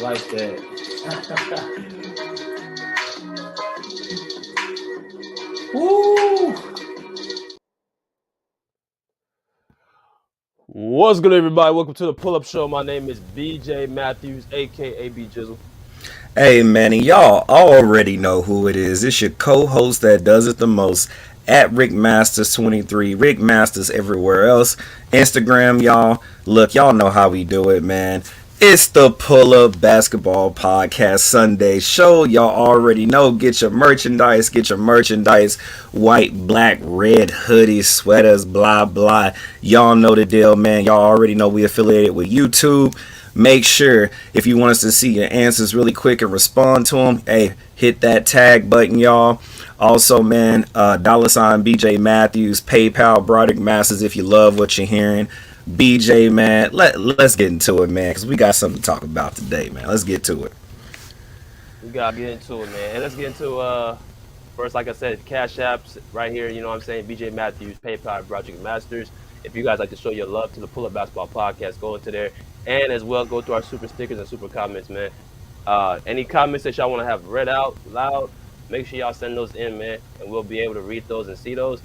like that. Woo! What's good, everybody? Welcome to the Pull Up Show. My name is BJ Matthews, aka B Jizzle. Hey man, and y'all already know who it is. It's your co-host that does it the most at Rick Masters 23. Rick Masters everywhere else. Instagram, y'all. Look, y'all know how we do it, man. It's the Pull Up Basketball Podcast Sunday show. Y'all already know. Get your merchandise. White, black, red hoodies, sweaters, blah, blah. Y'all know the deal, man. Y'all already know we affiliated with YouTube. Make sure if you want us to see your answers really quick and respond to them, hey, hit that tag button, y'all. Also, man, $ BJ Matthews, PayPal, Broderick Masters if you love what you're hearing. BJ, man, let's get into it, man, because we got something to talk about today, man. Let's get to it. We gotta get into it, man. And let's get into first, like I said, Cash Apps right here. You know what I'm saying? BJ Matthews, PayPal, Broderick Masters. If you guys like to show your love to the Pull Up Basketball Podcast, go into there. And as well, go through our super stickers and super comments, man. Any comments that y'all want to have read out loud, make sure y'all send those in, man, and we'll be able to read those and see those.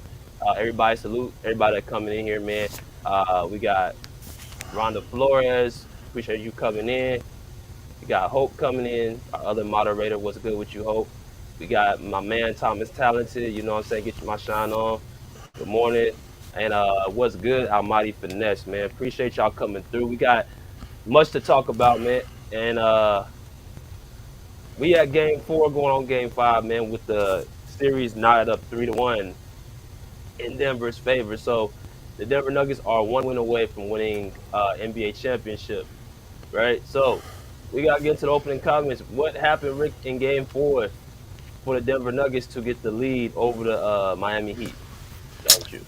Everybody salute everybody that coming in here, man. We got Rhonda Flores. Appreciate you coming in. We got Hope coming in. Our other moderator, what's good with you, Hope? We got my man Thomas Talented. You know what I'm saying? Get my shine on. Good morning. And what's good, Almighty Finesse, man. Appreciate y'all coming through. We got much to talk about, man. And we at game 4 going on game 5, man, with the series knotted up 3-1 in Denver's favor. So the Denver Nuggets are 1 win away from winning NBA championship, right? So we got to get to the opening comments. What happened, Rick, in game 4 for the Denver Nuggets to get the lead over the Miami Heat? Don't you?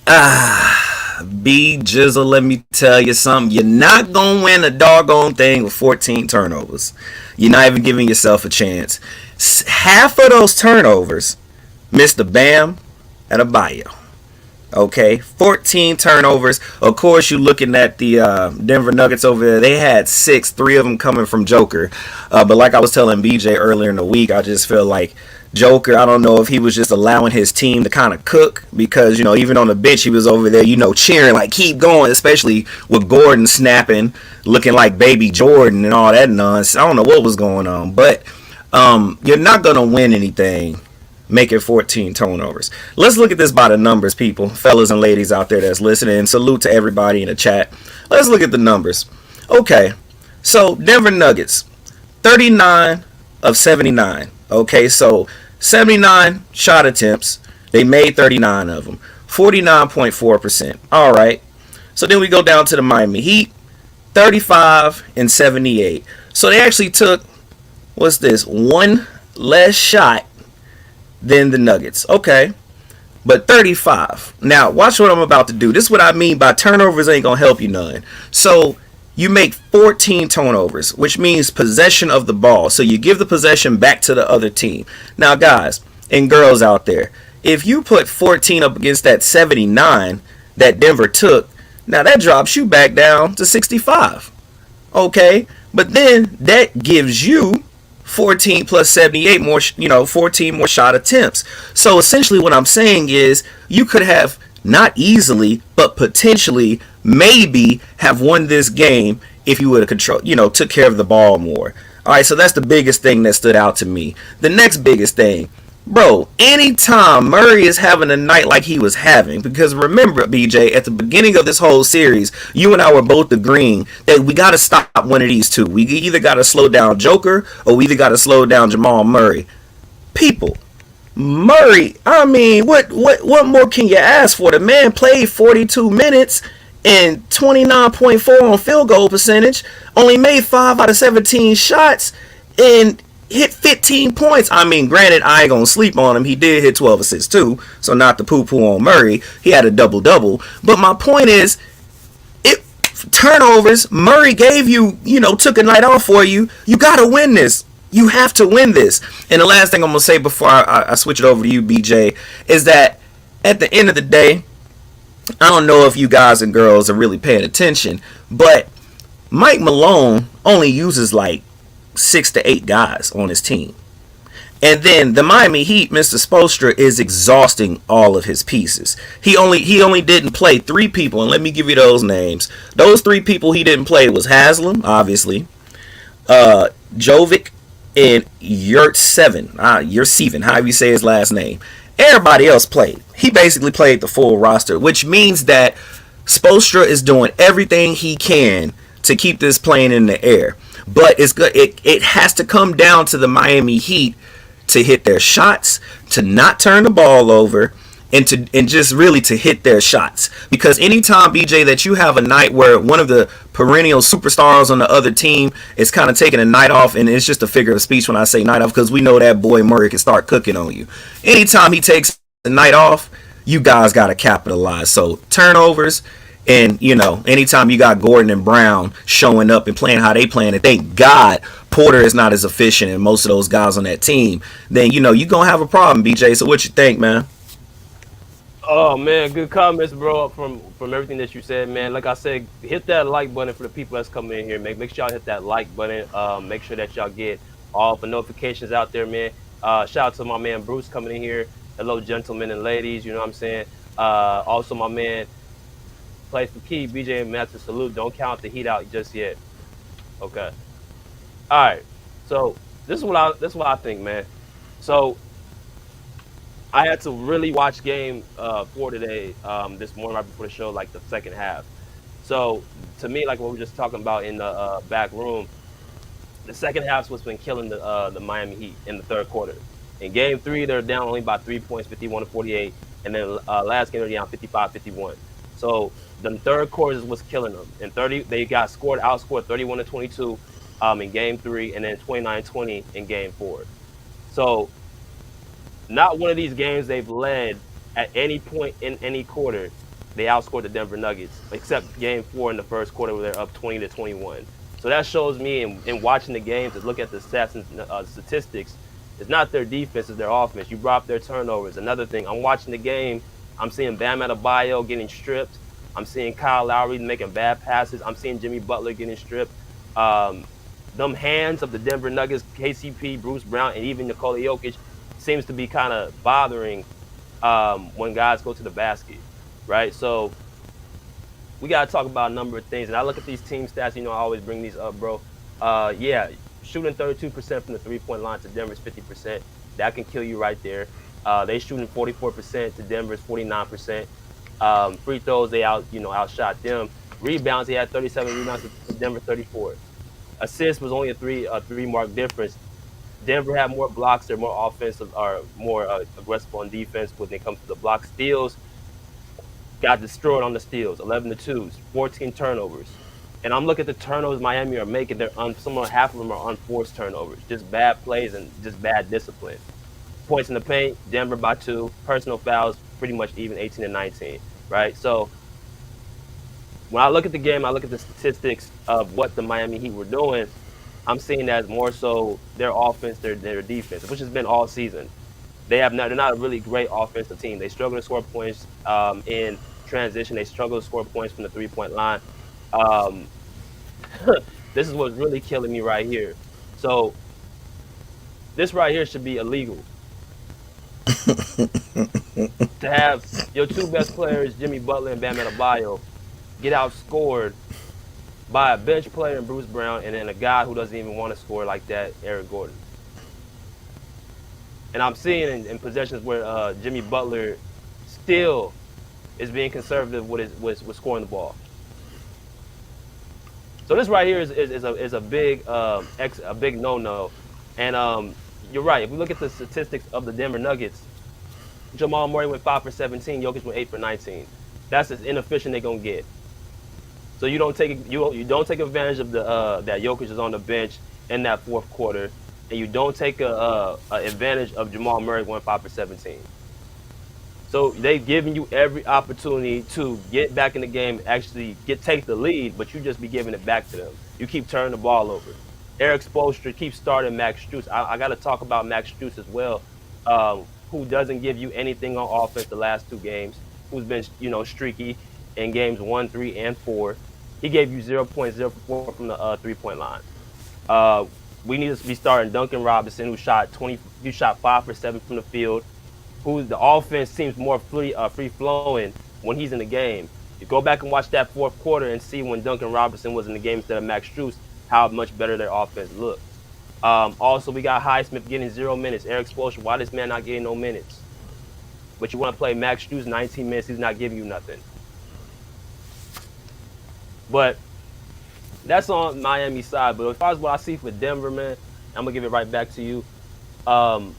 B Jizzle, let me tell you something. You're not gonna win a doggone thing with 14 turnovers. You're not even giving yourself a chance. Half of those turnovers, Mr. Bam and Adebayo. Okay, 14 turnovers. Of course, you're looking at the Denver Nuggets over there. They had 6, 3 of them coming from Joker. But like I was telling BJ earlier in the week, I just feel like Joker, I don't know if he was just allowing his team to kind of cook because, you know, even on the bench, he was over there, you know, cheering, like, keep going, especially with Gordon snapping, looking like baby Jordan and all that nonsense. I don't know what was going on, but you're not going to win anything making 14 turnovers. Let's look at this by the numbers, people, fellas and ladies out there that's listening. Salute to everybody in the chat. Let's look at the numbers. Okay, so Denver Nuggets, 39 of 79. Okay, so 79 shot attempts. They made 39 of them. 49.4%. All right. So then we go down to the Miami Heat, 35 and 78. So they actually took, what's this, one less shot than the Nuggets. Okay. But 35. Now, watch what I'm about to do. This is what I mean by turnovers ain't going to help you none. So you make 14 turnovers, which means possession of the ball. So you give the possession back to the other team. Now, guys and girls out there, if you put 14 up against that 79 that Denver took, now that drops you back down to 65. Okay? But then that gives you 14 plus 78 more, 14 more shot attempts. So essentially what I'm saying is you could have not easily, but potentially maybe have won this game if you would have took care of the ball more. All right, so that's the biggest thing that stood out to me. The next biggest thing, bro, anytime Murray is having a night like he was having, because remember, BJ, at the beginning of this whole series, you and I were both agreeing that we got to stop one of these two. We either got to slow down Joker or we either got to slow down Jamal Murray. People, Murray, I mean, what more can you ask for? The man played 42 minutes and 29.4 on field goal percentage, only made 5 out of 17 shots, and hit 15 points. I mean, granted, I ain't gonna sleep on him. He did hit 12 assists too, so not to poo-poo on Murray. He had a double-double. But my point is, turnovers, Murray gave you, took a night off for you. You gotta win this. You have to win this. And the last thing I'm going to say before I switch it over to you, BJ, is that at the end of the day, I don't know if you guys and girls are really paying attention, but Mike Malone only uses like 6 to 8 guys on his team. And then the Miami Heat, Mr. Spoelstra is exhausting all of his pieces. He only didn't play 3 people, and let me give you those names. Those 3 people he didn't play was Haslam, obviously, Jovic, and Yurtseven, however you say his last name. Everybody else played. He basically played the full roster, which means that Spoelstra is doing everything he can to keep this plane in the air. But it's good. It has to come down to the Miami Heat to hit their shots, to not turn the ball over, and just really to hit their shots. Because anytime, BJ, that you have a night where one of the perennial superstars on the other team is kind of taking a night off, and it's just a figure of speech when I say night off, because we know that boy Murray can start cooking on you. Anytime he takes a night off, you guys got to capitalize. So turnovers, and anytime you got Gordon and Brown showing up and playing how they playing, and thank God Porter is not as efficient and most of those guys on that team, then you're gonna have a problem, BJ. So what you think, man? Oh man, good comments, bro. From everything that you said, man. Like I said, hit that like button for the people that's coming in here. Make sure y'all hit that like button. Make sure that y'all get all the notifications out there, man. Shout out to my man Bruce coming in here. Hello, gentlemen and ladies. You know what I'm saying? Also, my man plays for Key, BJ and Master. Salute. Don't count the Heat out just yet. Okay. All right. So this is what I think, man. So I had to really watch game 4 today, this morning right before the show, like the second half. So to me, like what we were just talking about in the back room, the second half's what's been killing the Miami Heat in the third quarter. In game 3, they're down only by 3 points, 51-48, and then last game they're down 55-51. So the third quarter is what's killing them. In 30, they got outscored 31-22 in game 3, and then 29-20 in game 4. So not one of these games they've led at any point in any quarter. They outscored the Denver Nuggets, except game 4 in the first quarter where they're up 20-21. So that shows me in watching the games and look at the stats and statistics, it's not their defense, it's their offense. You brought up their turnovers. Another thing, I'm watching the game, I'm seeing Bam Adebayo getting stripped. I'm seeing Kyle Lowry making bad passes. I'm seeing Jimmy Butler getting stripped. Them hands of the Denver Nuggets, KCP, Bruce Brown, and even Nikola Jokic seems to be kind of bothering when guys go to the basket, right? So we got to talk about a number of things. And I look at these team stats, I always bring these up, bro. Yeah, shooting 32% from the three-point line to Denver's 50%. That can kill you right there. They shooting 44% to Denver's 49%. Free throws, they outshot them. Rebounds, they had 37 rebounds to Denver 34. Assists was only a three mark difference. Denver had more blocks. They're more offensive, or more aggressive on defense when it comes to the block. Steals got destroyed on the steals, 11-2s, 14 turnovers. And I'm looking at the turnovers Miami are making. Half of them are unforced turnovers, just bad plays and just bad discipline. Points in the paint, Denver by 2. Personal fouls, pretty much even, 18-19, right? So when I look at the game, I look at the statistics of what the Miami Heat were doing. I'm seeing that more so their offense, their defense, which has been all season. They're not a really great offensive team. They struggle to score points in transition. They struggle to score points from the three-point line. This is what's really killing me right here. So this right here should be illegal. To have your 2 best players, Jimmy Butler and Bam Adebayo, get outscored by a bench player in Bruce Brown, and then a guy who doesn't even want to score like that, Eric Gordon. And I'm seeing in possessions where Jimmy Butler still is being conservative with scoring the ball. So this right here is a big no-no. And you're right. If we look at the statistics of the Denver Nuggets, Jamal Murray went 5 for 17. Jokic went 8 for 19. That's as inefficient they're gonna get. So you don't take advantage of that Jokic is on the bench in that fourth quarter, and you don't take advantage of Jamal Murray going 5 for 17. So they've given you every opportunity to get back in the game, actually take the lead, but you just be giving it back to them. You keep turning the ball over. Eric Spoelstra keeps starting Max Strus. I got to talk about Max Strus as well, who doesn't give you anything on offense the last 2 games, who's been streaky in games 1, 3, and 4. He gave you 0.04 from the three-point line. we need to be starting Duncan Robinson, who shot 5 for 7 from the field, who the offense seems more free flowing when he's in the game. You go back and watch that fourth quarter and see when Duncan Robinson was in the game instead of Max Strus, how much better their offense looked. Also, we got Highsmith getting 0 minutes. Eric Spoelstra, why this man not getting no minutes? But you want to play Max Strus 19 minutes, he's not giving you nothing. But that's on Miami's side. But as far as what I see for Denver, man, I'm going to give it right back to you. The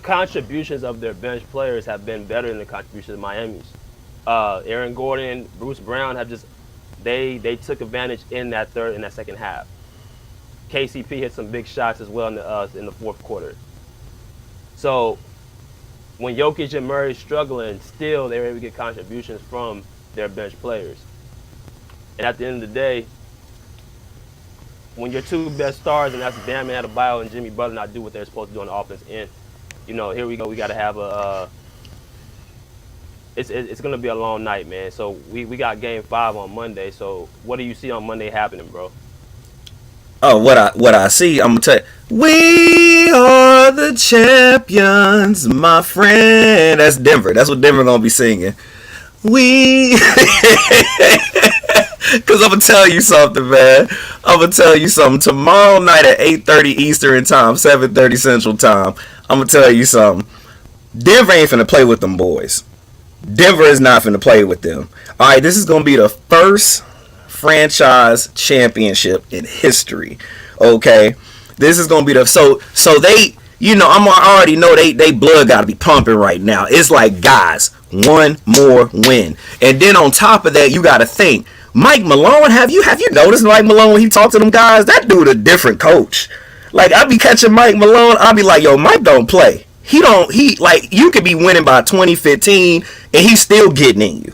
contributions of their bench players have been better than the contributions of Miami's. Aaron Gordon, Bruce Brown have just they took advantage in that second half. KCP hit some big shots as well in the fourth quarter. So when Jokic and Murray struggling, still they were able to get contributions from their bench players. And at the end of the day, when your two best stars, and that's Bam Adebayo and Jimmy Butler, not do what they're supposed to do on the offense end, here we go. We got to have it's going to be a long night, man. So we got Game 5 on Monday. So what do you see on Monday happening, bro? Oh, what I see, I'm gonna tell you. We are the champions, my friend. That's Denver. That's what Denver gonna be singing. Because I'm gonna tell you something, man. I'm gonna tell you something. Tomorrow night at 8:30 Eastern time, 7:30 Central time, I'm gonna tell you something. Denver ain't finna play with them boys. Denver is not finna play with them. All right, this is gonna be the first franchise championship in history. Okay, this is gonna be so they, I already know they blood gotta be pumping right now. It's like, guys, one more win. And then on top of that, you gotta think, Mike Malone, have you noticed Mike Malone when he talked to them guys? That dude a different coach. Like, I be catching Mike Malone, I'll be like, yo, Mike don't play. You could be winning by 2015 and he's still getting in you.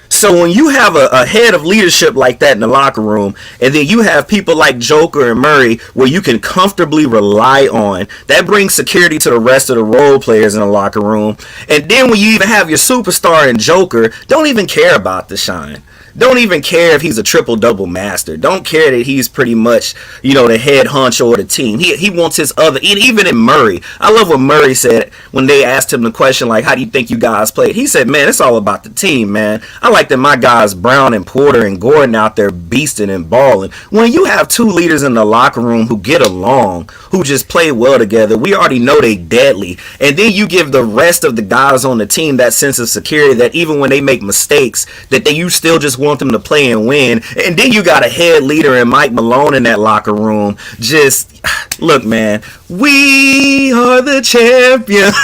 So when you have a head of leadership like that in the locker room, and then you have people like Joker and Murray where you can comfortably rely on, that brings security to the rest of the role players in the locker room. And then when you even have your superstar in Joker, don't even care about the shine. Don't even care if he's a triple-double master. Don't care that he's pretty much, the head honcho of the team. He wants his other, even in Murray. I love what Murray said when they asked him the question, like, how do you think you guys played? He said, man, it's all about the team, man. I like that my guys, Brown and Porter and Gordon, out there beasting and balling. When you have two leaders in the locker room who get along, who just play well together, we already know they deadly. And then you give the rest of the guys on the team that sense of security that even when they make mistakes, that you still just want them to play and win. And then you got a head leader in Mike Malone in that locker room. Just look, man, we are the champions.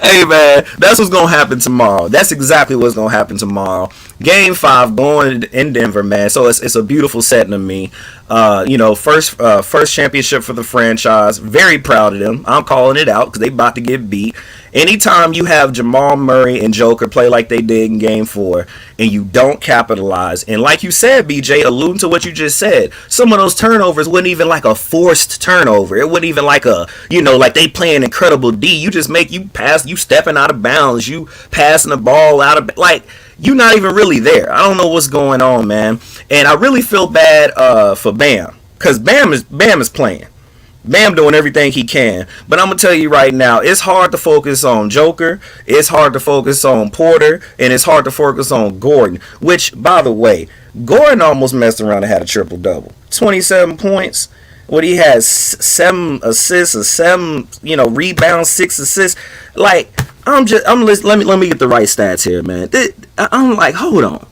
Hey, man, that's what's gonna happen tomorrow. That's exactly what's gonna happen tomorrow. Game 5 going in Denver, man. So it's a beautiful setting to me. First championship for the franchise. Very proud of them. I'm calling it out because they about to get beat. Anytime you have Jamal Murray and Joker play like they did in Game 4 and you don't capitalize, and like you said, BJ, alluding to what you just said, some of those turnovers wasn't even like a forced turnover. It wasn't even like like they playing incredible D. You just you stepping out of bounds, you passing the ball out of, like, you're not even really there. I don't know what's going on, man. And I really feel bad for Bam, because Bam is playing. Bam doing everything he can. But I'm going to tell you right now, it's hard to focus on Joker, it's hard to focus on Porter, and it's hard to focus on Gordon. Which, by the way, Gordon almost messed around and had a triple-double. 27 points. What he has 7 assists or 7, rebounds, 6 assists. Like, let me get the right stats here, man. I'm like, hold on.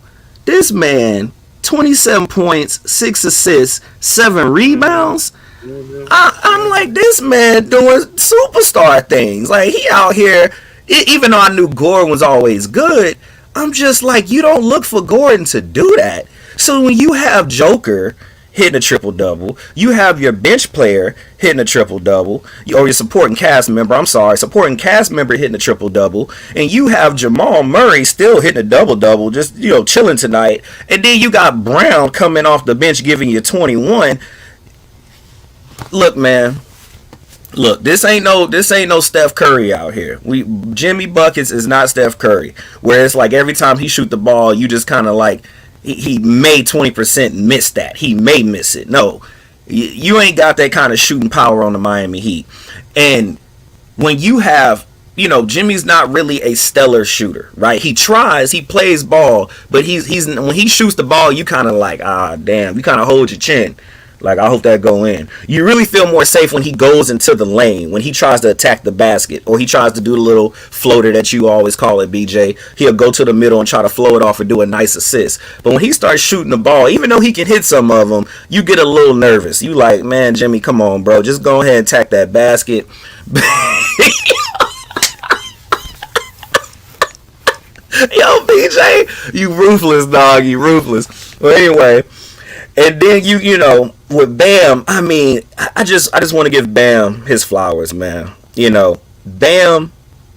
This man, 27 points, 6 assists, 7 rebounds. I'm like, this man doing superstar things. Like, he out here, even though I knew Gordon was always good, I'm just like, you don't look for Gordon to do that. So when you have Joker hitting a triple-double, you have your bench player hitting a triple-double, or your supporting cast member hitting a triple-double, and you have Jamal Murray still hitting a double-double, just, chilling tonight, and then you got Brown coming off the bench giving you 21. Look, man. Look, this ain't no Steph Curry out here. Jimmy Buckets is not Steph Curry, where it's like every time he shoot the ball, you just kind of like, he may 20% miss that. He may miss it. No, you ain't got that kind of shooting power on the Miami Heat. And when you have, Jimmy's not really a stellar shooter, right? He tries, he plays ball, but he's when he shoots the ball, you kind of like, damn, you kind of hold your chin. Like, I hope that go in. You really feel more safe when he goes into the lane, when he tries to attack the basket, or he tries to do the little floater that you always call it, BJ. He'll go to the middle and try to flow it off and do a nice assist. But when he starts shooting the ball, even though he can hit some of them, you get a little nervous. You like, man, Jimmy, come on, bro. Just go ahead and attack that basket. Yo, BJ, you ruthless, dog. You ruthless. Well, anyway, and then with Bam, I mean, I just want to give Bam his flowers, man. Bam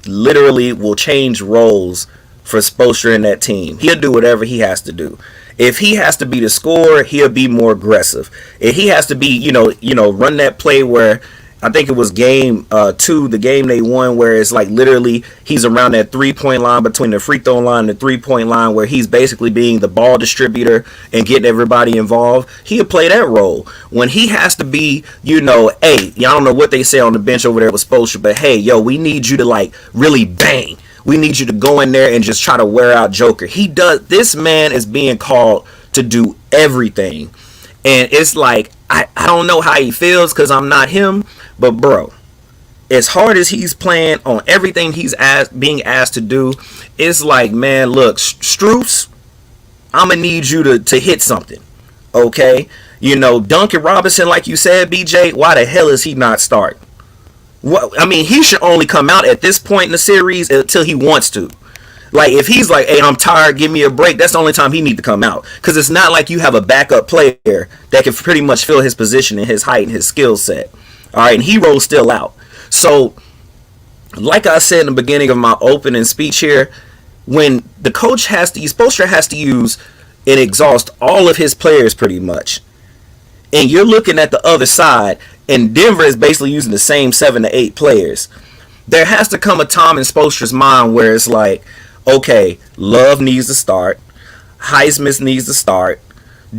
literally will change roles for Spoelstra and that team. He'll do whatever he has to do. If he has to be the scorer, he'll be more aggressive. If he has to be, run that play where I think it was game 2, the game they won, where it's like literally he's around that 3-point line between the free throw line and the 3-point line, where he's basically being the ball distributor and getting everybody involved. He'll play that role. When he has to be, hey, I don't know what they say on the bench over there with Spoelstra, but hey, yo, we need you to like really bang. We need you to go in there and just try to wear out Joker. This man is being called to do everything. And it's like, I don't know how he feels because I'm not him. But, bro, as hard as he's playing on everything he's being asked to do, it's like, man, look, Stroops, I'm going to need you to hit something. Okay? Duncan Robinson, like you said, BJ, why the hell is he not starting? I mean, he should only come out at this point in the series until he wants to. Like, if he's like, hey, I'm tired, give me a break, that's the only time he need to come out. Because it's not like you have a backup player that can pretty much fill his position and his height and his skill set. All right, and Hero's still out. So, like I said in the beginning of my opening speech here, when the coach Spoelstra has to use and exhaust all of his players pretty much, and you're looking at the other side, and Denver is basically using the same 7 to 8 players, there has to come a time in Spoelstra's mind where it's like, okay, Love needs to start, Highsmith needs to start,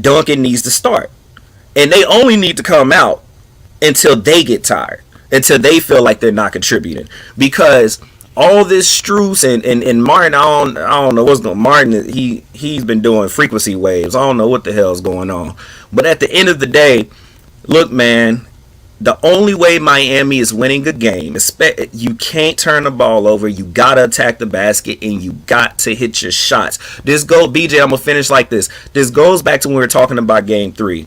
Duncan needs to start. And they only need to come out until they get tired, until they feel like they're not contributing. Because all this Strus and Martin, I don't know what's going on. Martin, he's been doing frequency waves. I don't know what the hell's going on. But at the end of the day, look, man, the only way Miami is winning a game is you can't turn the ball over. You got to attack the basket, and you got to hit your shots. BJ, I'm going to finish like this. This goes back to when we were talking about game 3.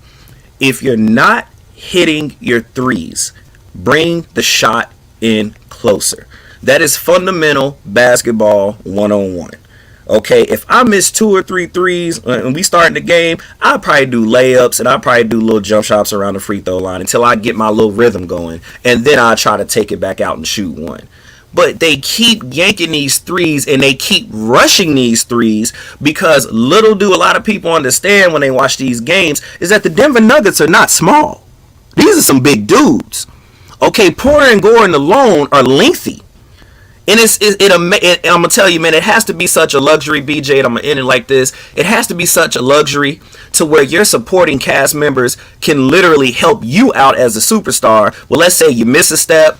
If you're not hitting your threes, bring the shot in closer. That is fundamental basketball 101. Okay, if I miss 2 or 3 threes and we start the game, I'll probably do layups and I'll probably do little jump shots around the free throw line until I get my little rhythm going, and then I'll try to take it back out and shoot one. But they keep yanking these threes and they keep rushing these threes because little do a lot of people understand when they watch these games is that the Denver Nuggets are not small. These are some big dudes. Okay, Porter and Gordon alone are lengthy. And I'm going to tell you, man, it has to be such a luxury, BJ, and I'm going to end it like this. It has to be such a luxury to where your supporting cast members can literally help you out as a superstar. Well, let's say you miss a step,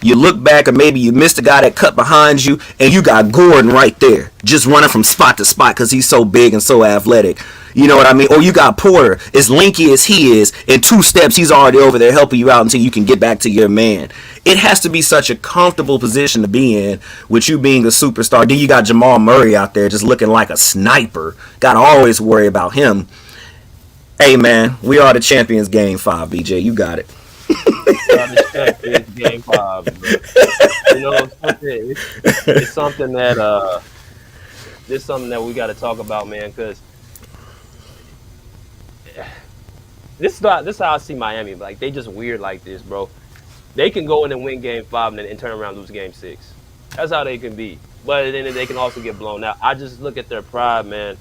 you look back, or maybe you missed a guy that cut behind you, and you got Gordon right there, just running from spot to spot because he's so big and so athletic. You know what I mean? Or you got Porter, as lanky as he is, in 2 steps, he's already over there helping you out until you can get back to your man. It has to be such a comfortable position to be in with you being a superstar. Then you got Jamal Murray out there just looking like a sniper. Got to always worry about him. Hey, man, we are the champions game 5, BJ. You got it. Game 5. Bro. It's something that we got to talk about, man, because this is how I see Miami. Like, they just weird like this, bro. They can go in and win game 5 and turn around and lose game 6. That's how they can be. But then they can also get blown out. I just look at their pride, man.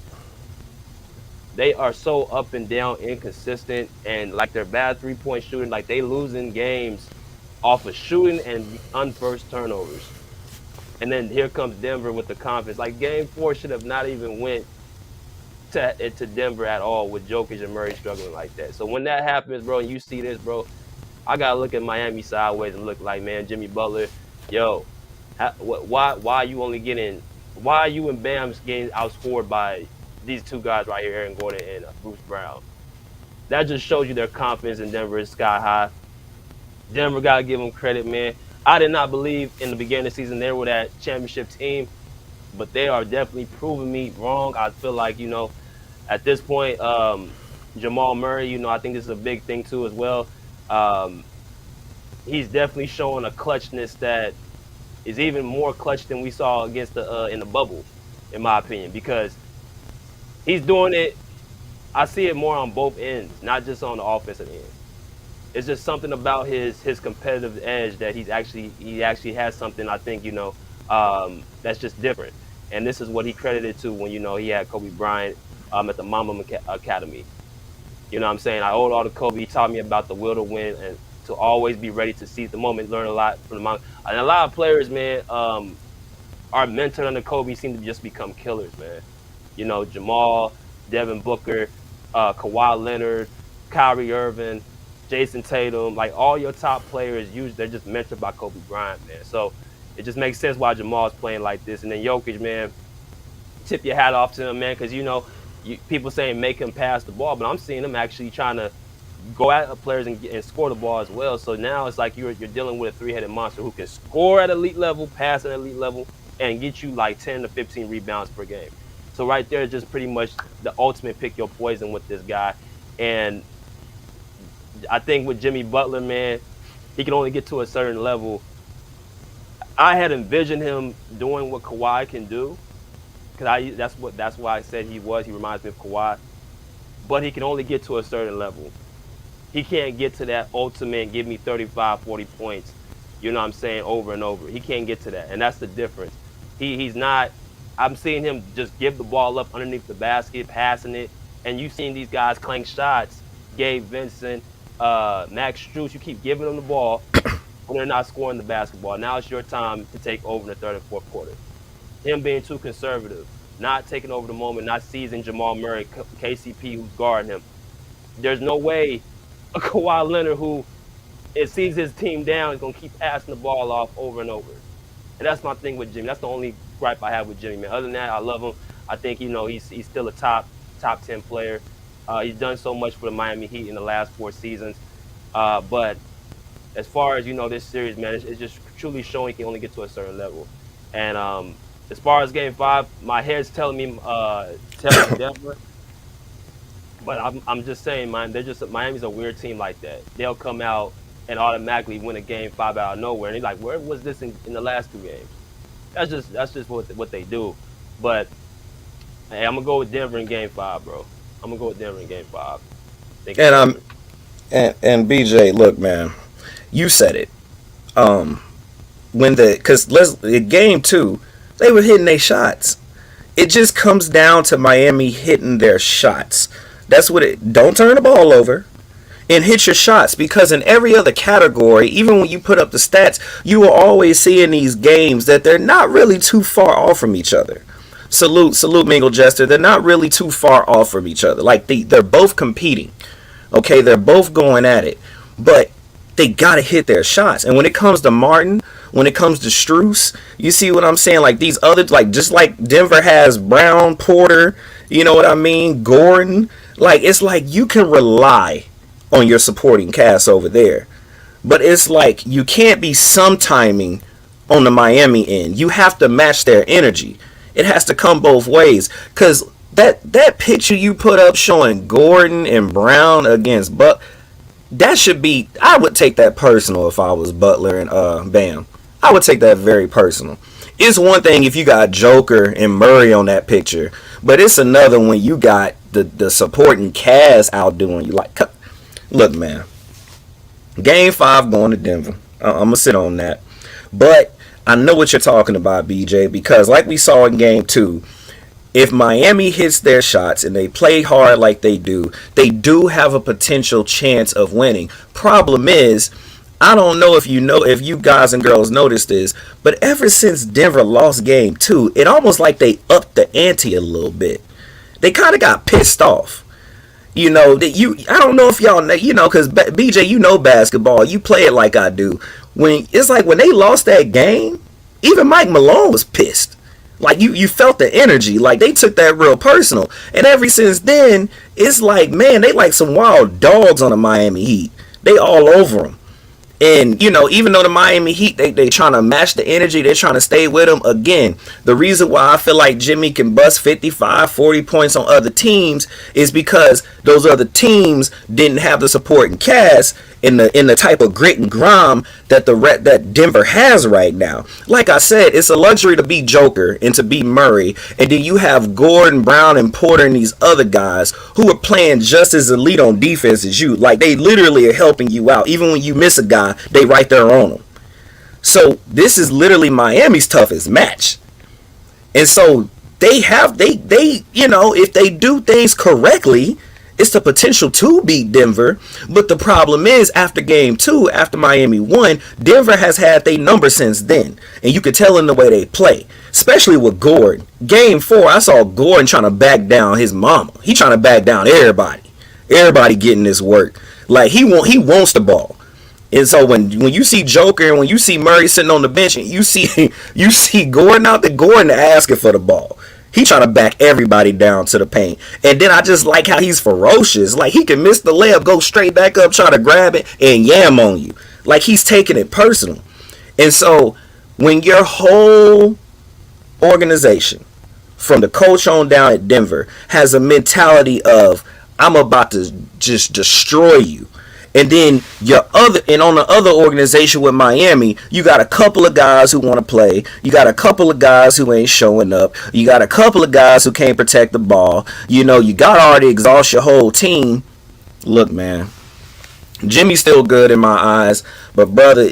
They are so up and down, inconsistent, and like their bad 3-point shooting, like they losing games off of shooting and unforced turnovers. And then here comes Denver with the confidence. Like game 4 should have not even went to Denver at all with Jokic and Murray struggling like that. So when that happens, bro, and you see this, bro, I gotta look at Miami sideways and look like, man, Jimmy Butler, yo, why you only getting, why are you and Bam's getting outscored by these two guys right here, Aaron Gordon and Bruce Brown? That just shows you their confidence in Denver is sky high. Denver gotta give them credit, man. I did not believe in the beginning of the season they were that championship team, but they are definitely proving me wrong. I feel like, at this point, Jamal Murray, I think this is a big thing too as well. He's definitely showing a clutchness that is even more clutch than we saw against the in the bubble, in my opinion, because he's doing it. I see it more on both ends, not just on the offensive end. It's just something about his competitive edge that he actually has something, I think, that's just different. And this is what he credited to when, he had Kobe Bryant at the Mamba Academy. You know what I'm saying? I owed all to Kobe. He taught me about the will to win and to always be ready to seize the moment, learn a lot from the Mamba. And a lot of players, man, are mentored under Kobe seem to just become killers, man. Jamal, Devin Booker, Kawhi Leonard, Kyrie Irving, Jason Tatum, like all your top players, they're just mentored by Kobe Bryant, man. So it just makes sense why Jamal's playing like this. And then Jokic, man, tip your hat off to him, man, because, people saying make him pass the ball, but I'm seeing him actually trying to go at players and score the ball as well. So now it's like you're dealing with a three-headed monster who can score at elite level, pass at elite level, and get you like 10 to 15 rebounds per game. So right there is just pretty much the ultimate pick your poison with this guy. And I think with Jimmy Butler, man, he can only get to a certain level. I had envisioned him doing what Kawhi can do, because that's why I said he reminds me of Kawhi. But he can only get to a certain level. He can't get to that ultimate, give me 35, 40 points, you know what I'm saying, over and over. He can't get to that, and that's the difference. He's not, I'm seeing him just give the ball up underneath the basket, passing it, and you've seen these guys clank shots, Gabe Vincent, Max Strus, you keep giving them the ball, when they're not scoring the basketball. Now it's your time to take over in the third and fourth quarter. Him being too conservative, not taking over the moment, not seizing Jamal Murray, KCP, who's guarding him. There's no way a Kawhi Leonard who sees his team down is going to keep passing the ball off over and over. And that's my thing with Jimmy. That's the only gripe I have with Jimmy, man. Other than that, I love him. I think, he's still a top 10 player. He's done so much for the Miami Heat in the last 4 seasons. But as far as, this series, man, it's just truly showing he can only get to a certain level. And as far as Game 5, my head's telling me Denver. But I'm just saying, man, Miami's a weird team like that. They'll come out and automatically win a Game 5 out of nowhere. And you're like, where was this in the last 2 games? That's just what they do. But hey, I'm gonna go with Denver in Game 5, bro. I'm gonna go with Denver in Game 5. And BJ, look, man, you said it. In Game 2, they were hitting their shots. It just comes down to Miami hitting their shots. That's what it. Don't turn the ball over and hit your shots, because in every other category, even when you put up the stats, you will always see in these games that they're not really too far off from each other. Salute Mingle Jester. They're not really too far off from each other. Like they're both competing. Okay, they're both going at it, but they gotta hit their shots. And when it comes to Martin, when it comes to Strus, you see what I'm saying? Like these other, like just like Denver has Brown, Porter, you know what I mean, Gordon. Like it's like you can rely on your supporting cast over there, but it's like you can't be sometiming on the Miami end. You have to match their energy. It has to come both ways, because that picture you put up showing Gordon and Brown against that should be, I would take that personal if I was Butler and Bam. I would take that very personal. It's one thing if you got Joker and Murray on that picture, but it's another when you got the supporting cast outdoing you. Like, look, man, Game 5 going to Denver. I'm going to sit on that. But I know what you're talking about, BJ, because like we saw in Game 2, if Miami hits their shots and they play hard like they do have a potential chance of winning. Problem is, I don't know if you guys and girls noticed this, but ever since Denver lost Game 2, it almost like they upped the ante a little bit. they kind of got pissed off. That I don't know if y'all know, because BJ, basketball, you play it like I do. When it's like when they lost that game, even Mike Malone was pissed. Like you felt the energy, like they took that real personal. And ever since then, it's like, man, they like some wild dogs on the Miami Heat. They all over them. And, even though the Miami Heat, they trying to match the energy, they're trying to stay with them. Again, the reason why I feel like Jimmy can bust 55, 40 points on other teams is because those other teams didn't have the supporting cast in the type of grit and grime that Denver has right now. Like I said, it's a luxury to be Joker and to be Murray, and then you have Gordon, Brown, and Porter and these other guys who are playing just as elite on defense as you. Like, they literally are helping you out. Even when you miss a guy, they right there on them. So this is literally Miami's toughest match, and so they if they do things correctly, it's the potential to beat Denver. But the problem is, after game 2, after Miami won, Denver has had their number since then. And you could tell in the way they play, especially with Gordon. Game 4, I saw Gordon trying to back down his mama. He trying to back down everybody. Everybody getting this work. Like, he wants the ball. And so when you see Joker and when you see Murray sitting on the bench and you see Gordon out there, Gordon asking for the ball. He trying to back everybody down to the paint. And then I just like how he's ferocious. Like, he can miss the layup, go straight back up, try to grab it, and yam on you. Like, he's taking it personal. And so when your whole organization, from the coach on down at Denver, has a mentality of, I'm about to just destroy you. And then on the other organization with Miami, you got a couple of guys who want to play. You got a couple of guys who ain't showing up. You got a couple of guys who can't protect the ball. You got to already exhaust your whole team. Look, man, Jimmy's still good in my eyes, but brother,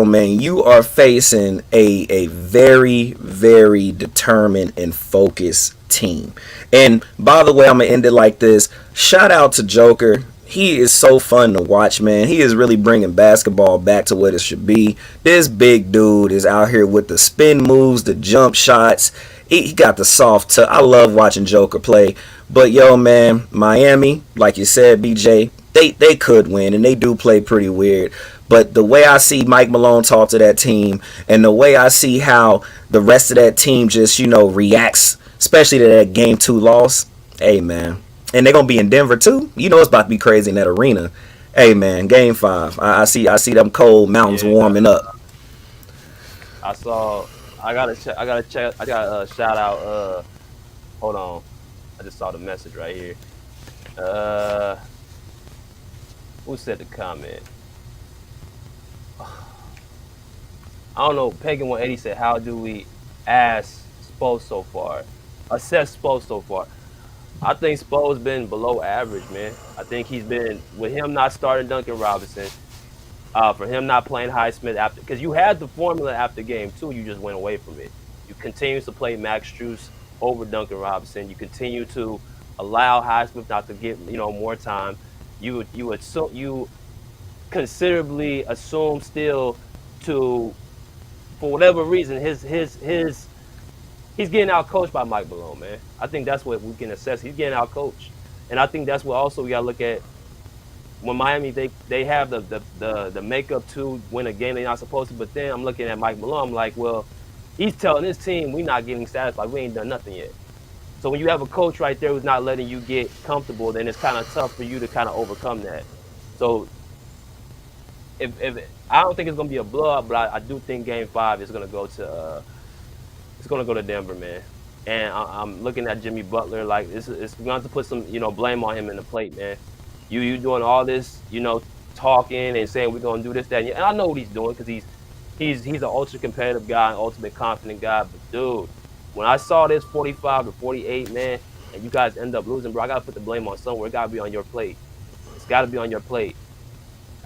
man, you are facing a very, very determined and focused team. And by the way, I'm gonna end it like this. Shout out to Joker. He is so fun to watch, man. He is really bringing basketball back to what it should be. This big dude is out here with the spin moves, the jump shots. He got the soft touch. I love watching Joker play. But, yo, man, Miami, like you said, BJ, they could win, and they do play pretty weird. But the way I see Mike Malone talk to that team and the way I see how the rest of that team just, reacts, especially to that Game 2 loss, hey, man. And they're going to be in Denver, too. It's about to be crazy in that arena. Hey, man, Game 5. I see them cold mountains warming up. I got to shout out. Hold on. I just saw the message right here. Who said the comment? I don't know. Pagan 180 said, how do we assess Spo so far? I think Spo's been below average, man. I think he's been, with him not starting Duncan Robinson, for him not playing Highsmith after, because you had the formula after game 2, you just went away from it. You continue to play Max Strus over Duncan Robinson. You continue to allow Highsmith not to get more time. You considerably assume still to, for whatever reason, he's getting out coached by Mike Malone, man. I think that's what we can assess. He's getting out coached, and I think that's what also we gotta look at when Miami they have the makeup to win a game they're not supposed to. But then I'm looking at Mike Malone. I'm like, well, he's telling his team we're not getting satisfied. We ain't done nothing yet. So when you have a coach right there who's not letting you get comfortable, then it's kind of tough for you to kind of overcome that. So if I don't think it's gonna be a blowout, but I do think Game 5 is gonna go to. It's going to go to Denver, man. And I'm looking at Jimmy Butler like it's going to put some, blame on him in the plate, man. You doing all this, talking and saying we're going to do this, that, and I know what he's doing because he's an ultra competitive guy, an ultimate confident guy. But dude, when I saw this 45-48, man, and you guys end up losing, bro, I got to put the blame on somewhere. It got to be on your plate. It's got to be on your plate.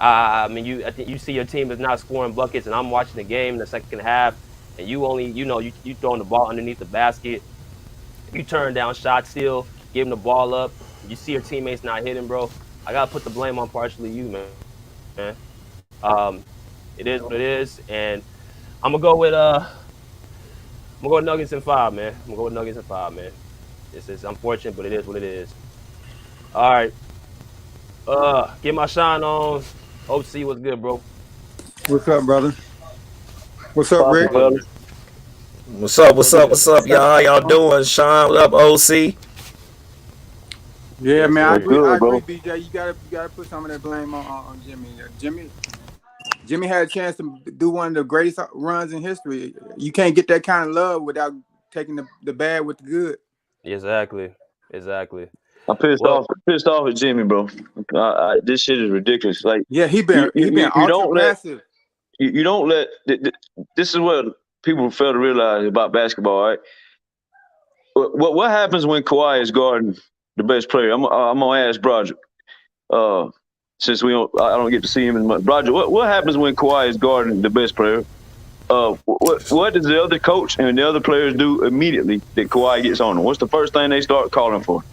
I think you see your team is not scoring buckets, and I'm watching the game in the second half. And you only, you throwing the ball underneath the basket. You turn down shots still, giving the ball up. You see your teammates not hitting, bro. I gotta put the blame on partially you, man. It is what it is, and I'm gonna go with Nuggets in 5, man. I'm gonna go with Nuggets in 5, man. It's unfortunate, but it is what it is. All right. Get my shine on. OC, what's good, bro? What's up, brother? What's up, Poppin', Rick? Chilling, fellas. man. What's up? What's What's up? good? What's up, y'all? How y'all doing? Sean, what up, OC? Yeah, Yes, man, What's sir. I good, agree, bro? BJ. You gotta put some of that blame on Jimmy. Jimmy had a chance to do one of the greatest runs in history. You can't get that kind of love without taking the bad with the good. Exactly. Exactly. I'm pissed Well, off. Pissed off at Jimmy, bro. This shit is ridiculous. Like Yeah, he you, been you, he been you you ultra don't let passive. you don't let. This is what people fail to realize about basketball. Right? What happens when Kawhi is guarding the best player? I'm gonna ask Broderick. Uh, since I don't get to see him as much. Broderick, what happens when Kawhi is guarding the best player? What does the other coach and the other players do immediately that Kawhi gets on him? What's the first thing they start calling for?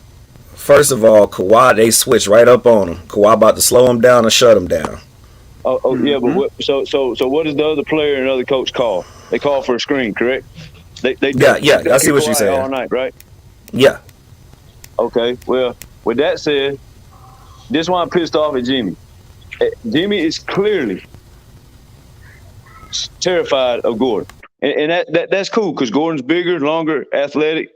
First of all, Kawhi, they switch right up on him. Kawhi about to slow him down or shut him down. Oh yeah, but Mm-hmm. so what does the other player and other coach call? They call for a screen, correct? They Yeah, keep yeah, I see ducking what you're Kawhi saying. all night, right? Yeah. Okay. Well, with that said, this is why I'm pissed off at Jimmy. Jimmy is clearly terrified of Gordon, and that's cool because Gordon's bigger, longer, athletic.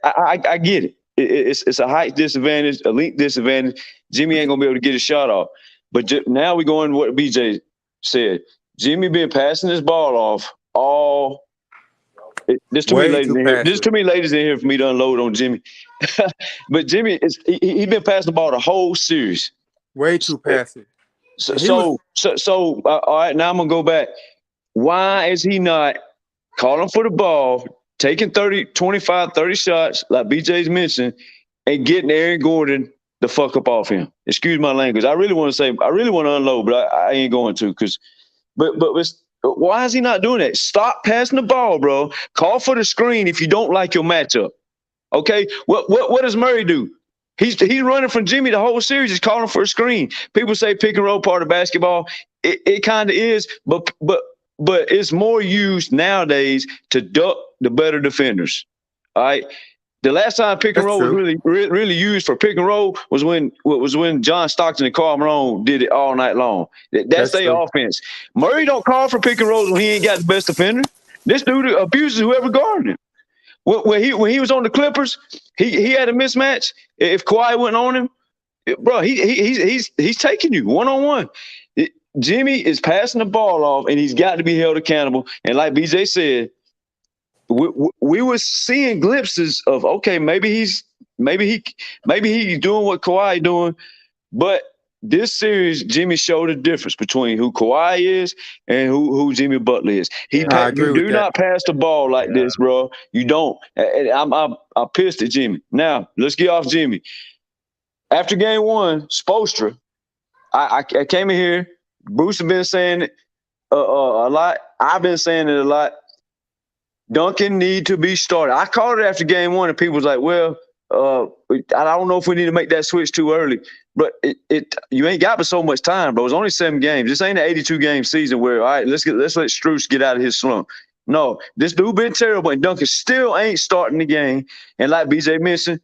I get it. It's a height disadvantage, a length disadvantage. Jimmy ain't gonna be able to get his shot off. But now we go into what BJ said. Jimmy been passing this ball off all. There's too many Way ladies too in here. There's passive. too many ladies in here for me to unload on Jimmy. But Jimmy he been passing the ball the whole series. Way too passive. So And he was all right. Now I'm gonna go back. Why is he not calling for the ball, taking 30, 25, 30 shots, like BJ's mentioned, and getting Aaron Gordon the fuck up off him? Excuse my language. I really want to unload, but I ain't going to but why is he not doing that? Stop passing the ball, bro. Call for the screen if you don't like your matchup. Okay? What does Murray do? He's running from Jimmy the whole series. He's calling for a screen. People say pick and roll part of basketball. It kind of is, but it's more used nowadays to duck the better defenders. All right. The last time pick and that's roll was true. really used for pick and roll was when John Stockton and Karl Malone did it all night long. That's That's their true. offense. Murray don't call for pick and rolls when he ain't got the best defender. This dude abuses whoever guarding him. When he was on the Clippers, he had a mismatch. If Kawhi went on him, bro, he's taking you one on one. Jimmy is passing the ball off, and he's got to be held accountable. And like BJ said, we were seeing glimpses of okay, maybe he's doing what Kawhi doing, but this series, Jimmy showed the difference between who Kawhi is and who Jimmy Butler is. yeah, I You agree with do that. not pass the ball like yeah. this, bro. You don't. And I'm pissed at Jimmy. Now let's get off Jimmy. After game one, Spoelstra, I came in here. Bruce has been saying it a lot. I've been saying it a lot. Duncan need to be started. I called it after game one, and people was like, "Well, I don't know if we need to make that switch too early." But you ain't got but so much time, bro. It's only 7 games. This ain't an 82 game season where all right, let's let Strus get out of his slump. No, this dude been terrible, and Duncan still ain't starting the game. And like BJ mentioned,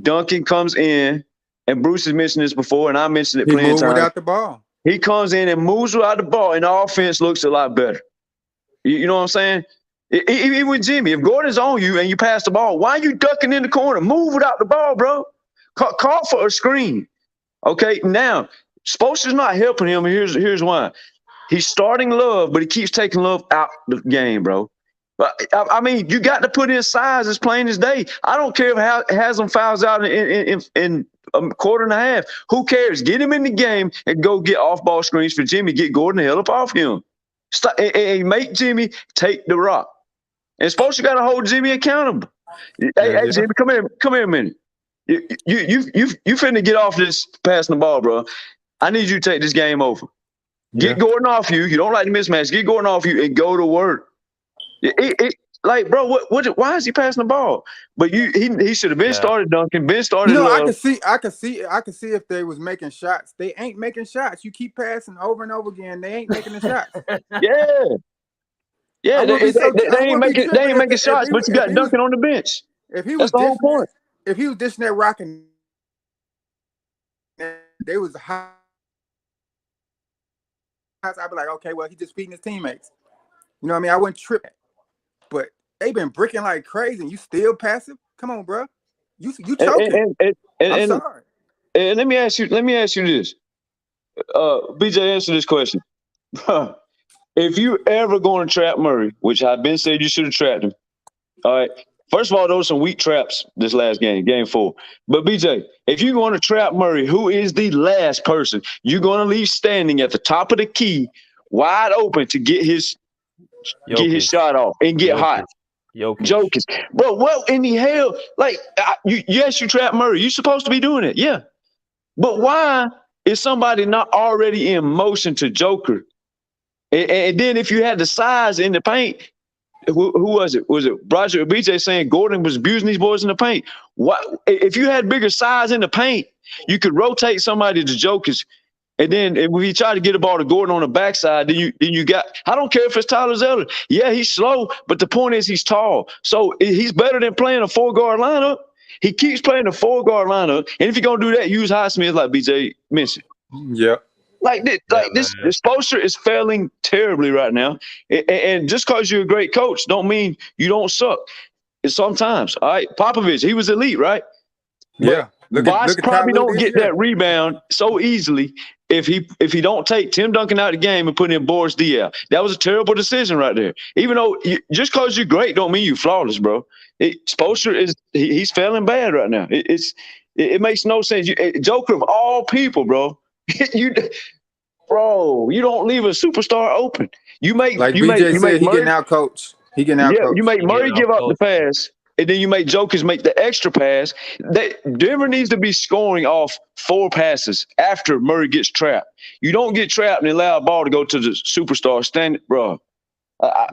Duncan comes in, and Bruce has mentioned this before, and I mentioned it He plenty of moved times. without the ball. He comes in and moves without the ball, and the offense looks a lot better. You know what I'm saying? Even with Jimmy, if Gordon's on you and you pass the ball, why are you ducking in the corner? Move without the ball, bro. Call for a screen. Okay, now Spoelstra's not helping him. Here's why. He's starting Love, but he keeps taking Love out the game, bro. I mean, you got to put in size as plain as day. I don't care if Haslam fouls out in a quarter and a half. Who cares? Get him in the game and go get off-ball screens for Jimmy. Get Gordon the hell up off him. Stop, and make Jimmy take the rock. And Spoelstra got to hold Jimmy accountable. Hey, Yeah. Jimmy, come here a minute. You finna get off this passing the ball, bro. I need you to take this game over. Yeah. Get Gordon off you. You don't like the mismatch. Get Gordon off you and go to work. Like, bro, why is he passing the ball? But he should have been started Duncan, been started I Love. can see if they was making shots. They ain't making shots. You keep passing over and over again. They ain't making the shots. Yeah. I Yeah, would be so. I they ain't would be making tripping shots, but you if got he was. Duncan on the bench. If he That's was the whole dishing that, point. if he was dishing that rock and they was hot, I'd be like, okay, well, he just feeding his teammates. You know what I mean? I wouldn't trip. But they been bricking like crazy, and you still passive. Come on, bro. You And choking. and and, and, I'm and, sorry. and let me ask you this. BJ, answer this question. If you ever going to trap Murray, which I've been said you should have trapped him. All right. First of all, those are some weak traps this last game, game 4. But BJ, if you're going to trap Murray, who is the last person you're going to leave standing at the top of the key, wide open to get his Jokic. shot off and get hot? Jokic. Jokic. Bro, what in the hell? Like, yes, you trap Murray. You're supposed to be doing it. Yeah. But why is somebody not already in motion to Joker? And then if you had the size in the paint, who was it? Was it Roger or BJ saying Gordon was abusing these boys in the paint? What if you had bigger size in the paint? You could rotate somebody to Jokers, and then if you try to get the ball to Gordon on the backside, then you got. I don't care if it's Tyler Zeller. Yeah, he's slow, but the point is he's tall, so he's better than playing a 4-guard lineup. He keeps playing a 4-guard lineup, and if you're gonna do that, use Highsmith like BJ mentioned. Yep. Like this, Yeah, man. this poster is failing terribly right now. And just because you're a great coach, don't mean you don't suck. Sometimes, all right. Popovich, he was elite, right? Yeah. But Bosh probably don't get that rebound so easily if he don't take Tim Duncan out of the game and put in Boris Diaw. That was a terrible decision right there. Even though just because you're great don't mean you're flawless, bro. Spoelstra is he's failing bad right now. It makes no sense. Joker of all people, bro. You don't leave a superstar open. You make Like you BJ make said, he Murray, getting out coach. He getting out coach. you make Murray give up the pass, and then you make Jokers make the extra pass. Denver needs to be scoring off 4 passes after Murray gets trapped. You don't get trapped and allow a ball to go to the superstar. Stand, bro. I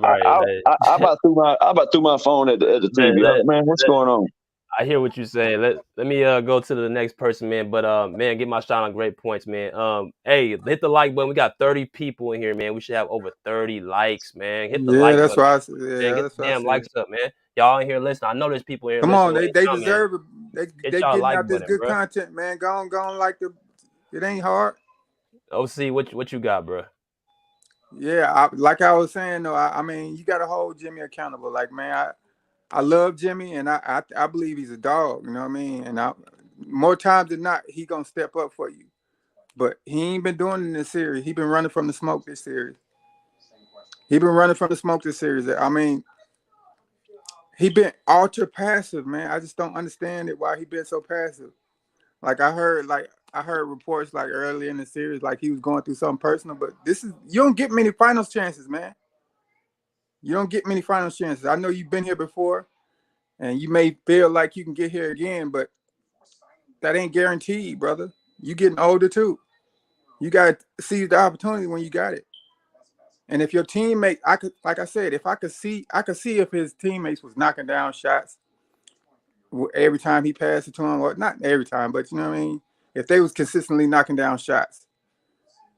about threw my phone at the TV. Man, what's going on? I hear what you're saying. Let me go to the next person, man. But man, get my shot on great points, man. Hey, hit the like button. We got 30 people in here, man. We should have over 30 likes, man. Hit the like that's button. why I said. Yeah, Man, get that's the why I damn said. likes up, man. Y'all in here listening. I know there's people here Come listening. on, they deserve it. They y'all getting like out this button, good bro. content, man. Go on like it ain't hard. OC, what you got, bro? Yeah, like I was saying though, I mean, you gotta hold Jimmy accountable. Like, man, I love Jimmy, and I believe he's a dog. You know what I mean? And more times than not, he gonna step up for you. But he ain't been doing it in this series. He been running from the smoke this series. I mean, he been ultra passive, man. I just don't understand it why he been so passive. Like I heard reports like earlier in the series, like he was going through something personal. But you don't get many finals chances, man. You don't get many finals chances. I know you've been here before, and you may feel like you can get here again, but that ain't guaranteed, brother. You getting older too. You got to seize the opportunity when you got it. And if your teammate, like I said, if I could see if his teammates was knocking down shots every time he passed it to him, or not every time, but you know what I mean. If they was consistently knocking down shots,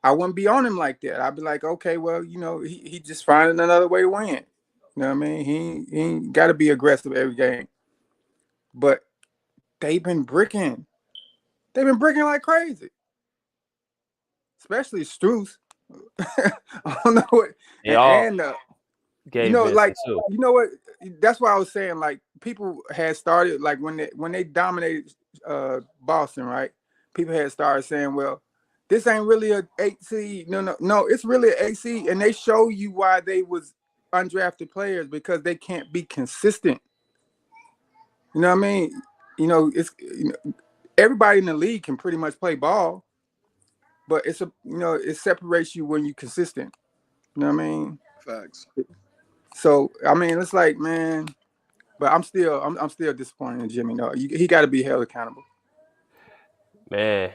I wouldn't be on him like that. I'd be like, okay, well, you know, he just finding another way to win. You know what I mean? He ain't got to be aggressive every game. But they've been bricking. They've been bricking like crazy. Especially Struce. I don't know what. You know, like too. You know what? That's why I was saying. Like people had started like when they dominated Boston, right? People had started saying, "Well, this ain't really a 8 seed. No, it's really an 8 seed." And they show you why they was undrafted players because they can't be consistent. You know what I mean? You know, everybody in the league can pretty much play ball, but it separates you when you're consistent. You know what I mean? Facts. So I mean, it's like, man, but I'm still disappointed in Jimmy. No, he got to be held accountable. Man,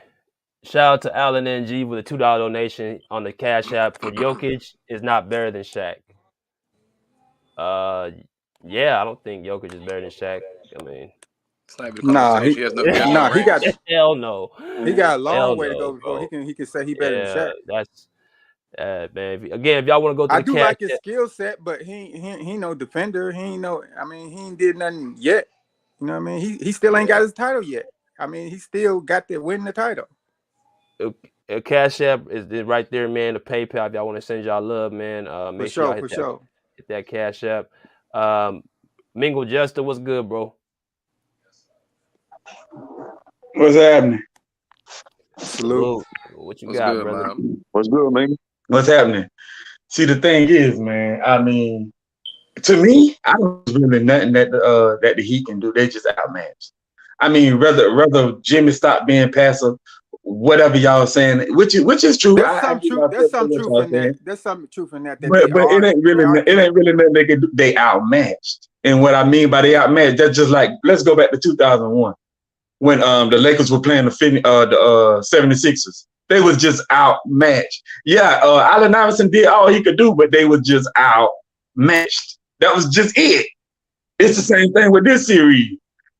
shout out to Allen NG with a $2 donation on the Cash App for Jokic is not better than Shaq. Yeah, I don't think Jokic is better than Shaq. I mean, It's not even a conversation. He has no he got hell no. He got a long hell way to no, go before bro. he can say he better than Shaq. That's man. If y'all want to go to I the do Cash like his skill set, but he no defender. He ain't no. I mean, he ain't did nothing yet. You know what I mean? He still ain't got his title yet. I mean, he still got to win the title. Cash App is right there, man. The PayPal, if y'all want to send y'all love, man. Make sure y'all hit that Cash App. Mingle Juster, what's good, bro? What's happening? Salute. What you What's got, good, brother? man? What's good, man? What's happening? See, the thing is, man, I mean, to me, I don't really nothing that that the Heat can do. They just outmatched. I mean, rather Jimmy stop being passive, whatever y'all saying, which is true. There's I some give truth. y'all There's credit for some what truth y'all in that. saying. There's some truth in that But it ain't really nothing they can do. They outmatched. And what I mean by they outmatched, that's just like, let's go back to 2001 when the Lakers were playing the 76ers. They was just outmatched. Yeah, Allen Iverson did all he could do, but they was just outmatched. That was just it. It's the same thing with this series.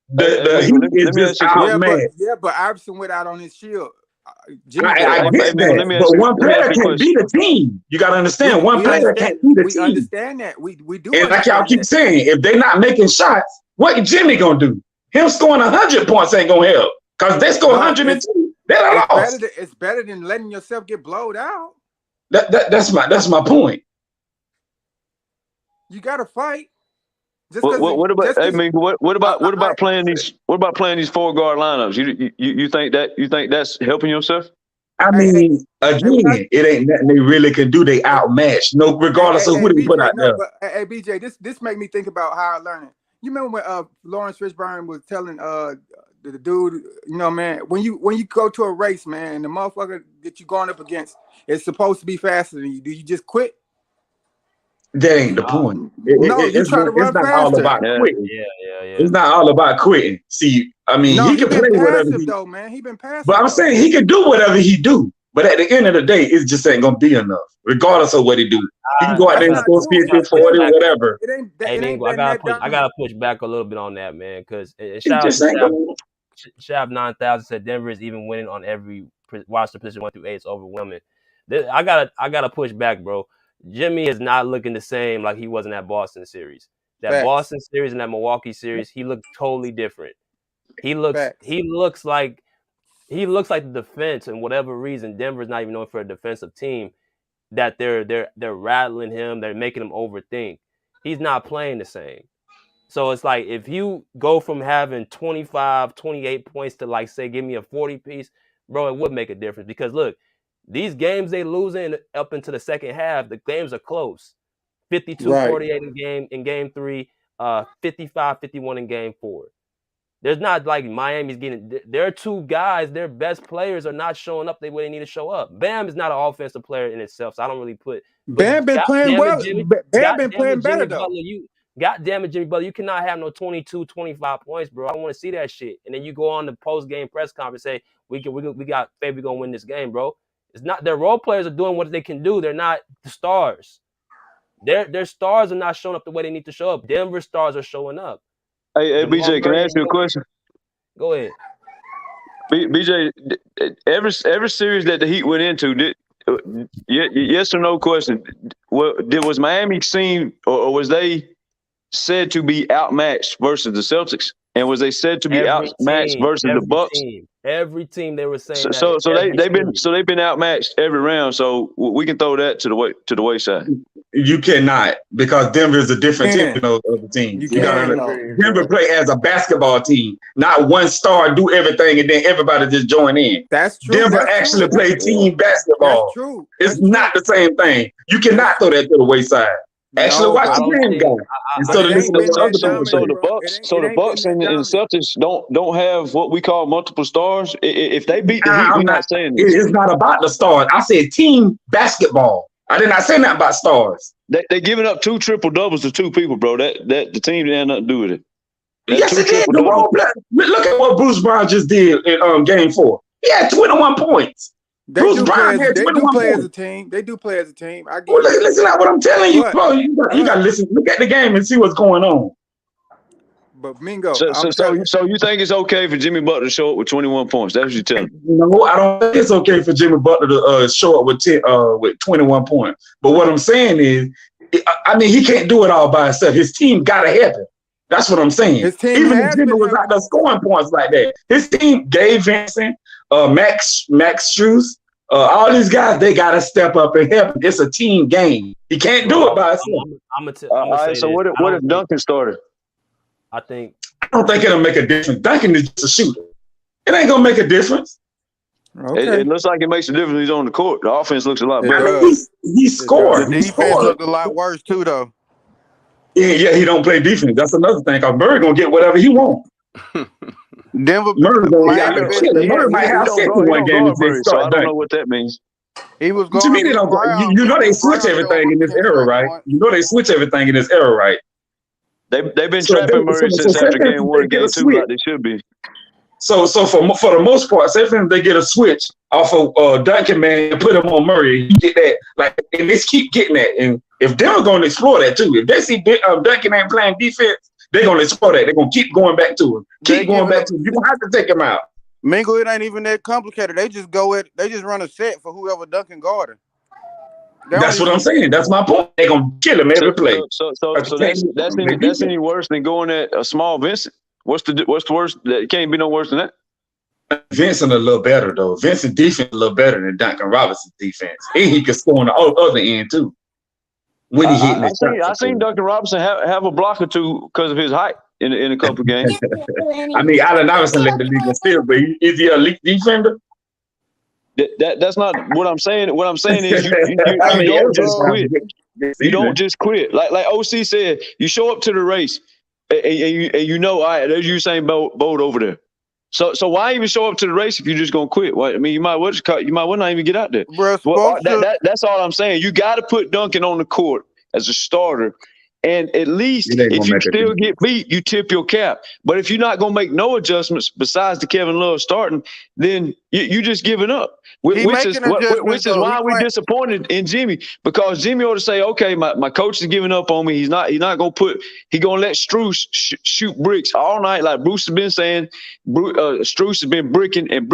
The Heat is just outmatched. But Iverson went out on his shield. I get that, but one player can't beat a team. You got to understand, one player can't beat a team. We understand that. We do. And like y'all keep saying, if they're not making shots, what Jimmy gonna do? Him scoring 100 points ain't gonna help, because they score 102. They're lost. It's better than letting yourself get blowed out. That's my point. You got to fight. What about playing these? What about playing these 4-guard lineups? You think that's helping yourself? I mean, again, it ain't nothing they really can do. They outmatched, regardless of who they put out there. But BJ, this make me think about how I learned it. You remember when Lawrence Fishburne was telling the dude, you know, man, when you go to a race, man, and the motherfucker that you're going up against is supposed to be faster than you, do you just quit? That ain't the point. You try to run faster. It's not all about quitting. Yeah. It's not all about quitting. See, I mean, he can play whatever he been passive. But I'm saying he can do whatever he do. But at the end of the day, it just ain't gonna be enough, regardless of what he do. He can go out there and score 50, 40, whatever. I gotta push back a little bit on that, man, because Shab 9000 said Denver is even winning on every roster position 1 through 8. It's overwhelming. I gotta push back, bro. Jimmy is not looking the same like he was in that Boston series. That Boston series and that Milwaukee series, he looked totally different. He looks like the defense, and whatever reason, Denver's not even known for a defensive team. That they're rattling him, they're making him overthink. He's not playing the same. So it's like if you go from having 25, 28 points to, like, say, give me a 40 piece, bro, it would make a difference. Because look, these games they losing up into the second half, the games are close. 52-48 in game 3, 55-51 in game 4. There's not like Miami's getting. Their two guys, their best players, are not showing up the way they need to show up. Bam is not an offensive player in itself, so I don't really put. Bam been playing well. Bam been playing better though. Goddamn it, Jimmy Butler, you cannot have no 22, 25 points, bro. I don't want to see that shit. And then you go on the post game press conference and say we got faith we're gonna win this game, bro. It's not. Their role players are doing what they can do. They're not the stars. Their stars are not showing up the way they need to show up. Denver stars are showing up. Hey, BJ, can I ask you a question? Go ahead. BJ, every series that the Heat went into, yes or no question, was Miami seen or was they said to be outmatched versus the Celtics? And was they said to be outmatched versus the Bucks? Every team they were saying they've been outmatched every round. So we can throw that to the wayside. You cannot, because Denver is a different team than those other teams. Denver play as a basketball team, not one star do everything and then everybody just join in. That's true. Denver actually play team basketball. That's true. It's not the same thing. You cannot throw that to the wayside. Actually, watch the game go. So the Bucks and Celtics don't have what we call multiple stars. If they beat the Heat, we're not saying this. It's not about the stars. I said team basketball. I did not say nothing about stars. They giving up 2 triple doubles to 2 people, bro. That the team didn't have nothing to do with it. Yes, it did. Look at what Bruce Brown just did in Game 4. He had 21 points. They do play as a team. Listen to what I'm telling you, bro. You got to listen. Look at the game and see what's going on. But Mingo, so you think it's okay for Jimmy Butler to show up with 21 points? That's what you're telling me. No, I don't think it's okay for Jimmy Butler to show up with 21 points. But what I'm saying is, I mean, he can't do it all by himself. His team got to help him. That's what I'm saying. His team Even if has Jimmy been was out there scoring points like that, his team, Gabe Vincent, Max Strus, all these guys, they got to step up and help. It's a team game. He can't do it by himself. I'm gonna All say right. So this. what if Duncan started? I think I don't think it'll make a difference. Duncan is just a shooter. It ain't gonna make a difference. okay. It looks like it makes a difference when he's on the court. The offense looks a lot It better. I mean, does. he scored. The He defense scored. looked a lot worse too, though. Yeah, he don't play defense. That's another thing. Cause Murray gonna get whatever he wants. Denver, Murray gonna be out Miami there been killing. He Murray might have don't 51 games if they Murray, so I start don't know dunking. what that means. he was To me, guarding they Bruce don't. Brown. You know they Bruce switch Brown everything in showed this 10 era, straight right? points. You know they switch everything in this era, right? They've been So, trapping Murray so since say after for game instance, 1 they and get game a 2, switch. like they should be. So for the most part, say for instance, they get a switch off of Duncan, man, and put him on Murray. You get that, like, and they keep getting that. And if they're gonna explore that too, if they see Duncan ain't playing defense, they're gonna explore that. They're gonna keep going back to him. They Keep going giving back up to him. You don't have to take him out. Mingle. It ain't even that complicated. They just run a set for whoever Duncan guarding. They don't That's what even. I'm saying. That's my point. They're gonna kill him every play. So But you can't that's play that's defense. any worse than going at a small Vincent? What's the worst? It can't be no worse than that. Vincent a little better though. Vincent defense a little better than Duncan Robinson's defense. And he can score on the other end too. When he hitting I seen Duncan Robinson have a block or two because of his height in a couple of games. I mean, Allen Iverson led the league in steals, but is he a elite defender? That's not what I'm saying. What I'm saying is you I mean, don't just everybody's quit. good You don't season. just quit. Like OC said, you show up to the race and you know, all right, there's Usain Bolt over there. So why even show up to the race if you're just gonna quit? I mean, you might well not even get out there. Bro, Well, that's all I'm saying. You got to put Duncan on the court as a starter. And at least It ain't if gonna you make a still difference. get beat, you tip your cap. But if you're not going to make no adjustments besides the Kevin Love starting, then you just giving up. He making adjustments, though. Why He we're playing. disappointed in Jimmy, because Jimmy ought to say, okay, my coach is giving up on me. He's not going to let Strus shoot bricks all night like Bruce has been saying. Strus has been bricking. And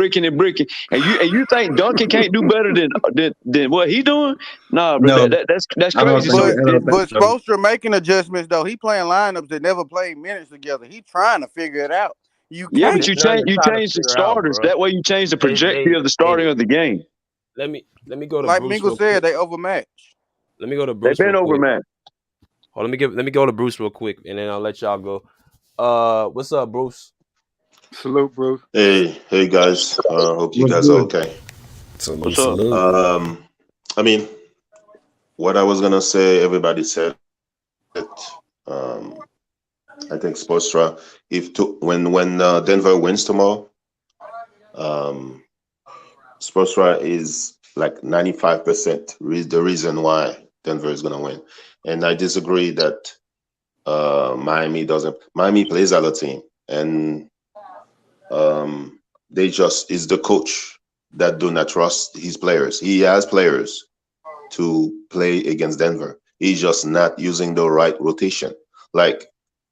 you think Duncan can't do better than what he doing? Nah, bro, No, that's I don't crazy. think. So I don't think But so. Spoelstra making adjustments though. He playing lineups that never played minutes together. He trying to figure it out. You yeah, can't. but you There's nothing to try to change the figure out, starters. bro. That way you change the They trajectory of the starting hey, of the game. let me go to Like Bruce Mingle real said, quick. they overmatched. Let me go to They've Bruce been real quick. overmatched. Hold, let me go to Bruce real quick, and then I'll let y'all go. What's up, Bruce? Salute, Bruce. Hey guys. Hope you What's guys are good? okay. Salute, What's up? salute. I mean, what I was gonna say, everybody said it. I think Spoelstra, when Denver wins tomorrow, Spoelstra is like 95% the reason why Denver is gonna win. And I disagree that Miami doesn't. Miami plays as a team, and they just is the coach that do not trust his players. He has players to play against Denver. He's just not using the right rotation. Like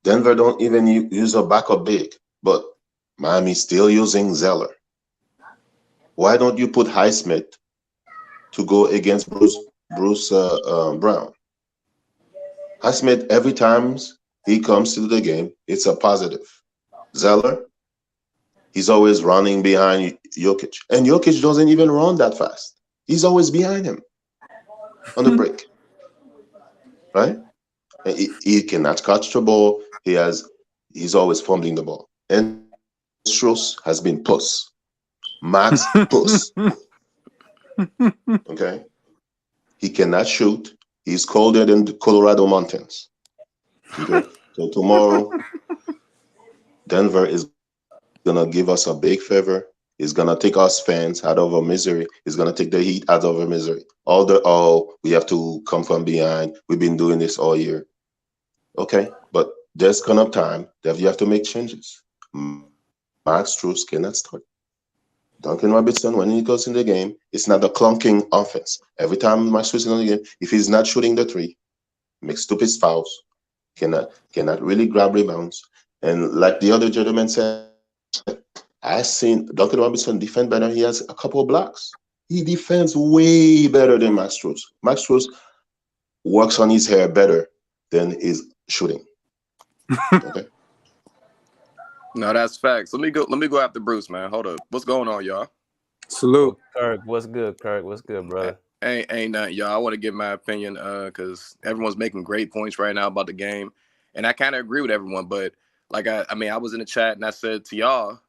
Denver don't even use a backup big, but Miami still using Zeller. Why don't you put Highsmith to go against Bruce Brown? Highsmith, every time he comes to the game, it's a positive. Zeller, he's always running behind Jokic, and Jokic doesn't even run that fast. He's always behind him on the break, right? He cannot catch the ball. He's always fumbling the ball. And Strus has been puss. Max puss. Okay? He cannot shoot. He's colder than the Colorado mountains. Okay? So tomorrow, Denver is gonna give us a big favor. He's gonna take us fans out of our misery. He's gonna take the heat out of our misery. We have to come from behind. We've been doing this all year. Okay, but there's gonna time that you have to make changes. Max Strus cannot start. Duncan Robinson, when he goes in the game, it's not a clunking offense. Every time Max Strus is in the game, if he's not shooting the three, makes stupid fouls, cannot really grab rebounds. And like the other gentleman said, I've seen Duncan Robinson defend better. He has a couple of blocks. He defends way better than Max Strus. Max Strus works on his hair better than his shooting. Okay. No, that's facts. Let me go after Bruce, man. Hold up. What's going on, y'all? Salute. Kirk, what's good? Kirk, what's good, brother? Ain't nothing, y'all. I want to give my opinion, because everyone's making great points right now about the game, and I kind of agree with everyone. But like, I mean, I was in the chat and I said to y'all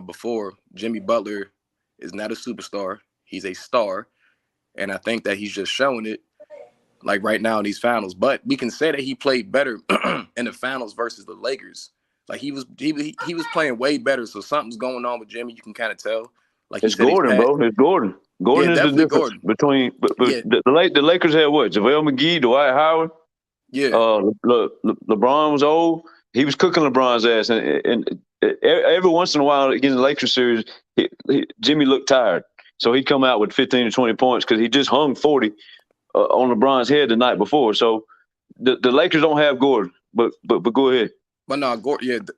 before, Jimmy Butler is not a superstar. He's a star, and I think that he's just showing it, like right now in these finals. But we can say that he played better in the finals versus the Lakers. Like he was playing way better. So something's going on with Jimmy. You can kind of tell. Like he It's said, he's Gordon, bro. It's Gordon. Yeah, Gordon is the definitely difference Gordon. between. But Yeah. the Lakers had what? JaVale McGee, Dwight Howard. Yeah. LeBron was old. He was cooking LeBron's ass, and every once in a while against the Lakers series, Jimmy looked tired, so he'd come out with 15 to 20 points because he just hung 40 on LeBron's head the night before. So the Lakers don't have Gordon, but go ahead. But no,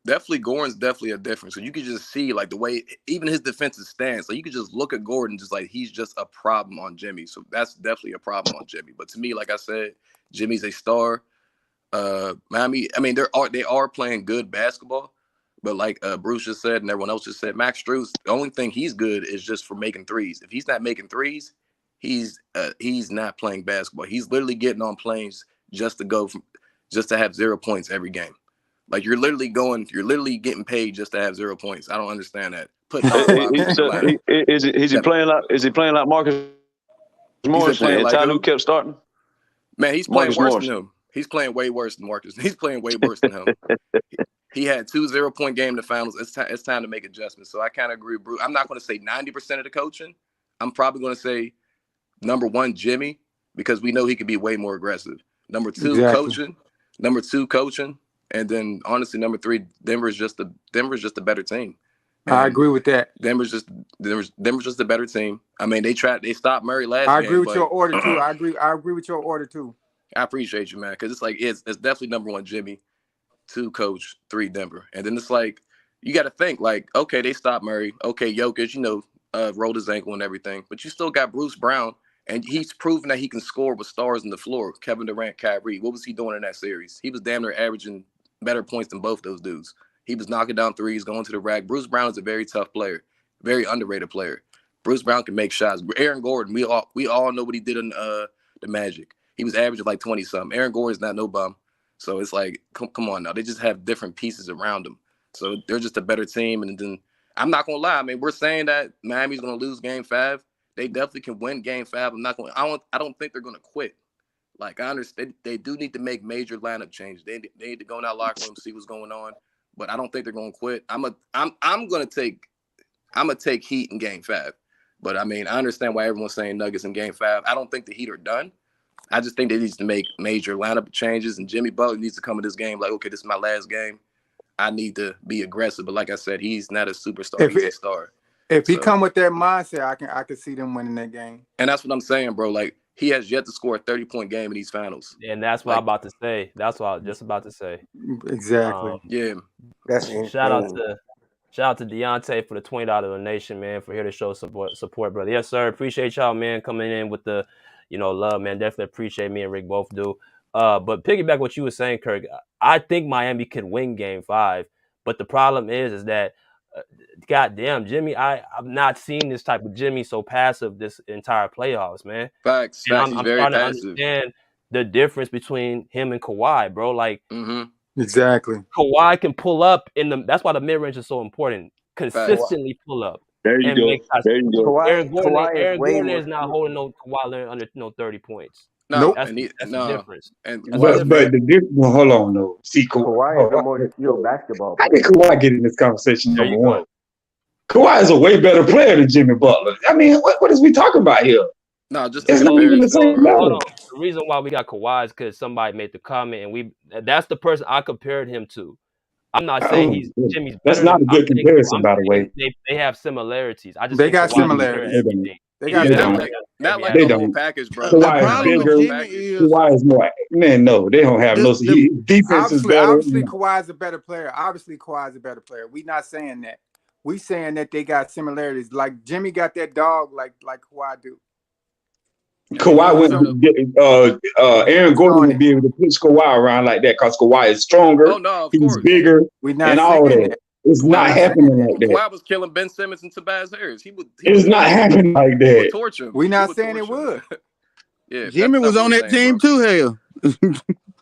definitely Gordon's definitely a difference. So you could just see like the way even his defensive stance. So you could just look at Gordon, just like he's just a problem on Jimmy. So that's definitely a problem on Jimmy. But to me, like I said, Jimmy's a star. Miami, I mean, they are playing good basketball, but like Bruce just said and everyone else just said, Max Strus, the only thing he's good is just for making threes. If he's not making threes, he's not playing basketball. He's literally getting on planes just to have 0 points every game. Like you're literally getting paid just to have 0 points. I don't understand that. Putting all 5 people in the lineup. Is he playing like Marcus Morris and like Ty Lue kept starting? Man, he's playing worse than him. He's playing way worse than Marcus. He's playing way worse than him. He had 2 0-point game in the finals. It's time to make adjustments. So I kind of agree with Bruce. I'm not going to say 90% of the coaching. I'm probably going to say number 1, Jimmy, because we know he could be way more aggressive. Number 2, coaching. Number 2, coaching. And then honestly, number 3, Denver's just a better team. And I agree with that. Denver's just a better team. I mean, they stopped Murray last game. I agree with your order too. I agree with your order too. I appreciate you, man, because it's like it's definitely number 1, Jimmy, 2, coach, 3, Denver, and then it's like you got to think like, okay, they stopped Murray, okay, Jokic, rolled his ankle and everything, but you still got Bruce Brown, and he's proven that he can score with stars on the floor. Kevin Durant, Kyrie, what was he doing in that series? He was damn near averaging better points than both those dudes. He was knocking down threes, going to the rack. Bruce Brown is a very tough player, very underrated player. Bruce Brown can make shots. Aaron Gordon, we all know what he did in the Magic. He was averaging like 20-something. Aaron Gordon's not no bum. So it's like, come on now. They just have different pieces around them. So they're just a better team. And then I'm not going to lie. I mean, we're saying that Miami's going to lose game 5. They definitely can win game 5. I don't think they're going to quit. Like, I understand they do need to make major lineup changes. They need to go in that locker room, see what's going on. But I don't think they're going to quit. I'm going to take Heat in game 5. But I mean, I understand why everyone's saying Nuggets in game 5. I don't think the Heat are done. I just think they need to make major lineup changes, and Jimmy Butler needs to come in this game like, okay, this is my last game. I need to be aggressive. But like I said, he's not a superstar. He's a star. If he come with that mindset, I can see them winning that game. And that's what I'm saying, bro. Like, he has yet to score a 30-point game in these finals. And that's what I'm about to say. That's what I was just about to say. Exactly. Yeah. That's insane. Shout out to Deontay for the $20 donation, man, for here to show support, brother. Yes, sir. Appreciate y'all, man, coming in with the, love, man. Definitely appreciate me and Rick both do. But piggyback what you were saying, Kirk, I think Miami could win game 5. But the problem is that, goddamn, Jimmy, I've not seen this type of Jimmy so passive this entire playoffs, man. Facts. And I'm very trying passive. to understand the difference between him and Kawhi, bro. Like, exactly. Kawhi can pull up that's why the mid range is so important. Consistently pull up. There you go. There you go. Aaron Gordon is not holding no Kawhi under 30 points. No, that's the difference. But the difference. Well, hold on, though. See, Kawhi is the more skilled basketball player. How did Kawhi get in this conversation? There Number you one, go. Kawhi is a way better player than Jimmy Butler. I mean, what is we talking about here? No, just it's not even the same level. The reason why we got Kawhi is because somebody made the comment, and that's the person I compared him to. I'm not saying he's Jimmy's better. That's not a good comparison, by the way. They have similarities. I just they got similarities. They got not like the whole package, bro. The problem with Jimmy is Kawhi is more. Man, no, they don't have no defense is better. Obviously, Kawhi is a better player. We not saying that. We saying that they got similarities. Like Jimmy got that dog, like Kawhi do. Kawhi Straight up. Aaron He's Gordon showing would it. be able to push Kawhi around like that because Kawhi is stronger, Oh no, of he's course. bigger, We're and not all saying that. that. It's We're not Kawhi not was saying happening that. like that. Kawhi was killing Ben Simmons and Tobias Harris. He It's would not torch him. happening like He would that. torch him. We're He not would saying it torch him. would. Yeah, Jimmy that's not was what on we're that saying, team bro. too. Hell,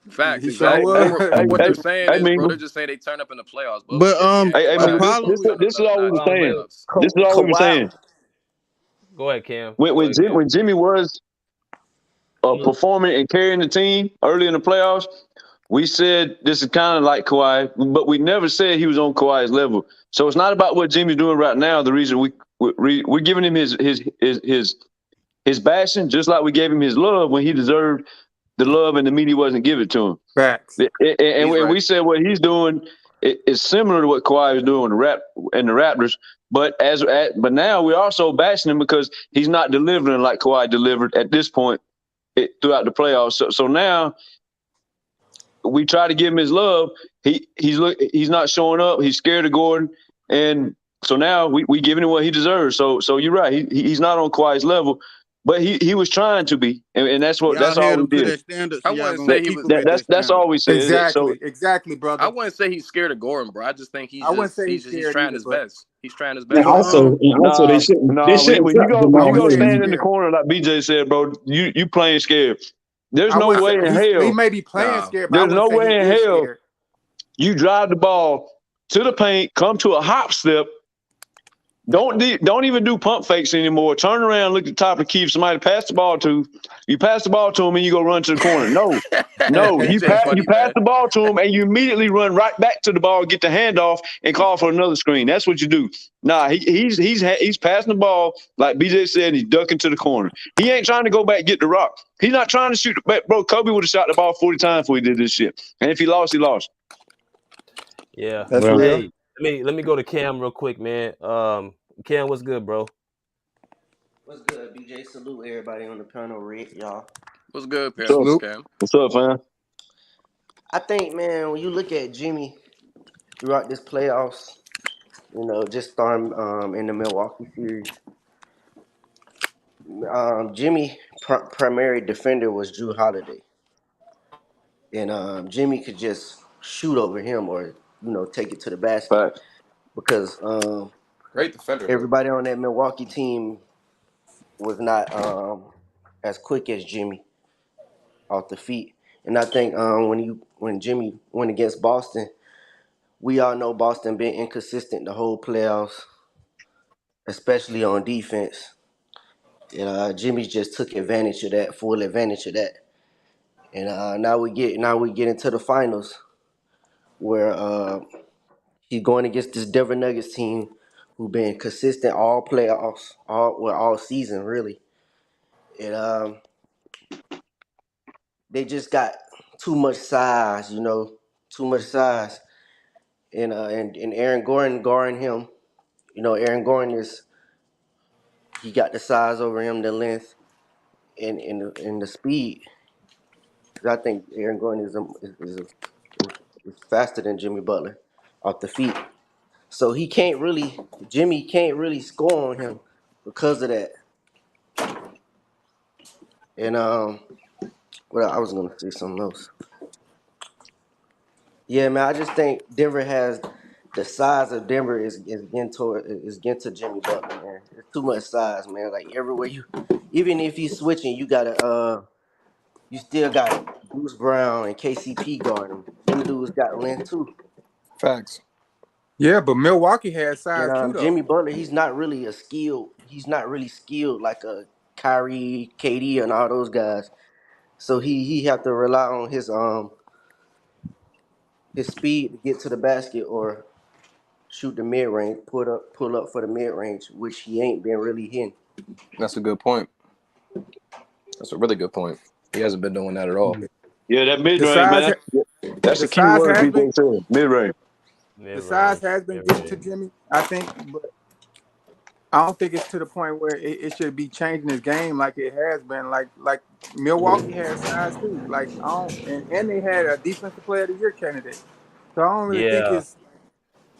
Facts, He sure exactly. Hey, was. hey, What hey, they're saying hey, is, bro, Mingle. they're just saying they turn up in the playoffs. But but Jimmy and Hey, the Kawhi Mingle. problem, This turn up this is another all we notch were in the Hold on, saying. wait. playoffs. This is all we were Go saying. go ahead, Cam. When Go when, ahead, Jim, Cam. when Jimmy was performing and carrying the team early in the playoffs, we said this is kind of like Kawhi, but we never said he was on Kawhi's level. So it's not about what Jimmy's doing right now. The reason we're giving him his bashing, just like we gave him his love when he deserved the love and the media wasn't giving to him. Facts. He's And right. we said what he's doing is similar to what Kawhi was doing in the Raptors. But but now we're also bashing him because he's not delivering like Kawhi delivered at this point throughout the playoffs. So now we try to give him his love. He's not showing up. He's scared of Gordon, and so now we giving him what he deserves. So you're right. He's not on Kawhi's level, but he was trying to be, and that's y'all all held we him to did. that standard, I so y'all wouldn't gonna say That, he keep was. him at that that's standard. all we said. So Exactly, I brother. wouldn't say he's scared of Gordon, bro. I just think I wouldn't say he's he's scared trying either, his but best. He's trying his And But best. also, nah, they nah. shouldn't When you trap go I Jamal wouldn't say he's stand Murray. in the scared. corner like BJ said, bro, you playing scared. There's I no wouldn't say way in he hell. may be playing Nah, scared, but I There's wouldn't no say he way in is hell scared. you drive the ball to the paint, come to a hop step. Don't even do pump fakes anymore. Turn around, look at the top of the key. If somebody pass the ball to you, pass the ball to him, and you go run to the corner. No, BJ you funny, pass man. the ball to him, and you immediately run right back to the ball, get the handoff, and call for another screen. That's what you do. Nah, he's passing the ball like BJ said. He's ducking to the corner. He ain't trying to go back and get the rock. He's not trying to shoot. Bro, Kobe would have shot the ball 40 times before he did this shit. And if he lost, he lost. Yeah. That's Well, real. Hey, let me go to Cam real quick, man. Cam, what's good, bro? What's good, BJ? Salute everybody on the panel, Rick, y'all. What's good, What's up? salute. Cam? What's up, fam? I think, man, when you look at Jimmy throughout this playoffs, just starting in the Milwaukee series, Jimmy primary defender was Drew Holiday, and Jimmy could just shoot over him or take it to the basket Fact. because Great defender though. everybody on that Milwaukee team was not as quick as Jimmy off the feet. And I think when Jimmy went against Boston, we all know Boston been inconsistent the whole playoffs, especially on defense. And Jimmy just took advantage of that, full advantage of that. And now we get into the finals where he's going against this Denver Nuggets team who been consistent all playoffs, all season really. And they just got too much size, too much size. And Aaron Gordon guarding him. Aaron Gordon he got the size over him, the length, and the speed. 'Cause I think Aaron Gordon is faster than Jimmy Butler off the feet. So Jimmy can't really score on him because of that. And well, I was gonna say something else. Yeah, man, I just think Denver has the size of Denver is getting to Jimmy Butler, man. It's too much size, man. Like everywhere even if you switching, you still got Bruce Brown and KCP guarding them. Them dudes got length too. Facts. Yeah, but Milwaukee has And size too, though. Jimmy Butler, he's not really a skilled. He's not really skilled like a Kyrie, KD, and all those guys. So he have to rely on his speed to get to the basket or shoot the mid range, pull up for the mid range, which he ain't been really hitting. That's a good point. That's a really good point. He hasn't been doing that at all. Yeah, that mid The range, size, man. That's the the key size word has been, BJ said. Mid range. the Mid size range. has been Mid getting to range. Jimmy, I think, but I don't think it's to the point where it should be changing his game like it has been. Like Milwaukee has size too. Like I don't, and they had a defensive player of the year candidate. So I don't really think Yeah. it's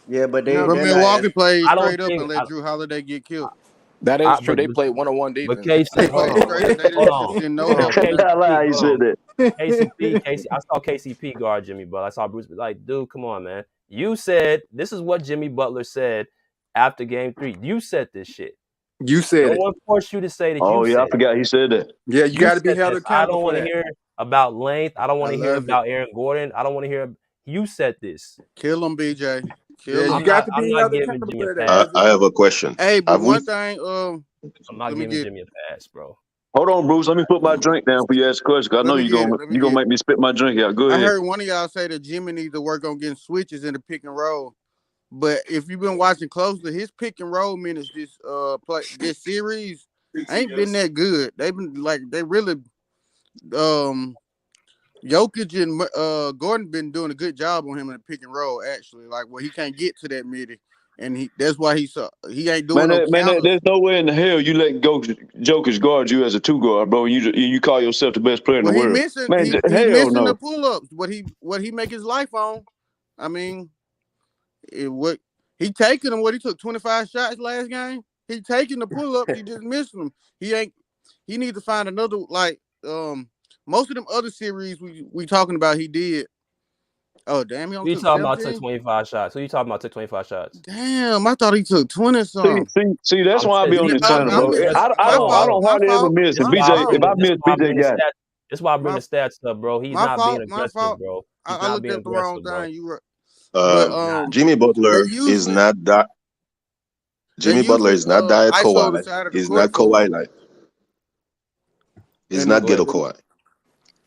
Yeah, but you know what I'm But they're not saying. as Milwaukee played I don't straight up think and let Drew Holiday get killed. That I, is true. They played 1-on-1 but defense. KC, They hold played on, straight up. They hold didn't on, send no hold on, help or nothing. I KCP, he hold said on. that. KCP, I saw KCP guard Jimmy Butler. I saw Bruce like, dude, come on, man. You said this is what Jimmy Butler said after Game 3. You said this shit. You No said it. one forced you to say that. Oh You yeah, I said forgot he said that. Yeah, you you got to be said held this. I accountable don't for want to that. hear about length. I don't want I to hear love it. about Aaron Gordon. I don't want to hear. You said this. Kill him, BJ. Yeah, Kill you him. got to I'm be not held giving accountable Jimmy a for that. pass. I have a question. Hey, but Have we? one thing, I'm not let me giving get. Jimmy a pass, bro. Hold on, Bruce. Let me put my drink down for you ask a question. 'Cause I Let know me you're get it. gonna Let me you gonna get make it. me spit my drink out. Go I ahead. heard one of y'all say that Jimmy needs to work on getting switches in the pick and roll. But if you've been watching closely, his pick and roll minutes this series ain't been that good. They've been like they really Jokic and Gordon been doing a good job on him in the pick and roll actually. Like he can't get to that midi, and that's why he ain't doing no counters. There's no way in the hell you let Jokic guard you as a two guard, bro. You call yourself the best player in the Well, he world, missing man. he Hell missing the no. pull ups. What he make his life on. I mean, what he taking him? What he took 25 shots last game. He taking the pull ups. He just missing them. He ain't. He needs to find another most of them other series we talking about. He did. Oh damn, he Who only you took talking about took 17. 25 shots? Who you talking about took 25 shots? Damn, I thought he took 20 See, something. see, see. That's I'm why I saying be on this Yeah, this is why I channel, bring I the bro. missed. stress. I Hold My don't I on. fault. don't My hardly ever fault. miss. This And is My why I BJ, bring if fault. the I this is miss, why I BJ bring the got it. stats. This is why I bring My the stats up, bro. He's my not being fault. My aggressive, fault. bro. He's I not looked being up the wrong aggressive, bro. thing. You were, but Uh, He's not. Jimmy they Butler is usually not that. they Jimmy Butler usually is not that ISO the Kawhi. side of the He's court not for him. Kawhi like. He's And not Go ahead, ghetto Bruce. Kawhi.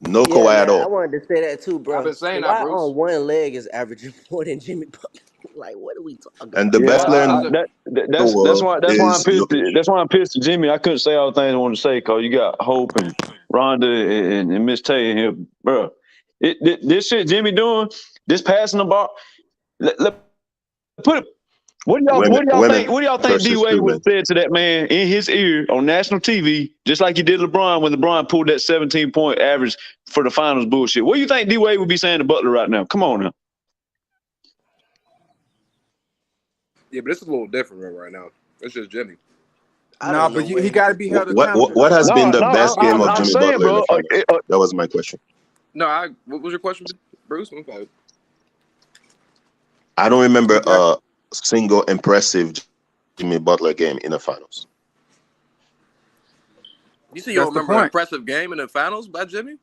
No Yeah, Kawhi at man, I all. wanted to say that too, I've bro. been saying that, Kawhi Bruce. on one leg is averaging more than Jimmy Butler. Like, what are we talking And the about? Yeah, best player in Listen, the that's world why I'm is pissed. Jokic. That's why I'm pissed at Jimmy. I couldn't say all the things I wanted to say because you got Hope and Rhonda and Miss Tay in here, bro. This shit Jimmy doing, this passing the ball. Put it. Women What do y'all think D versus Wade would human. have said to that man in his ear on national TV, just like he did LeBron when LeBron pulled that 17-point average for the finals bullshit? What do you think D Wade would be saying to Butler right now? Come on now. yeah, but this is a little different right now. It's just Jimmy. I Nah, don't know but what he he got to would be say held to him. accountable. What has been No, the no, best game of I'm Jimmy saying, Butler in the bro. finals? That was my question. No, what was your question, Bruce? Okay. I don't He remember got. a single impressive Jimmy Butler game in the finals. You see, you don't That's the remember an point. impressive game in the finals by Jimmy?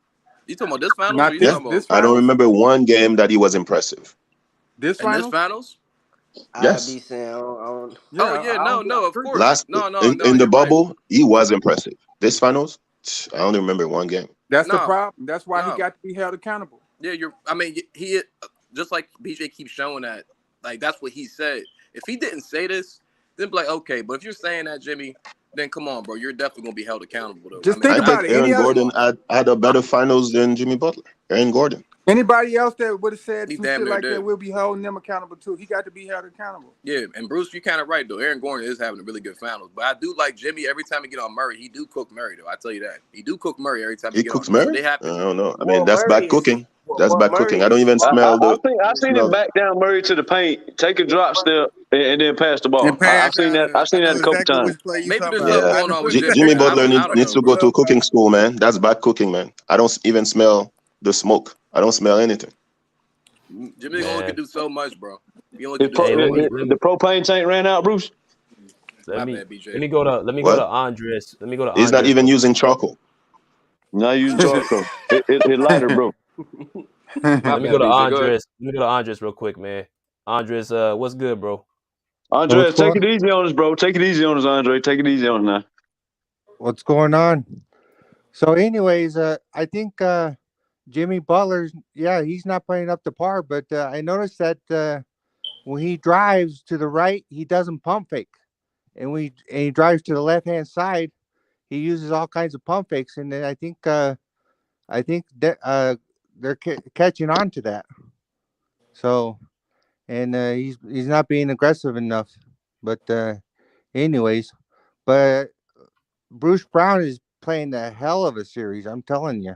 You talking about this finals, or Not you Yeah, this talking about this I don't finals. remember one game that he was impressive. This in this finals. finals? I be Yes, saying, I don't, Oh Yeah, yeah, I don't. no, I of agree. course. last No, in the you're right. bubble he was impressive. This finals, I only remember one game. That's the No, problem. That's why he no. got to be held accountable. Yeah, you're. I mean, he just like BJ keeps showing that. Like that's what he said. If he didn't say this, then be like, okay. But if you're saying that, Jimmy, then come on, bro. You're definitely gonna be held accountable, though. I Just mean, think I I think about it. Aaron come Gordon on. had a better finals than Jimmy Butler. Aaron Gordon. Anybody else that would have said He some damn shit near like that, did. we'll be holding them accountable too. He got to be held accountable. Yeah, and Bruce, you're kind of right though. Aaron Gordon is having a really good finals, but I do like Jimmy. Every time he get on Murray, he do cook Murray though. I tell you that he do cook Murray every time he He get on cooks him. So Murray? they have I to. don't know. I mean, well, that's bad Murray is, cooking. That's bad cooking. Murray I don't is even smart. smell the I seen him smell. back down Murray to the paint, take a drop step, and then pass the and ball. I've pass seen out that. of it. I've I seen know that a couple exactly times. which play you Maybe talking there's about. something Yeah, I going know. on with Jimmy, Jimmy man. Butler I don't needs know, to go bro. to cooking school, man. That's bad cooking, man. I don't even smell the smoke. I don't smell anything. Jimmy only could Man, do so much, bro. He only The, could do pro, hey, so let much, me bro. let the me propane tank ran out, Bruce. let My me bad, BJ. What? Andres. Let me go to He's not Andres even real using quick. charcoal. Not using charcoal. It lighter, bro. My Let me go bad, to BJ. Go ahead. Andres. Let me go to Andres real quick, man. Andres, what's good, bro? Andres, take it easy on us, bro. Take it easy on us, Andre. Take it easy on us now. What's going on? So, anyways, I think Jimmy Butler's, yeah, he's not playing up to par, but I noticed that when he drives to the right, he doesn't pump fake. And when he drives to the left hand side, he uses all kinds of pump fakes. And then I think that they're catching on to that. So, and he's not being aggressive enough. But, anyways, but Bruce Brown is playing the hell of a series. I'm telling you.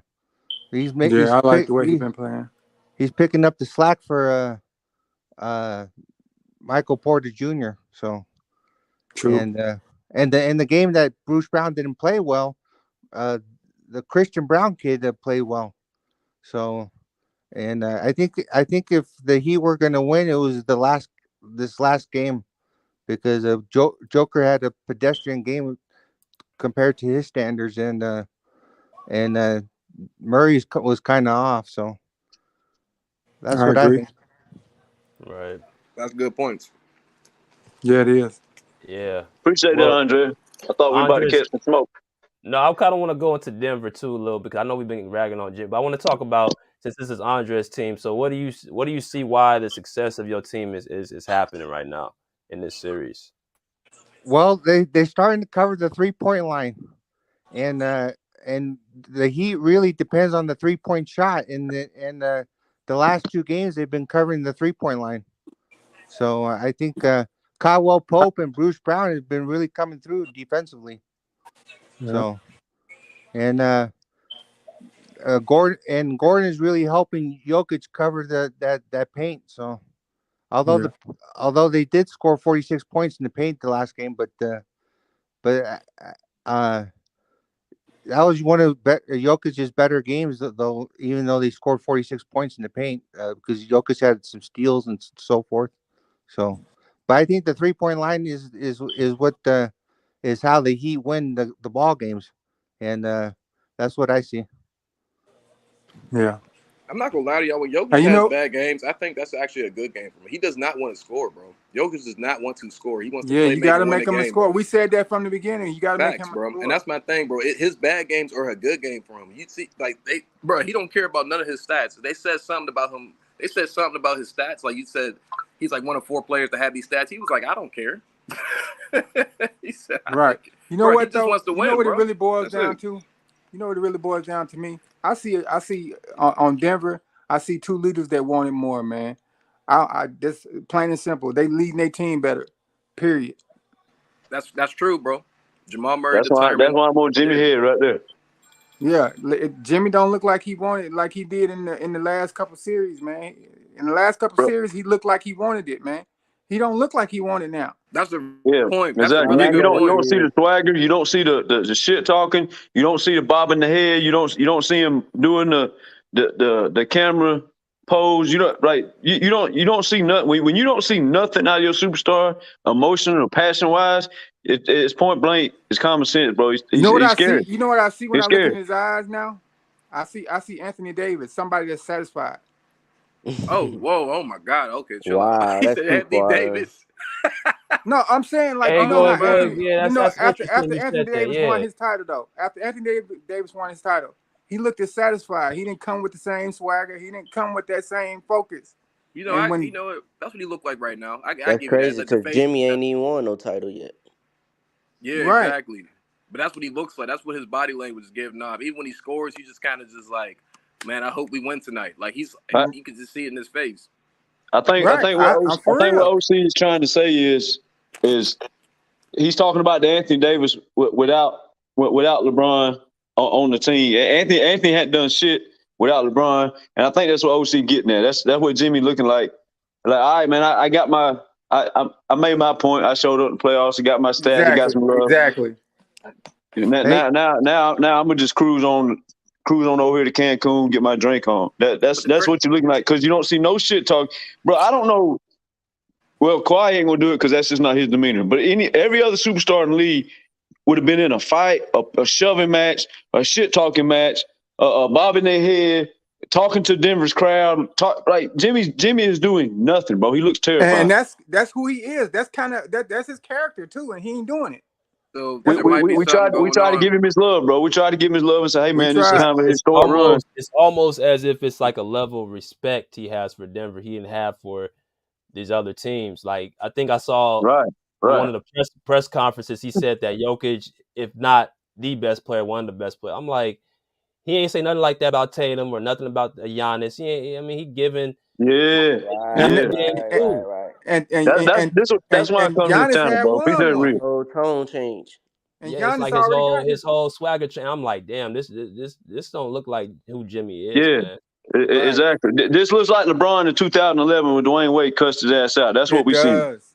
Yeah, I like the way he's been playing. He's picking up the slack for Michael Porter Jr. So True. and And the game that Bruce Brown didn't play well, uh, the Christian Brown kid that played well. So, and I think if the Heat were going to win, it was this last game because Joker had a pedestrian game compared to his standards, and Murray's was kind of off. So that's I what I agree. think. Right. That's good points. Yeah, it is. Yeah. Appreciate that, Well, Andre. I thought we were about to Andres, catch some smoke. no, I kind of want to go into Denver too a little because I know we've been ragging on Jim, but I want to talk about since this is Andres' team. So what do you see why the success of your team is happening right now in this series? Well, they starting to cover the 3-point line, and the Heat really depends on the 3-point shot. The last two games they've been covering the 3-point line. So I think Caldwell Pope and Bruce Brown has been really coming through defensively. Yeah. So and Gordon is really helping Jokic cover that paint. So although Yeah. although they did score 46 points in the paint the last game, but that was one of Jokic's better games, though. Even though they scored 46 points in the paint, because Jokic had some steals and so forth. So, but I think the 3-point line is what is how the Heat win the ball games, and that's what I see. Yeah. I'm not gonna lie to y'all. When Jokic And you has know, bad games, I think that's actually a good game for him. He does not want to score, bro. Jokic does not want to score. He wants to yeah, play, you make, got to and win make the him a game, score. bro. We said that from the beginning. You got to make Facts, him a bro. And score. that's my thing, bro. His bad games are a good game for him. You see, like bro, he don't care about none of his stats. They said something about him. They said something about his stats. Like you said, he's like one of 4 players to have these stats. He was like, I don't care. He said, I Right. don't care. You know Bro, he what just though? wants to You know win, what it bro. really boils That's it. down to? You know what it really boils down to me? I see on Denver, I see 2 leaders that want it more, man. I just plain and simple. They leading their team better. Period. That's true, bro. Jamal Murray That's why determined. I'm on Jimmy Yeah. head right there. Yeah, Jimmy don't look like he wanted like he did in the last couple series, man. In the last couple Bro, series, he looked like he wanted it, man. He don't look like he wanted now. That's the yeah, point. That's a exactly. really I You good know don't what you it point. don't see the is. swagger. You don't see the shit talking. You don't see the bob in the head. You don't see him doing the camera pose. You don't right. You don't see nothing when you don't see nothing out of your superstar, emotional or passion wise. It's point blank. It's common sense, bro. You know what He's I see? scary. You know what I see when He's I look in scary. his eyes now? I see Anthony Davis, somebody that's satisfied. Oh, whoa, oh my God. Okay, chill out. Wow, He that's said too Anthony far. Davis. No, I'm saying like Hey, you know how go ahead. Anthony, Oh Yeah, you know that's after interesting. You Anthony said that. Davis won Yeah. his title though. After Anthony Davis won his title, he looked dissatisfied. He didn't come with the same swagger. He didn't come with that same focus. And you when know what? That's what he looked like right now. I That's give you that. crazy Like the because face. Jimmy ain't even won no title yet. Yeah, right, exactly. But that's what he looks like. That's what his body language is giving off. Even when he scores, he's just kind of just like, man, I hope we win tonight. Like I, you can just see it in his face. I right, think I'm for what real. OC is trying to say is he's talking about the Anthony Davis without LeBron on the team. Anthony hadn't done shit without LeBron, and I think that's what OC getting at. That's what Jimmy looking like. Like, all right, man, I got my I made my point. I showed up in the playoffs. I got my stats. I got Exactly, some love. exactly. Hey, Now I'm gonna just cruise on over here to Cancun, get my drink on. But That's what you're looking like because you don't see no shit talk, bro. I don't know. Well, Kawhi ain't gonna do it because that's just not his demeanor. But every other superstar in the league would have been in a fight, a shoving match, a shit talking match, a bobbing their head, talking to Denver's crowd. Like Jimmy is doing nothing, bro. He looks And terrified. that's who he is. That's kind of that's his character too, and he ain't doing it. so We, That's there what we, might we, be we something tried we going tried to give on. him his love, bro. We tried to give him his love and say, hey we man, this is tried. kind of a historic run. It's almost as if it's like a level of respect he has for Denver he didn't have for these other teams. Like I think I saw Right, on one right. of the press conferences he said that Jokic, if not the best player, one of the best players. I'm like, he ain't say nothing like that about Tatum or nothing about Giannis. He ain't, I mean, he giving Yeah, he And Right, yeah. giving right, and right, too. right. and and That, and that's and, this. and, That's why I and come to this Giannis channel, had bro. Be won that one, real. Whole tone change. and Yeah, it's Giannis like already got his. his whole swagger chain. I'm like, damn, this don't look like who Jimmy is, Yeah, man. Right, exactly. This looks like LeBron in 2011 when Dwayne Wade cussed his ass out. That's what it we see. does.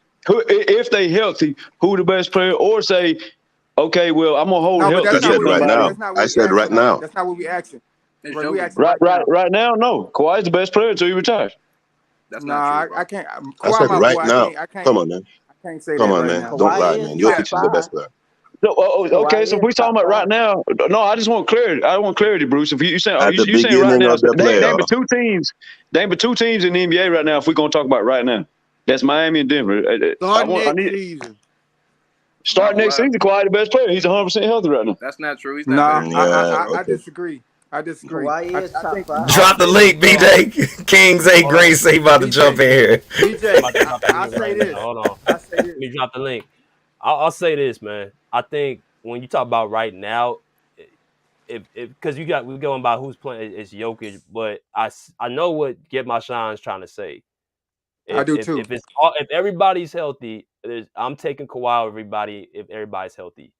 if they healthy, who the best player, or say, okay, well, I'm gonna hold No, but healthy, that's I not get said what we. right That's somebody. now. that's not I what we said right asking though. now. That's not what we asking. It's But we Jokic, asking bro. Right now, no. Kawhi's the best player until he retires. That's not true, Nah, bro. I can't. I Kawhi, said my right boy. now. Come on, man. I can't say Come that on, right man. now. Don't lie, Kawhi is man. Yeah, top Jokic is the best five. player. No, okay. Kawhi So if is we talking top about right five. now, no, I just want clarity. I want clarity, Bruce. If you saying, At the you saying right beginning now, of so the name playoff, but two teams in the NBA right now. If we're gonna talk about right now, that's Miami and Denver. Start I next need season. start not next left. season. Kawhi the best player. He's 100% healthy right now. That's not true. He's not Nah, better than Kawhi. yeah, I okay. disagree. I disagree. Kawhi is I top think five. all Drop the season link, long. BJ. Kings A Hold on. Green say about to jump BJ, in here. I'm BJ, about to drop the I link say right now. this. Hold on. I say Let this. me drop the link. I'll say this, man. I think when you talk about right now, if because we going by who's playing, it's Jokic, but I know what Get My Shine's trying to say. I If do if too. if it's all, if everybody's healthy, I'm taking Kawhi over everybody if everybody's healthy.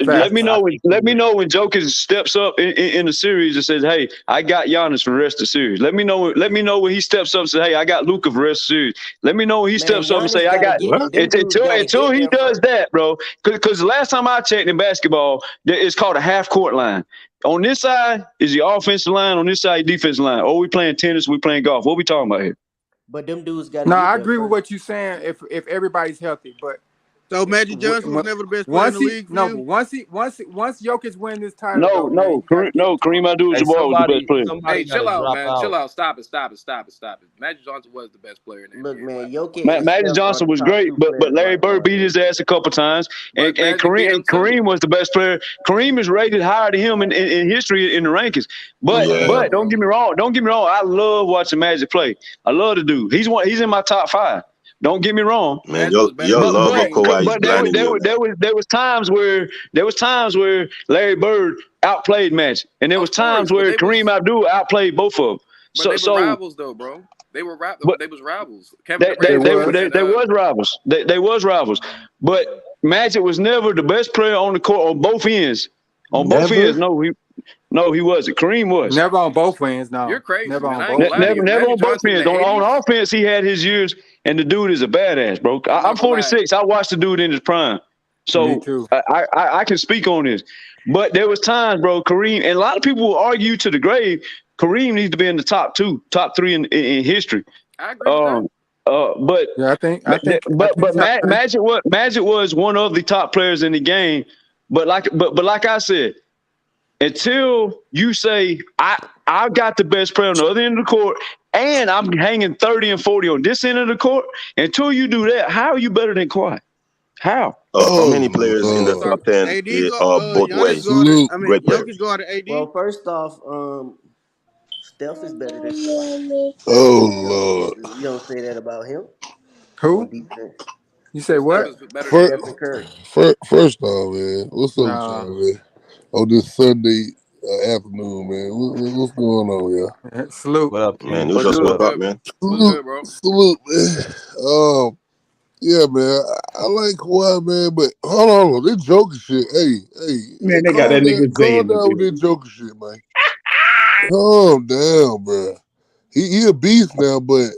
Let Facts. me But I know when think Jokic steps up in the series and says, "Hey, I got Giannis for the rest of the series." Let me know. Let me know when he steps up and says, "Hey, I got Luka for the rest of the series." Let me know when he Man, steps up and say, Giannis "I gotta got." get What? them dudes gotta Until get he there does first. that, bro, because the last time I checked in basketball, it's called a half court line. On this side is the offensive line. On this side, defensive line. Oh, we playing tennis. We playing golf. What we talking about here? But them dudes gotta No, get I there agree with first. what you're saying. If everybody's healthy, but So Magic Johnson was w- never the best player in once the he league for no, but you. once Jokic win this title though, man, you got to give No. it to him. Kareem hey, Abdul-Jabbar was the best player. Hey, somebody got chill to out, drop man. Chill out. out. Stop it. Magic Johnson was the best player in the Look, NBA, in my man, opinion. Jokic and Magic Steph are Johnson the was top great, two but players Larry right Bird now. beat his ass a couple times, and But Magic beat him too. Kareem was the best player. Kareem is rated higher than him in history in the rankings. But Yeah, No, don't bro. get me wrong. Don't get me wrong. I love watching Magic play. I love the dude. He's in my top five. Don't get me wrong. man. Magic was better Your than But love but of Kareem, Kawhi though. is blinding you, man. there was times where Larry Bird outplayed Magic, and there was Of course, times but where Kareem Abdul outplayed both of them. they were So rivals though, bro. but They was rivals. Kevin they They Durant they they, was. and they, they was rivals. They was rivals. But Magic was never the best player on the court on both ends. On both Never. ends, no, he wasn't. Kareem was. Never on both ends. you're No, crazy, never man. on I ain't gonna both lie to ends. you. Never Magic on both Johnson in ends. the On '80s. offense, he had his years, and the dude is a badass, bro. I'm I'm not gonna lie. 46. I watched the dude in his prime, Me so too. I can speak on this. But there was times, bro. Kareem and a lot of people will argue to the grave. Kareem needs to be in the top three in history. I agree with that. Um, but Yeah, Magic was one of the top players in the game. But like I said, until you say I got the best player on the other end of the court and I'm hanging 30 and 40 on this end of the court, until you do that, how are you better than Kawhi? How? How Oh many players in the Let's Lord. talk. top 10 AD go, are both Giannis ways? go to. Salute. I mean, Great Jokic players. go to AD. Well, first off, Steph is better than Kawhi. Oh So Lord. you don't say that about him on who? defense. You say Steph what? is better than First, Stephen who? Curry. first off, man, what's up with No, y'all, man? On this Sunday afternoon, man, what's going on, y'all? salute. What up, Man, King? you What's just good? woke What's up, good? man. What's Salute, good, bro? salute, man. Yeah, man, I like Kawhi, man, but hold on, this Joker shit. Hey, Man, they got that calm down, nigga Zay in the with building. this Joker shit, man. Calm down, bro. He a beast now, but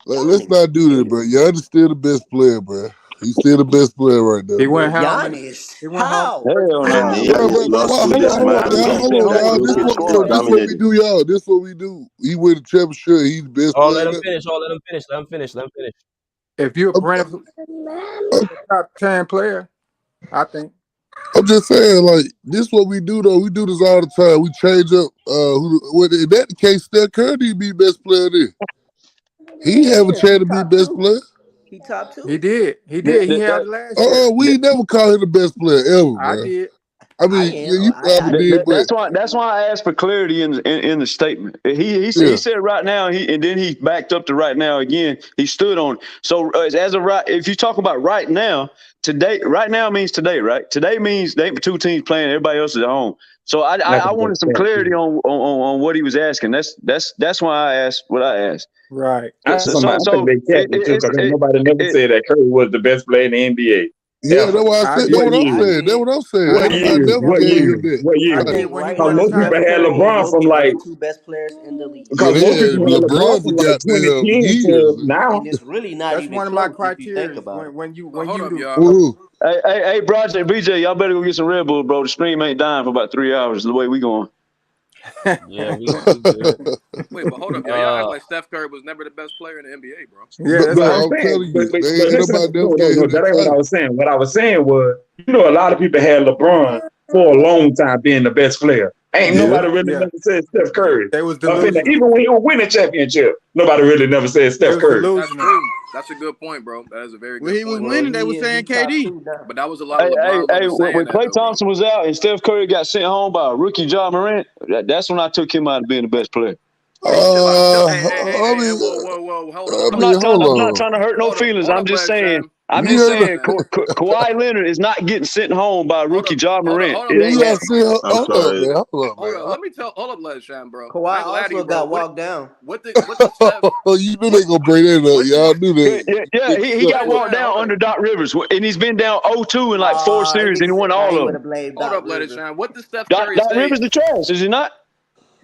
Y'all let's niggas not do that, hating. bro. Giannis still the best player, bro. He's still the best player right now, He bro. went home and Giannis? he went home How? first Hell place. And no. he How? Bro, just lost to his hold on, man, y'all. man. Hold on, y'all. Look at the squad. This what we Dominated. do, y'all. This what we do. He win the championship. He's the best Oh, player. let him finish. Oh, let him finish. Let him finish. Let him finish. If you're a I'm, perennial top 10 player, I think. I'm just saying, like, this what we do, though. We do this all the time. We change up. In that case, Steph Curry need to be best player there. He He have a is. chance He to be top best two. player. He top He two. did. He That, did. He that, held that, it last year. We ain't never call him the best player ever, I bro. did. I I mean, yeah, am. you probably I did, do. but that's why I asked for clarity in the statement. He yeah. said right now, and then he backed up to right now again. He stood on it. So as of right, if you talk about right now, today, right now means today, right? Today means they ain't two teams playing. Everybody else is at home. So That's I a good wanted some point, clarity too. on what he was asking. That's why I asked what I asked. Right. I think they It, capped it, too, it, because ain't it, nobody never it, said that Curry was the best player in the NBA, Yeah, that's ever. why I I said. That's What what did. I'm I years? saying. That's did. what I'm saying. What I I years? did. never What gave him years? that. What I I years? did think when he right Because won the now, most people title. Steph had Curry and LeBron from Jokic are like, the two best players in the league. Yeah, because they most had people had LeBron LeBron for from like goddamn 2010 years. to now. And it's really not That's even one of my close if you think criteria. about it. So hold up, y'all. Ooh, Hey, Project BJ, y'all better go get some Red Bull, bro. The stream ain't dying for about 3 hours. The way we going. Yeah, we good. Wait, but hold up, y'all. Y'all act Uh, like Steph Curry was never the best player in the NBA, bro. Yeah, that's But how. I'm I'm saying, telling you, but ain't listen, nobody never no, gave him that that ain't what I title. was saying. What I was saying was, a lot of people had LeBron for a long time being the best player. Ain't Yeah, nobody really yeah. never said Steph Curry. They was Up in there, delusional. even when he was winning championship, nobody really never said They Steph was Curry. That's delusional. true. That's a good point, bro. That is a very When good he was point, Well, bro. winning, they was saying he top KD. two now. But that was a lot of LeBron Hey, lovers saying when that, Klay though, bro. Thompson was out and Steph Curry got sent home by a rookie John Morant, that's when I took him out of being the best player. Hey, chill out. Chill. Hey, hey, hey, I hey, hey, mean, whoa, whoa, whoa. Hold up, I hold I'm up, mean, not hold trying. up, hold I'm hold not up, on. trying to hurt no feelings. hold I'm up, just Led saying. Shine. I'm You just ain't. saying. Kawhi Leonard is not getting sent home by a Hold rookie up, John Morant. hold up, It hold ain't You up. gotta happening. see. I'm Hold up, sorry. man. Hold up, Hold up. man. Let me tell. Hold up, Led Shine, bro. I Kawhi ain't gonna lie to you, also bro. got walked down. What the Steph? You knew What they gonna bring that up. what did Y'all knew Yeah, that. yeah, yeah. He got Led walked Shine? down Hold up. under Doc Rivers, and he's been down 0-2 in like four He series, need and to he won sit. Nah, all he of would them. have blamed Hold Doc up, Let It Rivers. Shine. What did Steph Doc, Curry Doc say? Rivers the trash, is he not?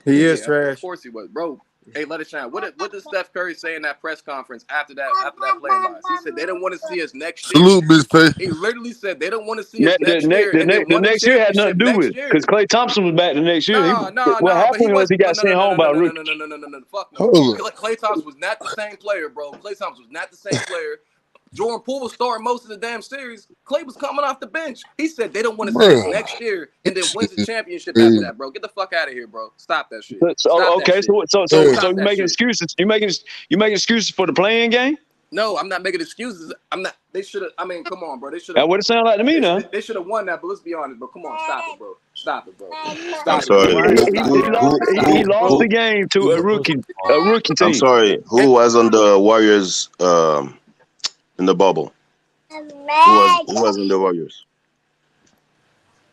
He is Yeah, of trash. course he was, bro. Hey, Let It Shine. What did Steph Curry say in that press conference after that playing loss? He said they don't want to see us next year. Salute, Miss Tay. He literally said they don't want to see us next year, and they The won a next year had nothing championship to do with next it because year. Klay Thompson was back the next year. What Nah. But he happened was was he got no, sent no, no, home no, by no, a no, no, rookie. no, no, no, no, no, no. Fuck no. Hold up, Klay Thompson was not the same player, bro. Klay Thompson was not the same player. Jordan Poole was starting most of the damn series. Klay was coming off the bench. He said they don't want to see us bro. next year, and then wins the Shit, championship after man. that, bro. Get the fuck out of here, bro. Stop that shit. So Stop that okay, shit. so Stop you that making shit. excuses? You making excuses for the playing game? No, I'm not making excuses. I'm not. They should have. I mean, come on, bro. They should have. That's what it sounded like to me now. They should have won that. But let's be honest, bro. Come on, stop it, bro. Stop it, bro. I'm Stop it, bro. sorry. Kawhi Who needs to Stop who it, stay bro. out. who He who lost the who? game to a rookie I'm team. sorry. And Who was on the Warriors in the bubble? Who was in the Warriors?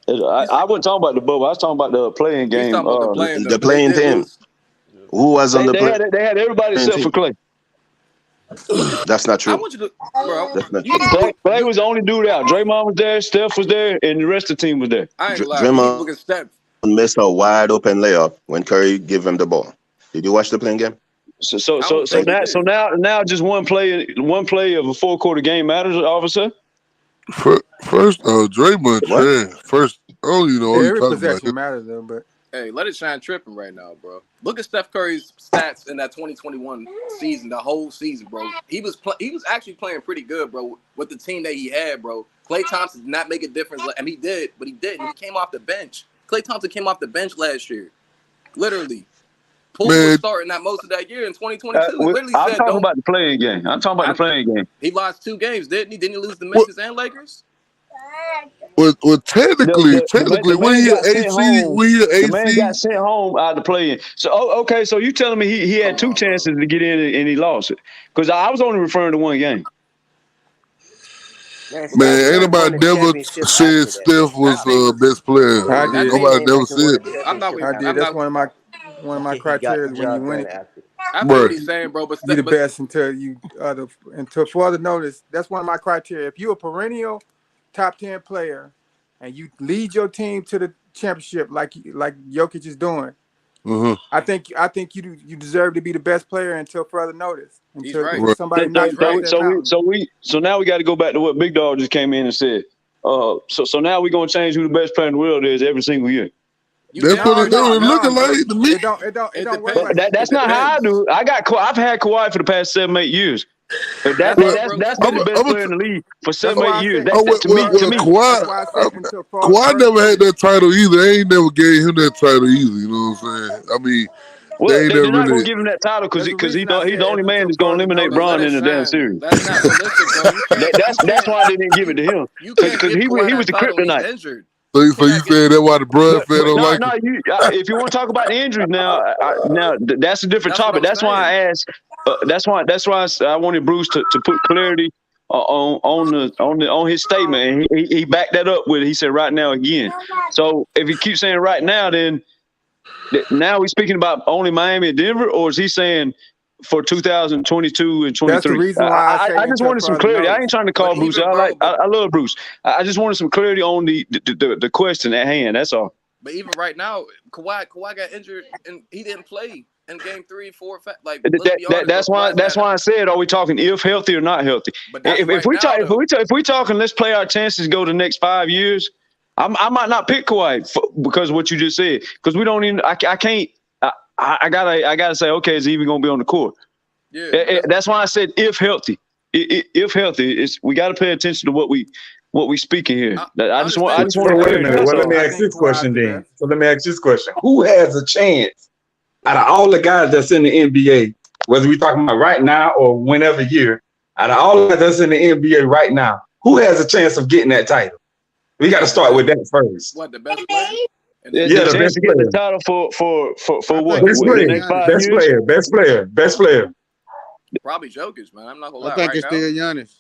he's, I wasn't talking about the bubble. I was talking about the playing he's game. talking about the playing The them, but they playing did team. lose. Who was on the They had everybody playing except for team? Clay. Look at. That's not I true. want you to, bro. That's not You true. need to look. Clay You. was the only dude out. Draymond was there, Steph was there, and the rest of the team was there. I ain't gonna lie. You need to Draymond look at Steph. missed a wide open layup when Curry gave him the ball. Did you watch the playing game? I don't think he did. Now just one play of a 4 quarter game matters, officer. First, Draymond What? trash. First, I don't even know what you Every talking about. possession matters though, but Hey, Let It Shine tripping right now, bro. Look at Steph Curry's stats in that 2021 season, the whole season, bro. He was actually playing pretty good, bro, with the team that he had, bro. Klay Thompson did not make a difference. I mean, he did, but he didn't. He came off the bench. Klay Thompson came off the bench last year, literally. Poole was Man, starting that most of that year in 2022. He literally I'm said, talking "Don't." about the playing game. I'm talking about the playing game. He lost 2 games, didn't he? Didn't he lose to what? Memphis and Lakers? Technically, The when man he got sent home. when he The man got AC, sent home out of the play-in. So okay, so you telling me he had Come two on, bro. chances to get in and he lost it? Because I was only referring to one game. Man, Steph man, ain't Curry won nobody a never championship said after that. Steph That was team was. best player. I That did. man Nobody came never back and won said a that. I'm not. championship I did. I'm after That's not. one of my he got the criteria when you job win done it. after. I feel what Right. he's saying, bro. You the But best until further notice. That's one of my criteria. If you're a perennial top 10 player and you lead your team to the championship like Jokic is doing, Uh-huh. I think you deserve to be the best player until further notice. he's Until right. Right. somebody knocks He's you off right. that mountain. So now we got to go back to what Big Dog just came in and said. So now we're gonna change who the best player in the world is every single year. You can, That's No, what it no. looking like to me. It It don't work like depends. that. It That's not how I depends. do it. I've had Kawhi for the past 7-8 years. That's Well, right, bro. That's Listen, been I'm the a, best I'm a, player in the league for That's seven, why eight I years. said. That to me, No, Kawhi, that's why I said until Kawhi further never had notice. that title either. They ain't never gave him that title either. You know what I'm saying? I mean, well, they ain't they're never not gonna really. give him that title There's a because reason I he's the said only man until that's gonna further eliminate but notice. let Bron it in the damn shine. series. That's not realistic, bro. You can't. You That's can't. why they didn't give it to him You can't because give Kawhi he was that the title and he's kryptonite. injured. You So you cannot give. saying that why the Brun fan But don't no, like no, him? if you want to talk about the injuries now, that's a different That's what topic. I'm That's why I saying. asked. That's why I wanted Bruce to put clarity on his statement, and he backed that up with. He said right now again. So if he keeps saying right now, then now he's speaking about only Miami and Denver, or is he saying for 2022 and That's the 23? reason why I I say just until wanted some further clarity. I notice. ain't trying to But call Bruce. even bro, I love Bruce. I just wanted some clarity on the question at hand. That's all. but even right now, Kawhi got injured and he didn't play in game 3, 4, 5. Like, let's be honest, bro. Kawhi's That's not. why I said, are we talking if healthy or not healthy? But that's If right we talk now, though. if we talking, let's play our chances. Go the next 5 years. I might not pick Kawhi because of what you just said. Because we don't even. I can't. I gotta say, okay, is he even gonna be on the court? Yeah, That's why I said if healthy. If healthy, we got to pay attention to what we speaking here. I just want understand to So what wait you're a clear minute. that. Well, let So me I ask think this Kawhi's question the then. best. So let me ask this question: who has a chance out of all the guys that's in the NBA, whether we talking about right now or whenever year, out of all the guys that's in the NBA right now, who has a chance of getting that title? We got to the start best. with that first. What, the best player in the the Yeah, the NBA? chance best to get the player, title for I what think it's best still the player, next Giannis. 5 best years. player, best player, best player. Probably Jokic, man. I'm not gonna I lie. think Right it's now, still Giannis.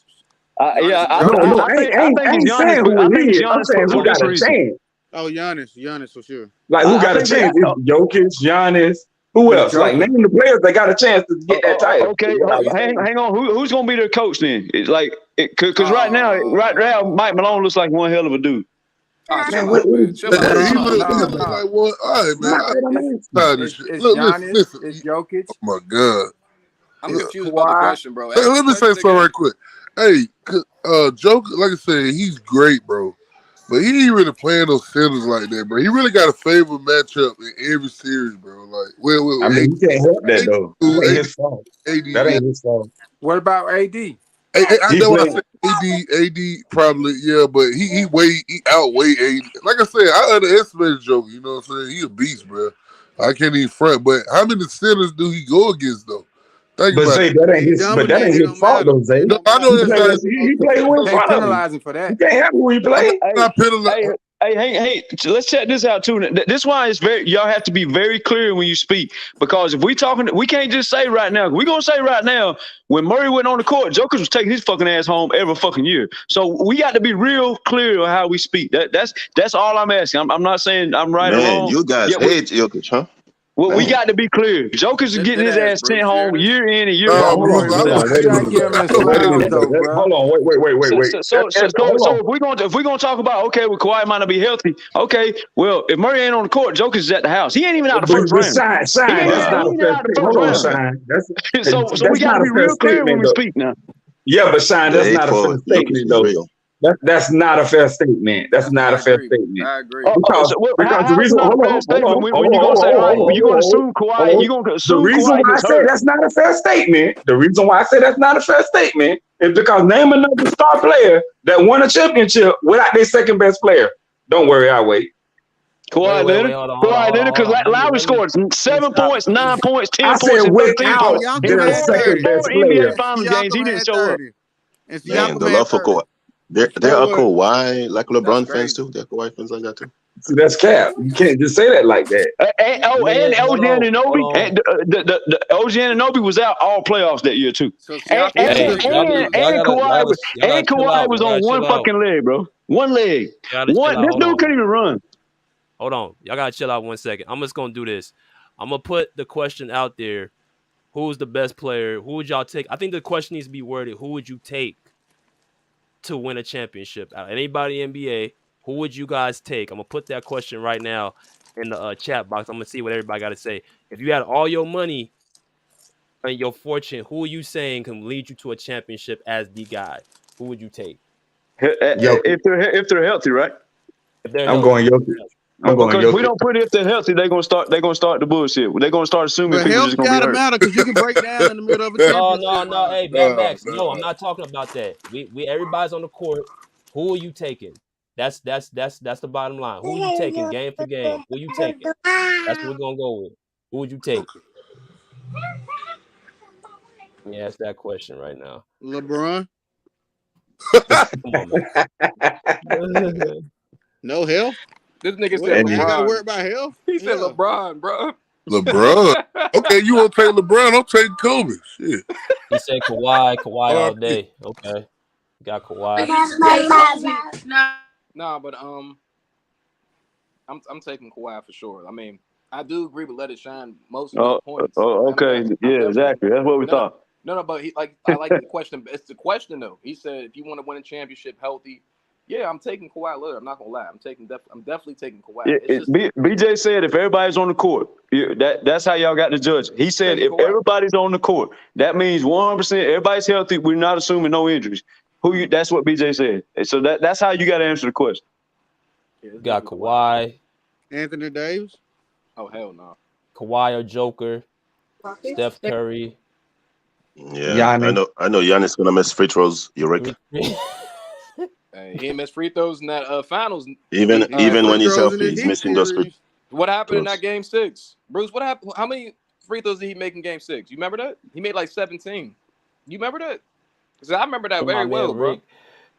Giannis Yeah, and No, Jokic. no, I I think it's ain't Giannis. saying who I it think it's is. I'm Giannis saying who for got this a reason. chance. Oh, Giannis for sure. Like who got I a think chance? It's Jokic, Giannis. Who It's else? Like Joker. name the players that got a chance to get that title. okay. Is what I was saying. Hang on. Who's gonna be their coach then? It's like because right now, Mike Uh, Malone looks like one hell of a dude. chill Man, out, man. Hey, Chill out. hey, No, he no, look, no, he no, look no. like one. All right, man. not that I'm It's asking. Tired of this it's shit. it's Look, listen, Giannis, listen. it's Jokic, Oh my god. I'm Look, confused about the Kawhi. question, bro. Hey, Ask the let me say question something again. right quick. Hey, Joker, like I said, he's great, bro. But he ain't really playing those centers like that, bro. He really got a favorable matchup in every series, bro. Like, I well, mean, he can't help that AD, though. That ain't AD, his fault. AD, That yeah. ain't his fault. What about AD? I He know what I played. said. AD probably, yeah, but he outweigh AD. Like I said, I underestimated Joker. You know what I'm saying? He a beast, bro. I can't even front. But how many centers do he go against though? Think But about it. Zay, that ain't He his. But that dominated. ain't It his don't fault matter. though, Zay. It No, don't I matter. know He that's play not with his fault. he play who in Can't front of him. penalize him for You that. can't have who he I'm play. not penalizing. Hey, let's check this out too. This why it's y'all have to be very clear when you speak, because if we can't just say right now. We're gonna say right now when Murray went on the court, Joker was taking his fucking ass home every fucking year. So we got to be real clear on how we speak. That's all I'm asking. I'm not saying I'm right or Man, wrong. you guys Yeah, hate Jokic, huh? we Man. got to be clear. Joker's getting Did his ask ass sent Bruce. You hear home this? year in and year Well, No, out hold for on, Bruce, his I hold would on. ass. Wait You a say gotta minute. give him his Wait a flowers minute. though, bro. Hold on. Wait. So if we're gonna talk about okay, well Kawhi might not be healthy. Okay, well if Murray ain't on the court, Joker's at the house. He ain't even out the first But round. He Shine, ain't that's he not Bruh. a ain't fair out the statement. first Hold on, round. Bruh. Shine. That's So we that's got to not a be fair real clear when statement we though. speak now. Yeah, but Shine, The that's hate not a for fair Jokic statement is though. real. That's not a fair statement. That's not I a fair agree. statement. I agree. Because How, because the how is it reason not a hold fair on, hold statement on, when, hold when on, you're gonna hold on, say, hold all right, on, you're gonna hold on, assume Kawhi, hold on. you're gonna The assume reason Kawhi why I gets say hurt. that's not a fair statement, the reason why I say that's not a fair statement is because name another star player that won a championship without their second best player. Don't worry, I'll wait. Wait, Kawhi wait, Leonard. wait. Hold on, hold on, Kawhi hold on, Leonard, hold because on. Lowry scored Let me 7 stop. points, 9 points, 10 I said points, and 13 Nah, without points in Siakam their had four second 30. best NBA player. And Finals games. He Siakam didn't had show up. 30. And Man, Siakam the had love for 30. Kawhi. There So are what? Kawhi, like That's LeBron fans crazy. too. There are Kawhi fans like that too. See, that's cap. You can't just say that like that. And Man, OG hold Anunoby, on. and the OG Anunoby was out all playoffs that year too. So And Siakam He's had Hey, a 30 games. y'all gotta chill Kawhi out. was Y'all gotta on one chill out. fucking leg, bro. One leg. Y'all gotta chill out. This Hold dude on. couldn't even run. Hold on. Y'all gotta chill out 1 second. I'm just gonna do this. I'm gonna put the question out there. Who's the best player? Who would y'all take? I think the question needs to be worded. Who would you take to win a championship? Out of anybody in NBA, who would you guys take? I'm gonna put that question right now in the chat box. I'm gonna see what everybody got to say. If you had all your money and your fortune, who are you saying can lead you to a championship as the guy? Who would you take Jokic. If they're healthy, right? if they're I'm healthy? going Jokic. I'm But going because we Jokic. don't put if they're healthy, they're gonna start the bullshit. They're gonna start assuming but people health just gonna be gotta hurt. matter because you can break down in the middle of a No, no, championship no. run. Hey, Mad No, Max. No, I'm no. not talking about that. We everybody's on the court. Who are you taking? That's the bottom line. Who are you taking game for game? Who are you taking? That's what we're gonna go with. Who would you take? Okay. Let me ask that question right now. LeBron, Come on, man. no health. This nigga said What? I And ain't got to LeBron. worry about health. He said Yeah. LeBron, bro. LeBron. Okay, you want to take LeBron? I'm taking Kobe. Shit. He said Kawhi, Kawhi all RP. day. Okay, got Kawhi. Nah, but I'm taking Kawhi for sure. I mean, I do agree with Let It Shine most of his points. Okay. I'm Yeah, definitely exactly. That's what we no, no, thought. no, but I like the question. It's the question though. He said if you want to win a championship healthy, yeah, I'm taking Kawhi Leonard. I'm not gonna lie. I'm definitely taking Kawhi. It's just BJ said if everybody's on the court, that's how y'all got to judge. He said taking if Kawhi. everybody's on the court, that means 100%. Everybody's healthy. We're not assuming no injuries. That's what BJ said. So that's how you got to answer the question. Yeah, You it's got definitely Kawhi. Anthony Davis. Oh hell no. Kawhi or Joker, Steph Curry. Yeah, I Yanni. know. I know. Giannis gonna miss free throws. Eureka. Three. Hey, he ain't missed free throws in that finals. Even He missed even free when he's throws in healthy, the he's Heat missing those free series. What happened in that throws. game 6? Bruce, what happened? How many free throws did he make in game 6? You remember that? He made like 17. You remember that? Because I remember that My very well, man bro. Rick.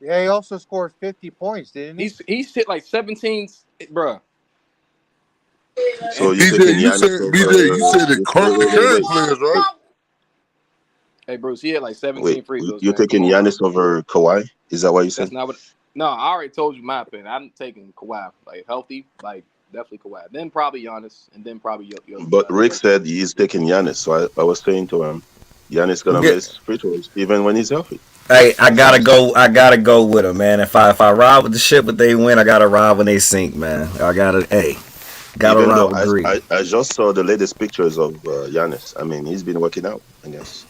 Yeah, he also scored 50 points, didn't he? He's hit like 17, bro. So And you BJ, taking Giannis you over? said the current Wait. players, right? hey, Bruce, he had like Wait. 17 free throws, You man. Come taking on, bro. Giannis over Kawhi? Is that what you That's said? not what. No, I already told you my opinion. I'm taking Kawhi, like healthy, like definitely Kawhi. Then probably Giannis, and then probably But Rick Joker. said he's taking Giannis. So I was saying to him, Giannis gonna Yeah. miss free throws even when he's healthy. Hey, I That's what gotta I'm saying. go. I gotta go with them, man. If I ride with the ship, but they win, I gotta ride when they sink, man. I gotta. Hey, gotta Even ride though with I, Greek. I, I just saw the latest pictures of Giannis. I mean, he's been working out, I guess,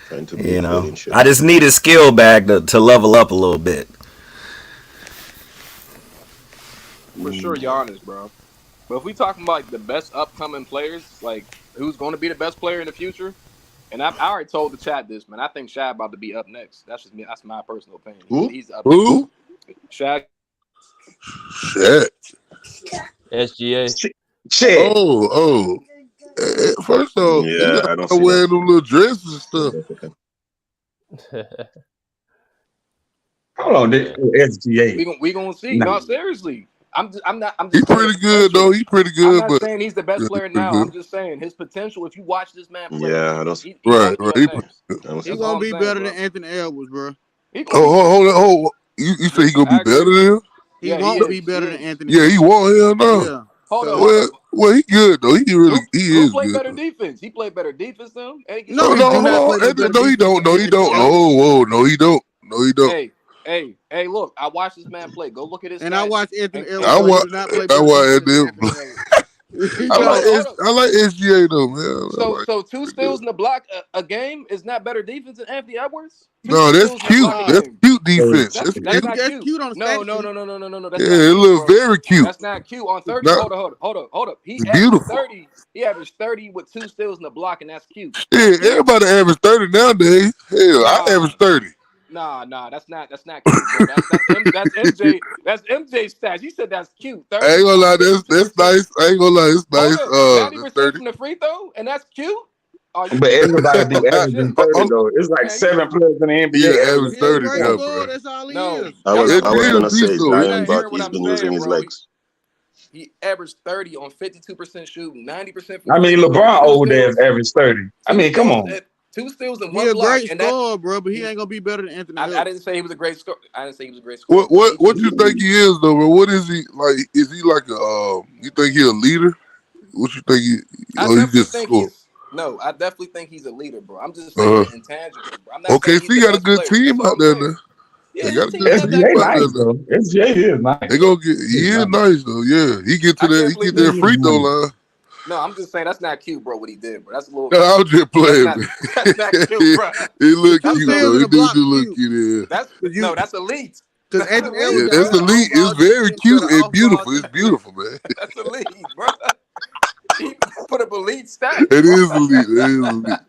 trying to You get know, in shape. I just need his skill back to level up a little bit. For sure, Giannis, bro. But if we talking about like the best upcoming players, like who's going to be the best player in the future, and I already told the chat this, man. I think Shaq about to be up next. That's just me. That's my personal opinion. Who? He's up next. Who? Shaq. Shit. SGA. Shit. Oh. First off, he Yeah, got I don't to see that. wearing them little dresses and stuff. Hold on, this Yeah. SGA. We gonna see. Nah. No, seriously. I'm He just saying the pretty good though. potential. He pretty I'm good, not but saying he's the best yeah, he player pretty now. good. I'm just saying his potential. If you watch this man play, Yeah, I don't. he about Right, to be right. up He pretty next. good. I don't He see That's that. all gonna I'm be saying, better than bro. Anthony Edwards, bro. He gonna be. Oh, You say Yeah, he gonna be I better agree. than him? He Yeah, he won't be is. He better than is. Anthony Yeah, he Edwards. won't. Hell no. Yeah. Hold on, So hold on. Well, he good though. He Who is played good. better defense? He played better defense than him, and he can no, Oh shoot. he no, do hold not play on. no better No, he defense than don't. No, he Anthony don't. Edwards. Oh, whoa, no, he don't. No, he don't. Hey, look! I watched this man play. Go look at his And I stats. watched Anthony And Edwards I play. He want. do not play I better want defense than them. Anthony Edwards. He hold on, don't. hold on. I like SGA though, man. I So, like so two it. steals in the block a game is not better defense than Anthony Edwards. Two No, that's steals in the cute. block a Nah, That's game. cute defense. That's That's that's cute. not that's cute. cute on a No, stat no, sheet. no, no, no, no, no, no. That's Yeah, not it cute, look bro. very cute. That's not cute. On 30, Not hold up. He averaged beautiful. 30. He averaged 30 with two steals in the block, and that's cute. That's Yeah, cute. everybody average 30 nowadays. Hell, I Nah, average 30. nah. That's not cute, bro. That's MJ. That's MJ stats. You said that's cute. I ain't 30 gonna on lie, that's 52%. nice. I ain't gonna lie, it's Hold nice. up, 90% 30. from the free throw, and that's cute. Oh, But everybody you be full of averaging shit, 30 I'm, though. It's like man. You 7 players in the yeah, NBA average averaging He a 30 30 great now, points. scorer. bro. That's all he no, is. I y'all was not I was SGA a hearing. gonna beast say though. You're not Zion, but hearing what he's I'm been using saying, his bro. legs. He averaged 30 on 52% shooting, 90% from I free mean, throws, LeBron old ass averaged 30. I two mean, come steals, on. two steals and He one a block, great and that scorer, bro, but he he. ain't gonna be better than Anthony I Edwards. didn't say he was a great scorer. I didn't say he was a great scorer, What bro. what He what just you think he is though, bro? What is he like? Is he like a you think he a leader? What you think I he definitely just think score? he's no. I definitely think he's a leader, bro. I'm just saying Uh the intangibles, bro. I'm not saying he's OKC the got a best good player. That's team all out I'm there saying. now. Yeah, They his got a team good not team that SGA out there great. nice now. though. SGA is They nice. gonna get He is he is nice. nice though, yeah. I can't He believe get to this. that He is free throw nice. line. No, I'm just saying that's not cute, bro. What he did, bro. That's a little. No, I was just That's playing, not. man. That's not cute, bro. He The look two That's cute not. steals though. in He the do block look cute. cute, yeah. That's Cause no. you That's elite. cause That's Anthony elite, Edwards Yeah, got that's bro. the better lead. on It's ball very defense, cute better and off ball beautiful. It's defense. beautiful, man. That's elite, bro. He put up elite stats, It bro. is elite. It is elite.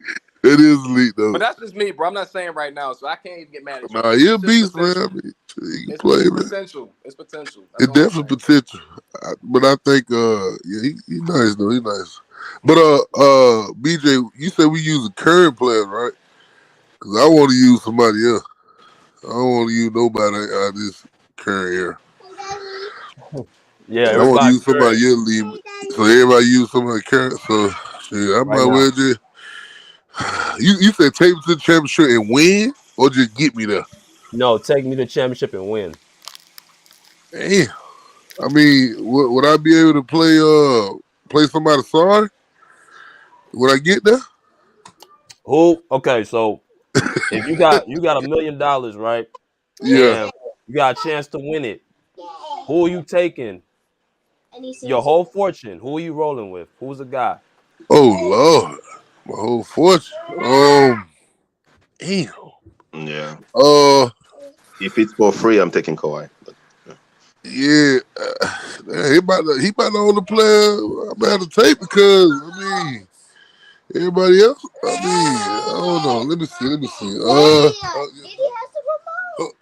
It is elite But though. that's just me, bro. I'm not saying right now, so I can't even get mad at you, Nah, bro. he a It's just beast, man. I potential. mean, he can It's play, it's man. potential. It's potential. That's It all I'm definitely saying, bro. potential. But I think, yeah, he nice though. He nice. But BJ, you said we use a current player, right? Because I want to use somebody else. I don't want to use nobody out of this current era. Yeah, I want to everybody use somebody current. else leave. So everybody use somebody current. So shit, I Right might now. well just. You said take me to the championship and win, or just get me there. No, take me to championship and win. Damn. I mean, would I be able to play somebody sorry? Would I get there? Who? Okay, so if you got $1 million, right, Yeah. and you got a chance to win it, who are you taking? Your whole fortune. Who are you rolling with? Who's the guy? Oh Lord, my whole fortune. Damn. Yeah. Uh, If it's for free, I'm taking Kawhi. But yeah. Yeah, he about the only player I'm about to take because I mean everybody else. I mean, hold on. Let me see.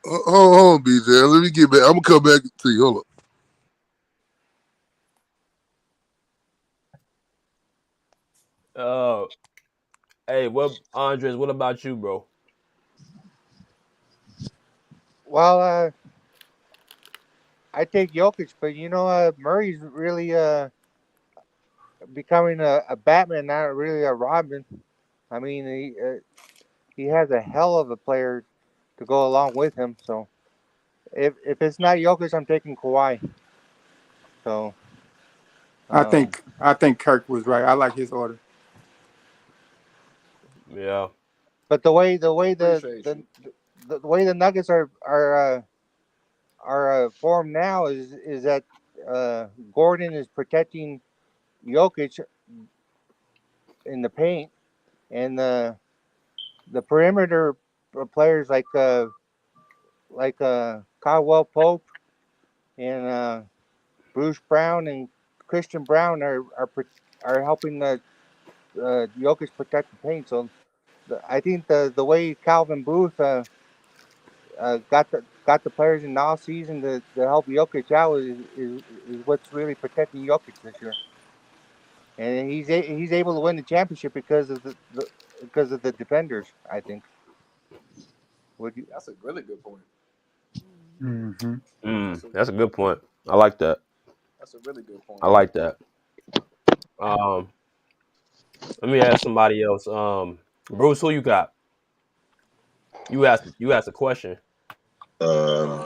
Hold on, BJ. Let me get back. I'm gonna come back to you. Hold on. Hey, what Andres? What about you, bro? Well, I take Jokic, but Murray's really becoming a Batman, not really a Robin. I mean, he has a hell of a player to go along with him. So if it's not Jokic, I'm taking Kawhi. So, I um, think I think Kirk was right. I like his order. Yeah. but the way Appreciate you. the way the Nuggets are formed now is that Gordon is protecting Jokic in the paint, and the perimeter players like Caldwell Pope and Bruce Brown and Christian Brown are helping Jokic protect the paint. So I think the way Calvin Booth got the players in the off season to help Jokic out is what's really protecting Jokic this year, and he's able to win the championship because of the defenders. I think. Would you? That's a really good point. Hmm. That's a That's a good point. I like that. that's a really good point. I like that. Um, Let me ask somebody else. Bruce, who you got? You asked a question. Um,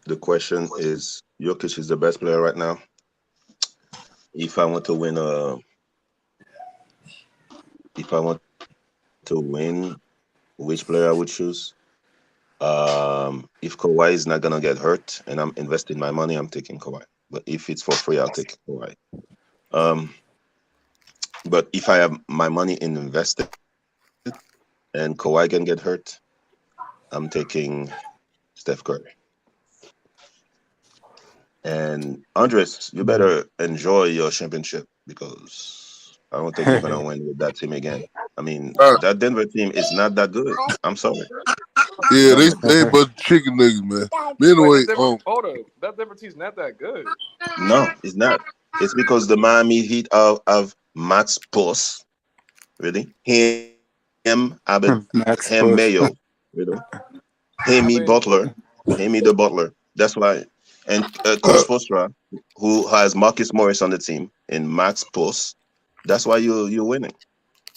the question is, Jokic is the best player right now. If I want to win, if I want to win, which player I would choose? If Kawhi is not gonna get hurt and I'm investing my money, I'm taking Kawhi. But if it's for free, I'll take Kawhi. Um, but if I have my money invested and Kawhi can get hurt, I'm taking Steph Curry. And Andres, you better enjoy your championship because I don't think you're gonna win with that team again. I mean, Uh, that Denver team is not that good. I'm sorry. yeah, they a bunch of chicken niggas, man. But Wait, anyway, that Denver hold up. That Denver team's not that good. No, it's not. It's because the Miami Heat of Max Post, really, him Max Puss. Mayo, you know, I Hemi mean, Butler, Hemi the Butler. That's why. And uh, Coach Postra, who has Marcus Morris on the team, and Max Post. That's why you're winning.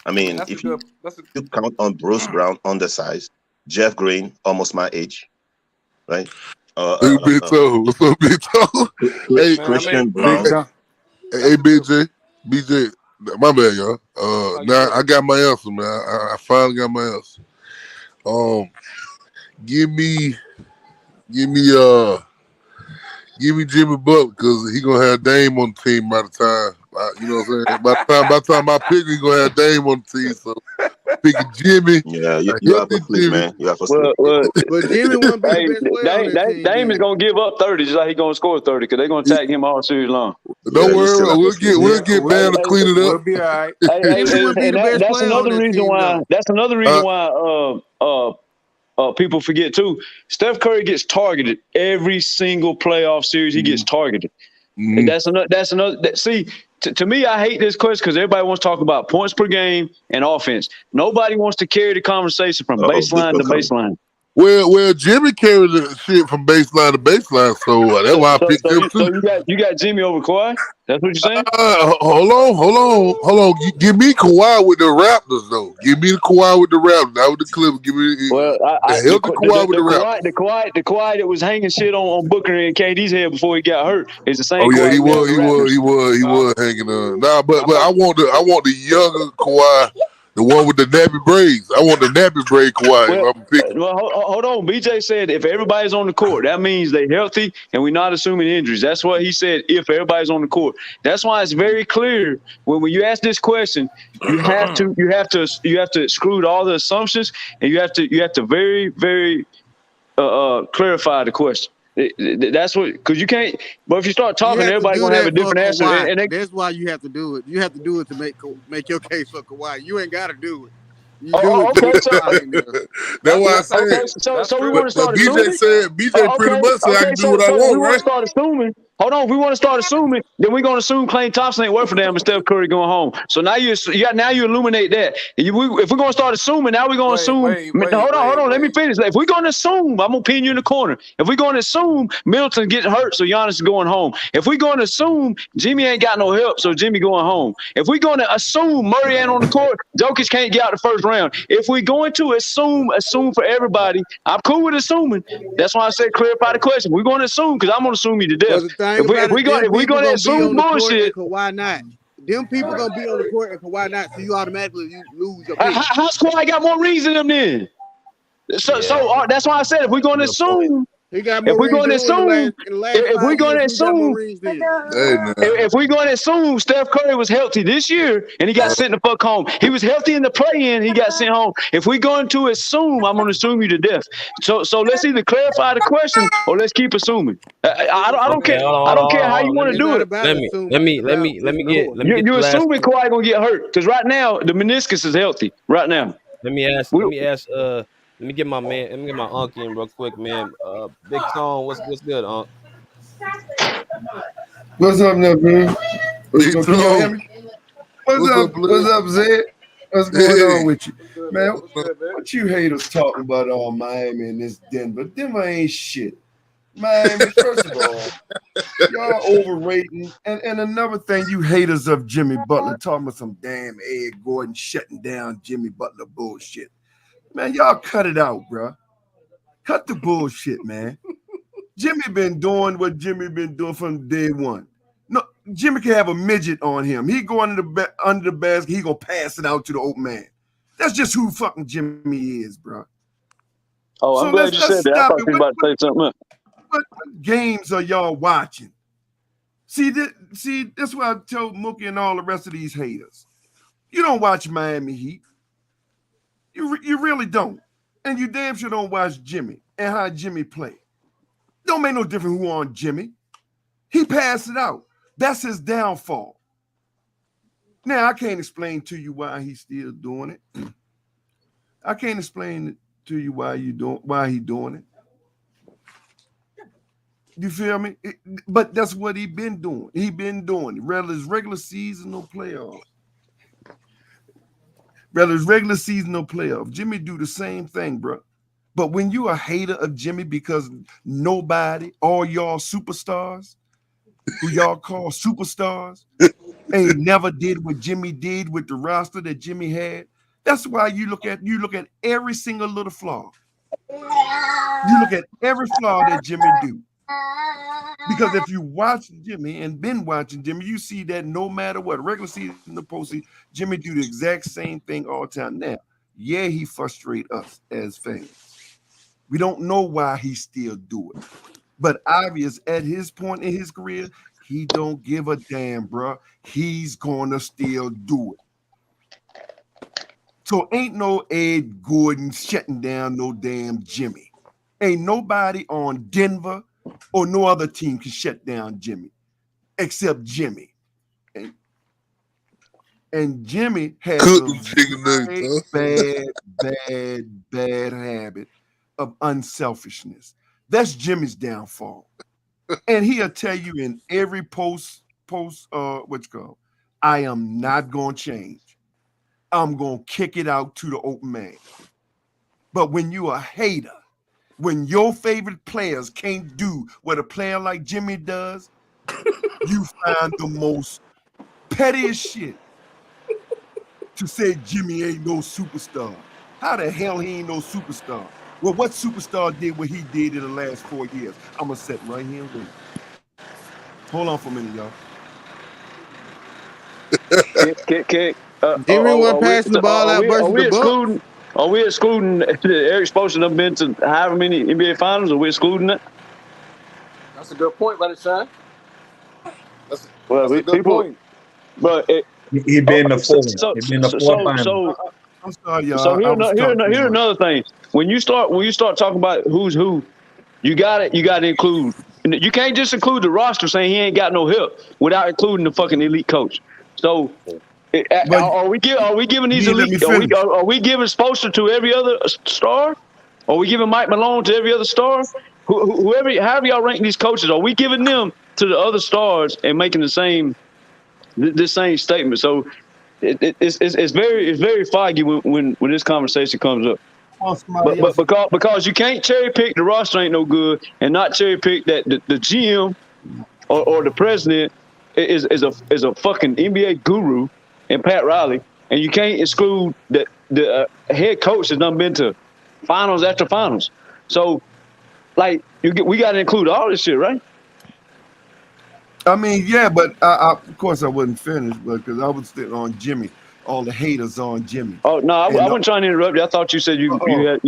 I I mean mean, that's a if you good. count That's a on Bruce Brown undersized, Jeff Green almost my age, right? Big Toe, what's up, Big Toe? Hey, man. I mean, Christian Big hey, Brown. John. hey, that's a good. BJ, my bad, y'all. No, you Now good. I got my answer, man. I finally got my answer. Um, give me, give me, give me Jimmy Butler because he gonna have Dame on the team by the time. You know what I'm saying? By the time I pick, he gonna have Dame on the team. So picking Jimmy, Yeah, a you have to healthy sleep, Jimmy. man. You have to sleep. Well, But Jimmy wouldn't be the hey, best player on that team Dame is then. gonna give up 30 just like he gonna score 30 because they're gonna He- attack him all series long. don't Yeah, you worry, still have to sleep. we'll Yeah, get Bam to clean it up. we'll be all right. Jimmy wouldn't be And the best that's player on another that reason team why. though. That's another Uh, reason why. People forget too. Steph Curry gets targeted every single playoff series. He gets Mm. targeted. And mhm. that's another. See, to me, I hate this question because everybody wants to talk about points per game and offense. Nobody wants to carry the conversation from Oh, this baseline will to come. baseline. Well, Jimmy carried the shit from baseline to baseline, so that's So, why I so, picked so him you, too. so you got Jimmy over Kawhi. That's what you're saying. Hold on. Give me Kawhi with the Raptors though. Give me the Kawhi with the Raptors. Not with the Clippers. Give me Well, the healthy Kawhi with the Raptors. The Kawhi that was hanging shit on Booker and KD's head before he got hurt is the Oh same yeah, Kawhi we have with the Raptors. he No, was hanging on. Nah, but I'm a, I want the younger Kawhi, the one with the nappy braids. I want the nappy braid Kawhi if Well, I'm picking. hold on. BJ said if everybody's on the court, that means they're healthy and we're not assuming injuries. That's what he said. If everybody's on the court, that's why it's very clear when you ask this question, you have to exclude all the assumptions and you have to very clarify the question. That's what, because you can't. But if you start You talking, have to everybody do gonna have a that for different answer. Kawhi. And they, That's why you have to do it. You have to do it to make your case for Kawhi. You ain't got to do it. You do it to okay, get so Kawhi in there. That's why I That's said. okay, true. so That's so we true. want to But start BJ assuming. said BJ pretty Okay, much said I okay. can do what I So we want, want to right? start assuming. Hold on, we want to start assuming. Then we're gonna assume Klay Thompson ain't worth a damn and Steph Curry going home. So now you illuminate that. If we're gonna start assuming, now we're gonna Wait, assume. wait, wait, Hold wait, on. Let me wait. finish. If we're gonna assume, I'm gonna pin you in the corner. If we're gonna assume Middleton getting hurt, so Giannis is going home. If we're gonna assume Jimmy ain't got no help, so Jimmy going home. If we're gonna assume Murray ain't on the court, Jokic can't get out the first round. If we're going to assume for everybody, I'm cool with assuming. That's why I said clarify the question. We're going to assume because I'm going to assume you to death. But the thing about it, them If we people going to gonna be assume on the court and bullshit, Kawhi not. Them people gonna be on the court and Kawhi not, so you automatically lose your pick. how's Kawhi got more rings than them then? Yeah, That's why I said if we're going to good point. assume, He got if more we're rings going than to who in the assume, last if we're 5 going years? to Who got more assume, rings than? Hey now. if we're going to assume Steph Curry was healthy this year and he got sent the fuck home, he was healthy in the play-in, he got sent home. If we're going to assume, I'm going to assume you to death. So let's either clarify the question or let's keep assuming. I don't Okay, care. hold on, I hold on, don't hold care on, how hold you on. want to It's do not it. about assuming. It's about Let just me the get court. let me get You're the last. assuming Kawhi gonna get hurt because right now the meniscus is healthy. Right now, Let me ask. we, Let me get my man. Let me get my uncle in real quick, man. Big Song. What's good, Unc? What's up, now, man? Big Can y'all hear dog. me? What's What's up? up, What's blood? up, Zed? What's going Hey. on with you, What's good, man? man? What's good, man? What you haters talking about on Miami and this Denver? Denver ain't shit. Miami, first of all, y'all overrating. And another thing, you haters of Jimmy Butler talking about some damn Ed Gordon shutting down Jimmy Butler bullshit. Man, y'all cut it out, bro. Cut the bullshit, man. Jimmy been doing what Jimmy been doing from day one. No, Jimmy can have a midget on him. He go under the basket. He gonna pass it out to the open man. That's just who fucking Jimmy is, bro. oh, So I'm let's glad you let's said that. I stop thought it. you were about to say something else. What games are y'all watching? See, that's why I told Mookie and all the rest of these haters. You don't watch Miami Heat. You really don't, and you damn sure don't watch Jimmy and how Jimmy play. Don't make no difference who on Jimmy. He passed it out. That's his downfall. Now I can't explain to you why he's still doing it. I can't explain to you why he doing it. You feel me? But that's what he been doing. He been doing it. Whether it's regular season or playoffs. Whether it's regular season or playoffs. Jimmy do the same thing, bro. But when you a hater of Jimmy because nobody, all y'all superstars, who y'all call superstars, ain't never did what Jimmy did with the roster that Jimmy had. That's why you look at every single little flaw. You look at every flaw that Jimmy do. Because if you watch Jimmy and been watching Jimmy, you see that no matter what, regular season or postseason, Jimmy do the exact same thing all the time. Now, yeah, he frustrate us as fans. We don't know why he still do it. But obvious at his point in his career, he don't give a damn, bro. He's gonna still do it. So ain't no Ed Gordon shutting down no damn Jimmy. Ain't nobody on Denver or no other team can shut down Jimmy except Jimmy. And, and Jimmy has Cook a them chicken nuggets, very huh? bad habit of unselfishness. That's Jimmy's downfall. And he'll tell you in every what's called, I am not gonna change. I'm gonna kick it out to the open man. But when you a hater, when your favorite players can't do what a player like Jimmy does, you find the most pettiest shit to say Jimmy ain't no superstar. How the hell he ain't no superstar? Well, what superstar did what he did in the last 4 years? I'm gonna sit right here and wait. Hold on for a minute, y'all. Can, Jimmy wasn't passing the ball out are versus the we Bucks. excluding? Are we excluding Eric Spoelstra have been to however many NBA finals? Are we excluding that? That's a good point, Let It Shine. That's Well, that's a good people, point. but He oh, been the so four. so He been the four so final. so I'm sorry, so y'all. I here was talking too here much. another thing. When you start talking about who's who, You got it. You got to include. You can't just include the roster saying he ain't got no help without including the fucking elite coach. So But are we giving these you ain't let elite? me finish. Are we giving Spoelstra to every other star? Are we giving Mike Malone to every other star? Whoever, however y'all rank these coaches, are we giving them to the other stars and making the same statement? So it's very foggy when this conversation comes up. On But somebody else. because you can't cherry pick, the roster ain't no good, and not cherry pick that the GM or the president is a fucking NBA guru and Pat Riley, and you can't exclude that the head coach has done been to finals after finals. So like we got to include all this shit, right? I mean, yeah, but of course I wasn't finished, but because I was sitting on Jimmy, all the haters on Jimmy, Oh no, I and wasn't trying to interrupt you. I thought you said you'd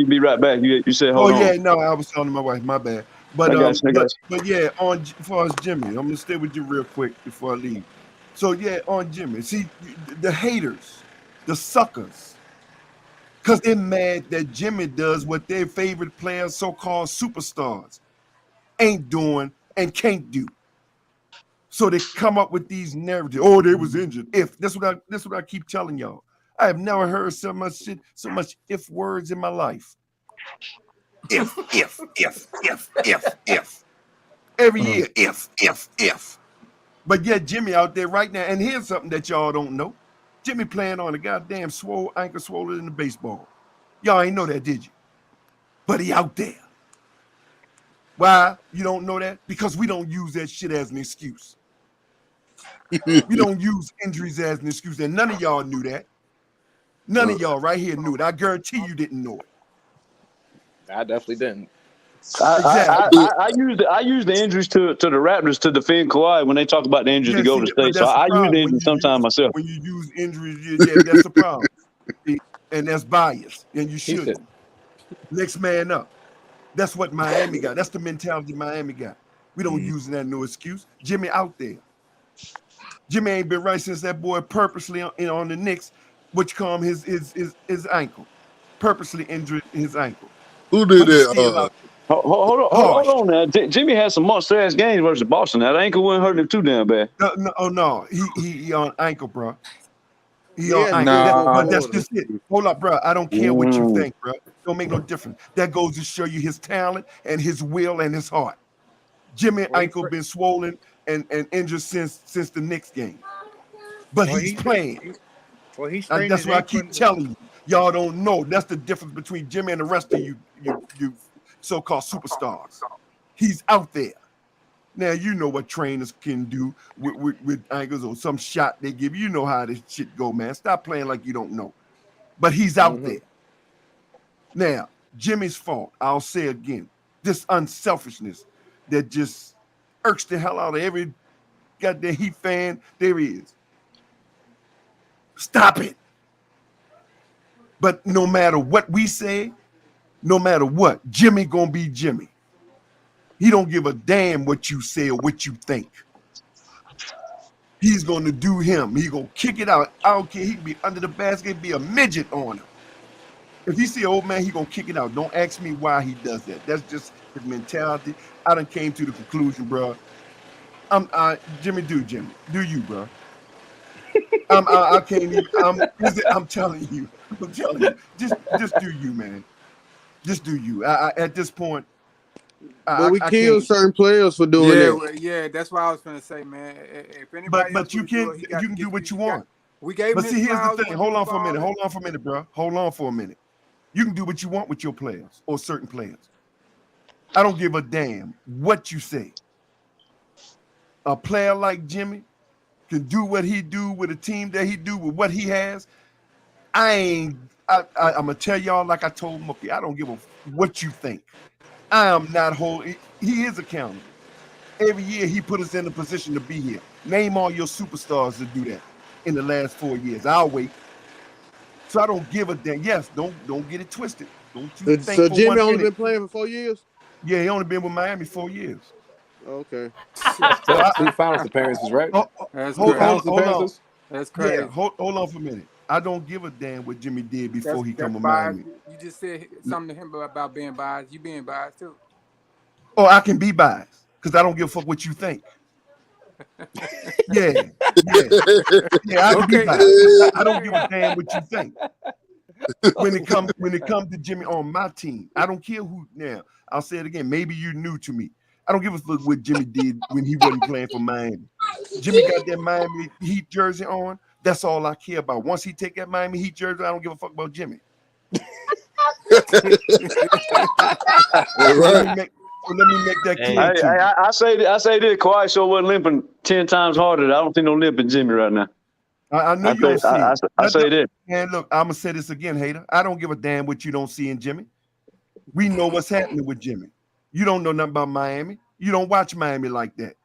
be right back. You said oh hold on. yeah, no, I was telling my wife, my bad. But I got you. I got you. yeah, as far as Jimmy, I'm gonna stay with you real quick before I leave. So yeah, on Jimmy, see the haters, the suckers, because they're mad that Jimmy does what their favorite players, so-called superstars, ain't doing and can't do. So they come up with these narratives. Oh, they was injured. If that's what I keep telling y'all. I have never heard so much shit, so much if words in my life. If. Every year, if. But yet Jimmy out there right now, and here's something that y'all don't know. Jimmy playing on a goddamn ankle swollen in the baseball. Y'all ain't know that, did you? But he out there. Why you don't know that? Because we don't use that shit as an excuse. We don't use injuries as an excuse, and none of y'all knew that. None of y'all right here knew it. I guarantee you didn't know it. I definitely didn't. Exactly. I use the injuries to the Raptors to defend Kawhi when they talk about the injuries to Yeah, go see, to but state. So that's the I use the problem injuries sometimes myself. when you use injuries. Yeah, that's the problem, see? And that's bias, and you He said, shouldn't. Next man up. That's what Miami got. That's the mentality Miami got. We don't use that no excuse. Jimmy out there. Jimmy ain't been right since that boy purposely on the Knicks, which calm his ankle, purposely injured his ankle, Who did but he's that? still out there. Hold Harsh. on now. Jimmy had some monster ass games versus Boston. That ankle wasn't hurting him too damn bad. No. He on ankle, bro. He He on had to ankle. miss No, 4 But that's quarters. just it. Hold up, bro. I don't care what you Mm. think, bro. Don't make no difference. That goes to show you his talent and his will and his heart. Jimmy Well, ankle been swollen and injured since the Knicks game, but he's he playing. well he strained That's his what I ankle keep in the, telling you. Y'all don't know. That's the difference between Jimmy and the rest of you so-called superstars. He's out there. Now you know what trainers can do with ankles or some shot they give you. You know how this shit go, man. Stop playing like you don't know. But he's out there. Now, Jimmy's fault, I'll say again, this unselfishness that just irks the hell out of every goddamn Heat fan there is. Stop it. But no matter what we say, no matter what, Jimmy gonna be Jimmy. He don't give a damn what you say or what you think. He's gonna do him. He gonna kick it out. I don't care. He can be under the basket, be a midget on him. If he see an old man, he gonna kick it out. Don't ask me why he does that. That's just his mentality. I done came to the conclusion, bro. Jimmy, do you, bro? I can't even. I'm telling you. I'm telling you. Just do you, man. Just do you. At this point, But we I can't. killed certain players for doing yeah, that. well, yeah. That's what I was gonna say, man. If anybody else But would you have do can it, he got you to can do get. what you He got. want. We gave him But his see, here's the flowers thing. when he Hold was on for a minute. balling. Hold on for a minute, bro. Hold on for a minute. You can do what you want with your players or certain players. I don't give a damn what you say. A player like Jimmy can do what he do with a team that he do with what he has. I'm gonna tell y'all like I told Mookie. I don't give a what you think. I am not holding. He is accountable. Every year he put us in a position to be here. Name all your superstars to do that in the last 4 years. I'll wait. So I don't give a damn. Yes, don't get it twisted. Don't you think So for Jimmy 1 only minute. been playing for 4 years. Yeah, he only been with Miami 4 years. Okay. that's So that's 2 finals appearances, right? That's Two crazy. finals hold on. appearances. That's Yeah, crazy. hold on for a minute. I don't give a damn what Jimmy did before he come That's with biased. Miami. You just said something to him about being biased. You being biased too. Or I can be biased because I don't give a fuck what you think. Yeah, yeah, yeah. I can be Okay. biased. I don't give a damn what you think. When it comes to Jimmy on my team, I don't care who. Now I'll say it again. Maybe you're new to me. I don't give a fuck what Jimmy did when he wasn't playing for Miami. Jimmy got that Miami Heat jersey on. That's all I care about. Once he take that Miami Heat jersey, I don't give a fuck about Jimmy. All right. Let me make that Hey, clear to you. I say this. Kawhi sure wasn't limping 10 times harder. I don't think no limping Jimmy right now. I know I you say, don't see it. I say this. Man, look, I'm gonna say this again, hater. I don't give a damn what you don't see in Jimmy. We know what's happening with Jimmy. You don't know nothing about Miami. You don't watch Miami like that.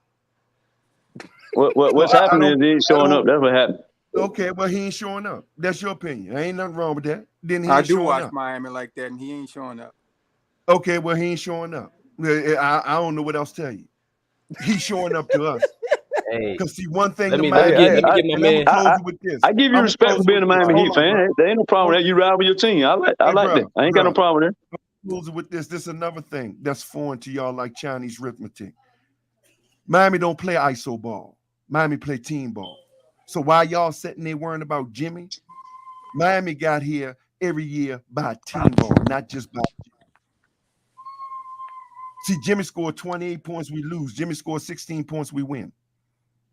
What's So happening is he ain't showing up. That's what happened. Okay, well, he ain't showing up. That's your opinion. There ain't nothing wrong with that. Then he I ain't do showing watch up. Miami like that, and he ain't showing up. Okay, well, he ain't showing up. I don't know what else to tell you. He's showing up to us. hey, Because see, one thing let the me let me Miami get Heat, let me get my and I'm man. gonna close it with this. I give you I'm gonna respect for close being a with this. Miami Hold Heat on, bro. fan. There ain't no problem with that. You ride with your team. I like Hey, that. I ain't got no problem with that. Close it with this. This is another thing that's foreign to y'all, like Chinese arithmetic. Miami don't play ISO ball. Miami play team ball. So while y'all sitting there worrying about Jimmy, Miami got here every year by team ball, not just by. See, Jimmy scored 28 points, we lose. Jimmy scored 16 points, we win.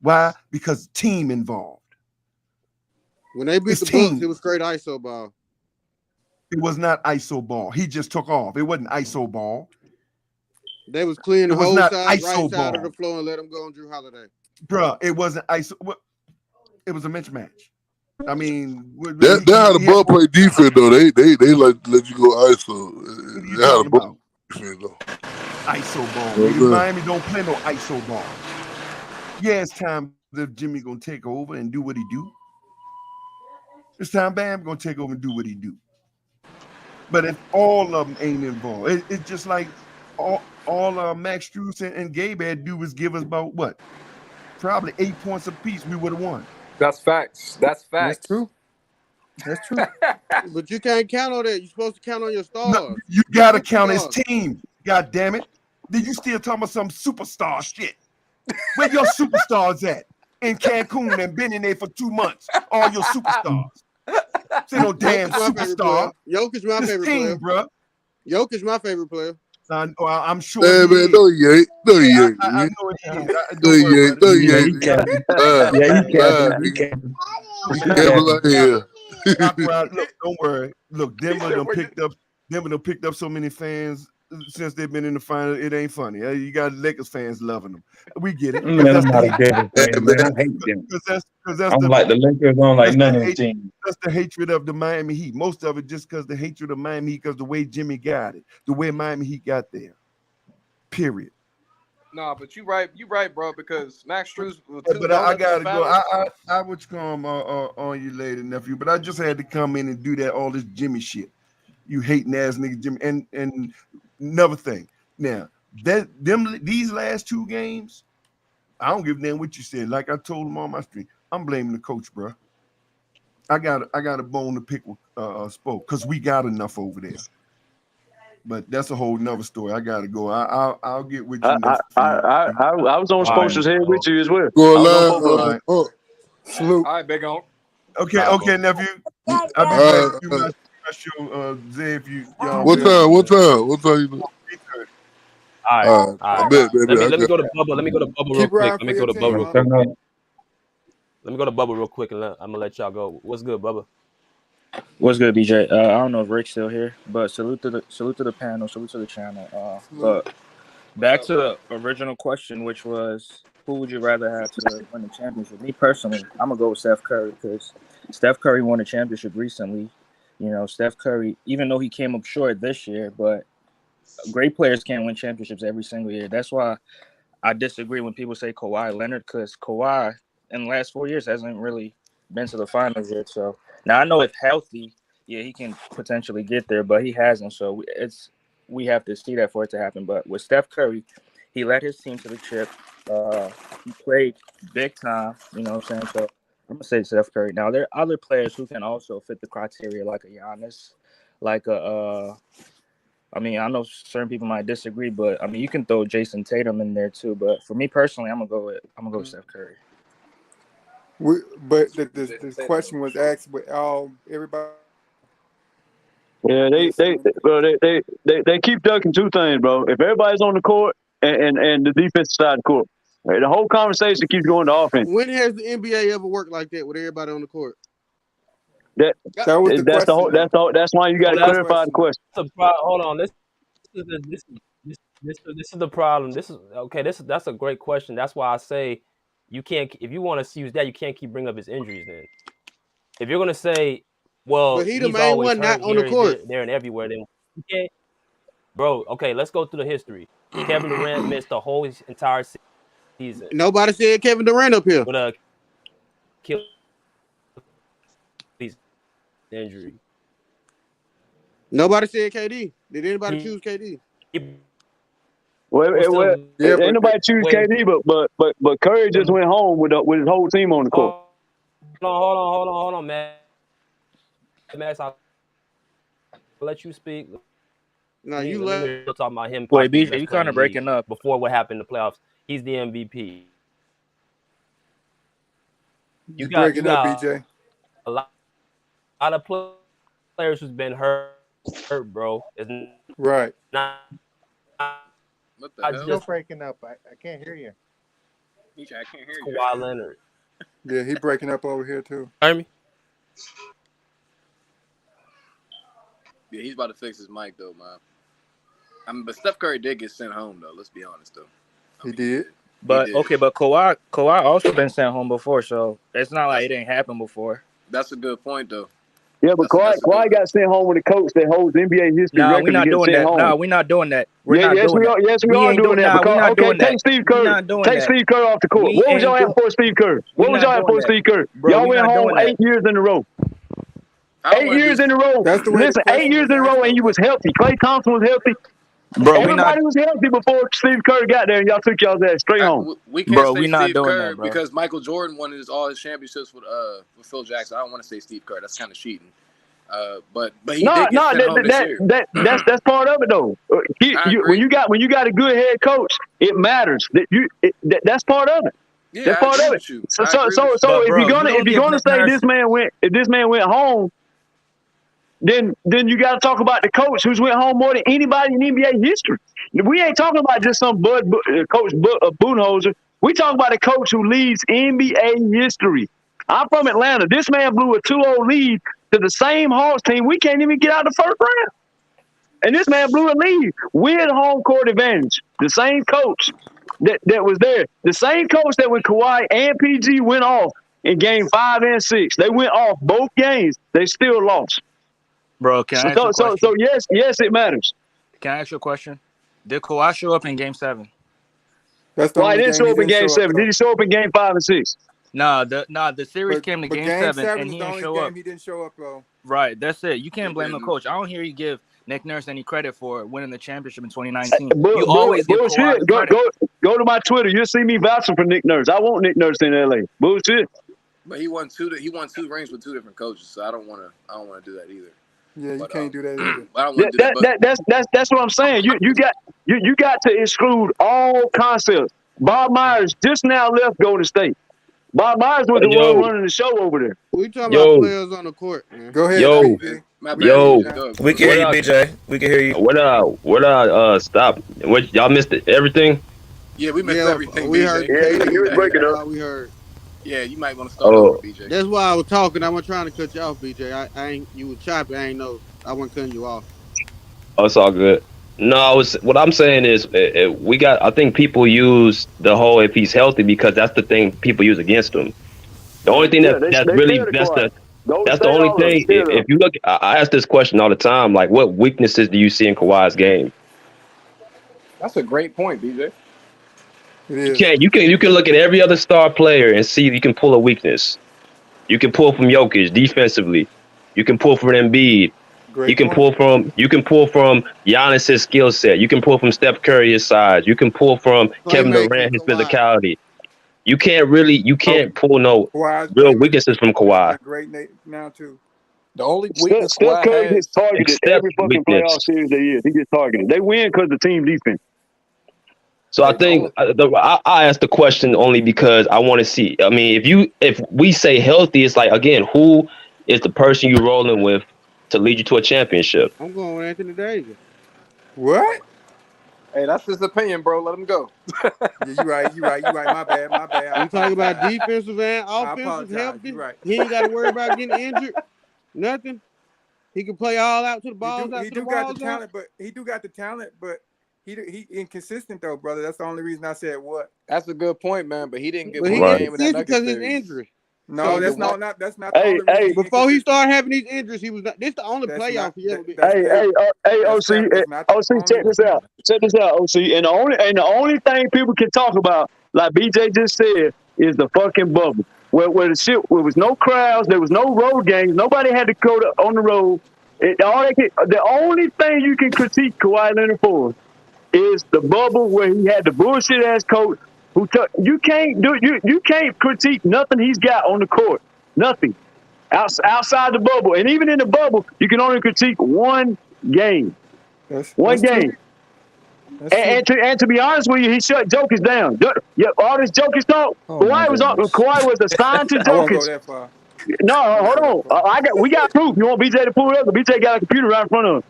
Why? Because team involved. When they beat It's the Bucks, it team. was straight ISO ball. It was not ISO ball. He just took off. It wasn't ISO ball. They was clearing It the was whole not side, right ISO side of the ball. floor and let them go on Drew Holiday. Bruh, it wasn't ISO. It was a mismatch. I mean, That how the he had ball more. play defense though. They like to let you go ISO. What are you They how the talking ball about? defense though. ISO ball, You know nigga. what I'm Miami don't play no ISO ball. Yeah, it's time that Jimmy gonna take over and do what he do. It's time Bam gonna take over and do what he do. But if all of them ain't involved, it's just like all Max Strus and Gabe had to do was give us about what? Probably 8 points apiece. We would have won. That's facts. That's That's facts. true. That's true. But you can't count on that. You're supposed to count on your No, stars. you Your gotta count his superstars. team. God damn it. Then you still talking about some superstar shit. Where your superstars at? In Cancun and been in there for 2 months. All your superstars. Say no damn Jokic my favorite player. superstar. Jokic my This favorite team, player. bro. Jokic my favorite player. I'm sure saying? he Man, is. no he ain't. No he Yeah, ain't. I Man. know he is. No Don't he worry ain't. about it. No he Yeah, ain't. he Nigga. capping. Lying. Yeah, he Lying, capping. He nigga. capping. Look, He You man, can't capping. like here. Doc Rod, look, don't worry. Look, He Denver said, done picked up so many fans since they've been in the final. It ain't funny. You got Lakers fans loving them. We get it because Man, that's I'm the not a hate. Denver Hey, fan, man. man. I hate them. Because I that's don't like the Lakers. I don't like that's none the of them hate. teams. That's the hatred of the Miami Heat. Most of it just because the hatred of Miami Heat because the way Jimmy got it, the way Miami Heat got there. Period. nah, but you right, bro, because Max Strus with Yeah, two but I donuts in the gotta go. finals. I would come on you later, nephew. But I just had to come in and do that all this Jimmy shit. You hating ass nigga Jimmy. And another thing. Now these last 2 games, I don't give a damn what you said. Like I told him on my stream, I'm blaming the coach, bro. I got a bone to pick with Spoke because we got enough over there. But that's a whole nother story. I gotta go. I'll get with you next few. I was on All right, Spoelstra's head with so you as well. Go I was on line. both of them. All right. Salute. All right, big on. Okay, all okay, right, nephew. I'll be back to do my special Zay if you y'all What ready. time? What time? What time you doing? 3:30. all right, All right. all right. Bet, baby. Let I me got go to Bubble. Let me go to Bubble real Keep quick. riding Let for me go your to Bubble team, real huh? quick. Let me go to Bubble real quick, and I'm gonna let y'all go. What's good, Bubba? What's good, BJ? I don't know if Rick's still here, but salute to the panel, salute to the channel. Salute. But back to the original question, which was who would you rather have to win the championship? Me personally, I'm gonna go with Steph Curry because Steph Curry won a championship recently. You know, Steph Curry, even though he came up short this year, but great players can't win championships every single year. That's why I disagree when people say Kawhi Leonard because Kawhi in the last 4 years hasn't really been to the finals yet. So now I know if healthy, yeah, he can potentially get there, but he hasn't. So we have to see that for it to happen. But with Steph Curry, he led his team to the chip. He played big time. You know what I'm saying? So I'm gonna say Steph Curry. Now there are other players who can also fit the criteria, like a Giannis, like a I mean, I know certain people might disagree, but I mean, you can throw Jason Tatum in there too. But for me personally, I'm gonna go with Steph Curry. But the question was asked with all everybody. Yeah, they keep ducking two things, bro. If everybody's on the court and the defensive side of the court, right, the whole conversation keeps going to offense. When has the NBA ever worked like that with everybody on the court? That That was the that's the whole question, though. that's why you got Well, to that's clarify the question. the hold on. Is the, this is the problem. This is okay. That's a great question. That's why I say you can't. If you want to use that, you can't keep bringing up his injuries. Then, if you're gonna say, well, But he the he's main always one not hurt on the here, court. there, and everywhere, then you can't, bro. Okay, let's go through the history. Kevin Durant missed the whole entire season Nobody said Kevin Durant up here. with a Achilles injury. Nobody said KD. Did anybody He choose KD? Well, was still Yeah, ain't nobody choose waiting KD, but Curry just went home with his whole team on the court. Hold on, man. Max, I'll let you speak. No, Let you me left. hear talking about him Wait, possibly BJ, best you player kind in of the league breaking up. before what happened in the playoffs. He's the MVP. You you got breaking up, BJ. a lot of players who's been hurt, bro. It's Right. not What the I You're hell? still just breaking up. I can't hear you. BJ, I can't hear you. Kawhi Leonard. Yeah, he breaking up over here too. Hear me? Yeah, he's about to fix his mic though, man. I mean, but Steph Curry did get sent home though. Let's be honest though. He did. But did. okay, but Kawhi also been sent home before, so it's not like it didn't happen before. That's a good point though. Yeah, but Kawhi got sent home with a coach that holds NBA history Nah, we're record to not get doing sent that. home. Nah, we're not doing that. We're Yeah, not yes, doing we that. are. Yes, we We are ain't doing that. Nah, we're Because not doing take that. Steve We're Kerr. not doing Take that. Steve Kerr off the court. We What was ain't y'all at do- for Steve Kerr? We What was not y'all at doing for that. Steve Kerr? Bro, Y'all we went not home doing that. 8 years in a row. I don't 8 want to years do. in a row. That's the way the Listen, 8 question years was in a asked, row, though, and you bro. was healthy. Klay Thompson was healthy. Bro, Everybody was healthy before Steve Kerr got there, and y'all took y'all's ass straight home. We can't say we not Steve doing Kerr that, bro. because Michael Jordan won all his championships with Phil Jackson. I don't want to say Steve Kerr. That's kind of cheating. But he did get sent home this year. That's part of it though. I agree. When you got a good head coach, it matters. That's part of it. Yeah, That's I part agree of it. with you. So I agree with you. But if bro, you're gonna say Nurse, if this man went home, then you got to talk about the coach who's went home more than anybody in NBA history. We ain't talking about just some coach Budenholzer. We talking about a coach who leads NBA history. I'm from Atlanta. This man blew a 2-0 lead to the same Hawks team. We can't even get out of the first round. And this man blew a lead with home court advantage. The same coach that was there. The same coach that when Kawhi and PG went off in game 5 and 6. They went off both games. They still lost. bro, can I ask you a question? So yes, it matters. Can I ask you a question? Did Kawhi show up in Game 7? That's the Why only didn't game show he up in didn't game show up, 7? Did though. he show up in game 5 and 6? The series came to But Game game 7 7 and is he the didn't only show game up. he didn't show up, though. Right, that's it. You can't blame the coach. I don't hear you give Nick Nurse any credit for winning the championship in 2019. You always give Kawhi the credit. Go to my Twitter. You'll see me vouching for Nick Nurse. I want Nick Nurse in LA. Bullshit. But he won two rings with two different coaches, so I don't want to do that either. Yeah, you can't do that either. I don't want to do that. But That's what I'm saying. You got to exclude all concepts. Bob Myers just now left Golden State. Bob Myers was the one running the show over there. We talking about players on the court, man. Go ahead, BJ. My bad. We can hear you, BJ. We can hear you. Stop. What y'all missed everything? Yeah, we missed everything. We BJ. heard Yeah, you was breaking up. all we heard. Yeah, you might want to start over, BJ. That's why I was talking. I wasn't trying to cut you off, BJ. I ain't. You were choppy. I ain't know. I wasn't cutting you off. Oh, it's all good. No, what I'm saying is I think people use the whole if he's healthy because that's the thing people use against him. The only thing that's the only thing. If you look, I ask this question all the time. Like, what weaknesses do you see in Kawhi's game? That's a great point, BJ. It is. You can look at every other star player and see if you can pull a weakness. You can pull from Jokic defensively. You can pull from Embiid. You can pull from Giannis's skill set. You can pull from Steph Curry his size. You can pull from Kevin Durant his physicality. You can't pull no real weaknesses from Kawhi. Great now too. The only Steph weakness Kawhi Curry gets has, targeted Except every fucking weakness. playoff series they is. He gets targeted. They win because the team defense. So I the think only I asked the question only because I want to see. I mean, if we say healthy, it's like again, who is the person you rolling with to lead you to a championship? I'm going with Anthony Davis. What? hey, that's his opinion, bro. Let him go. Yeah, you right. You right. You right. My bad. My bad. I We talk about apologize. defensive and I offensive apologize. healthy. You right. He ain't got to worry about getting injured. Nothing. He can play all out to the He balls do. out He to the do got the walls out. talent, but he do got the talent, but he inconsistent though, brother. That's the only reason I said what. That's a good point, man. But he didn't get But he one Right. game in that inconsistent Nuggets because his series. injury. No, So The that's one, not. That's not the Hey, only reason hey, he before he inconsistent. started having these injuries, he was not. This the only That's playoff not. he ever been. That's hey, cap. That's OC, cap. That's not the OC, only check this reason. out. Check this out, OC. And the only thing people can talk about, like BJ just said, is the fucking bubble. Where the shit, where was no crowds, there was no road games, nobody had to go on the road. The only thing you can critique Kawhi Leonard for is the bubble where he had the bullshit ass coach who took. You can't critique nothing he's got on the court. Nothing. Outside the bubble. And even in the bubble, you can only critique one game. One That's true. game. That's And, true. and to be honest with you, he shut Jokic down. Yeah, all this Jokic talk. Oh my goodness. Kawhi was assigned to I won't go Jokic. that far. No, I won't hold go that on. far. We got proof. You want BJ to pull it up? BJ got a computer right in front of him.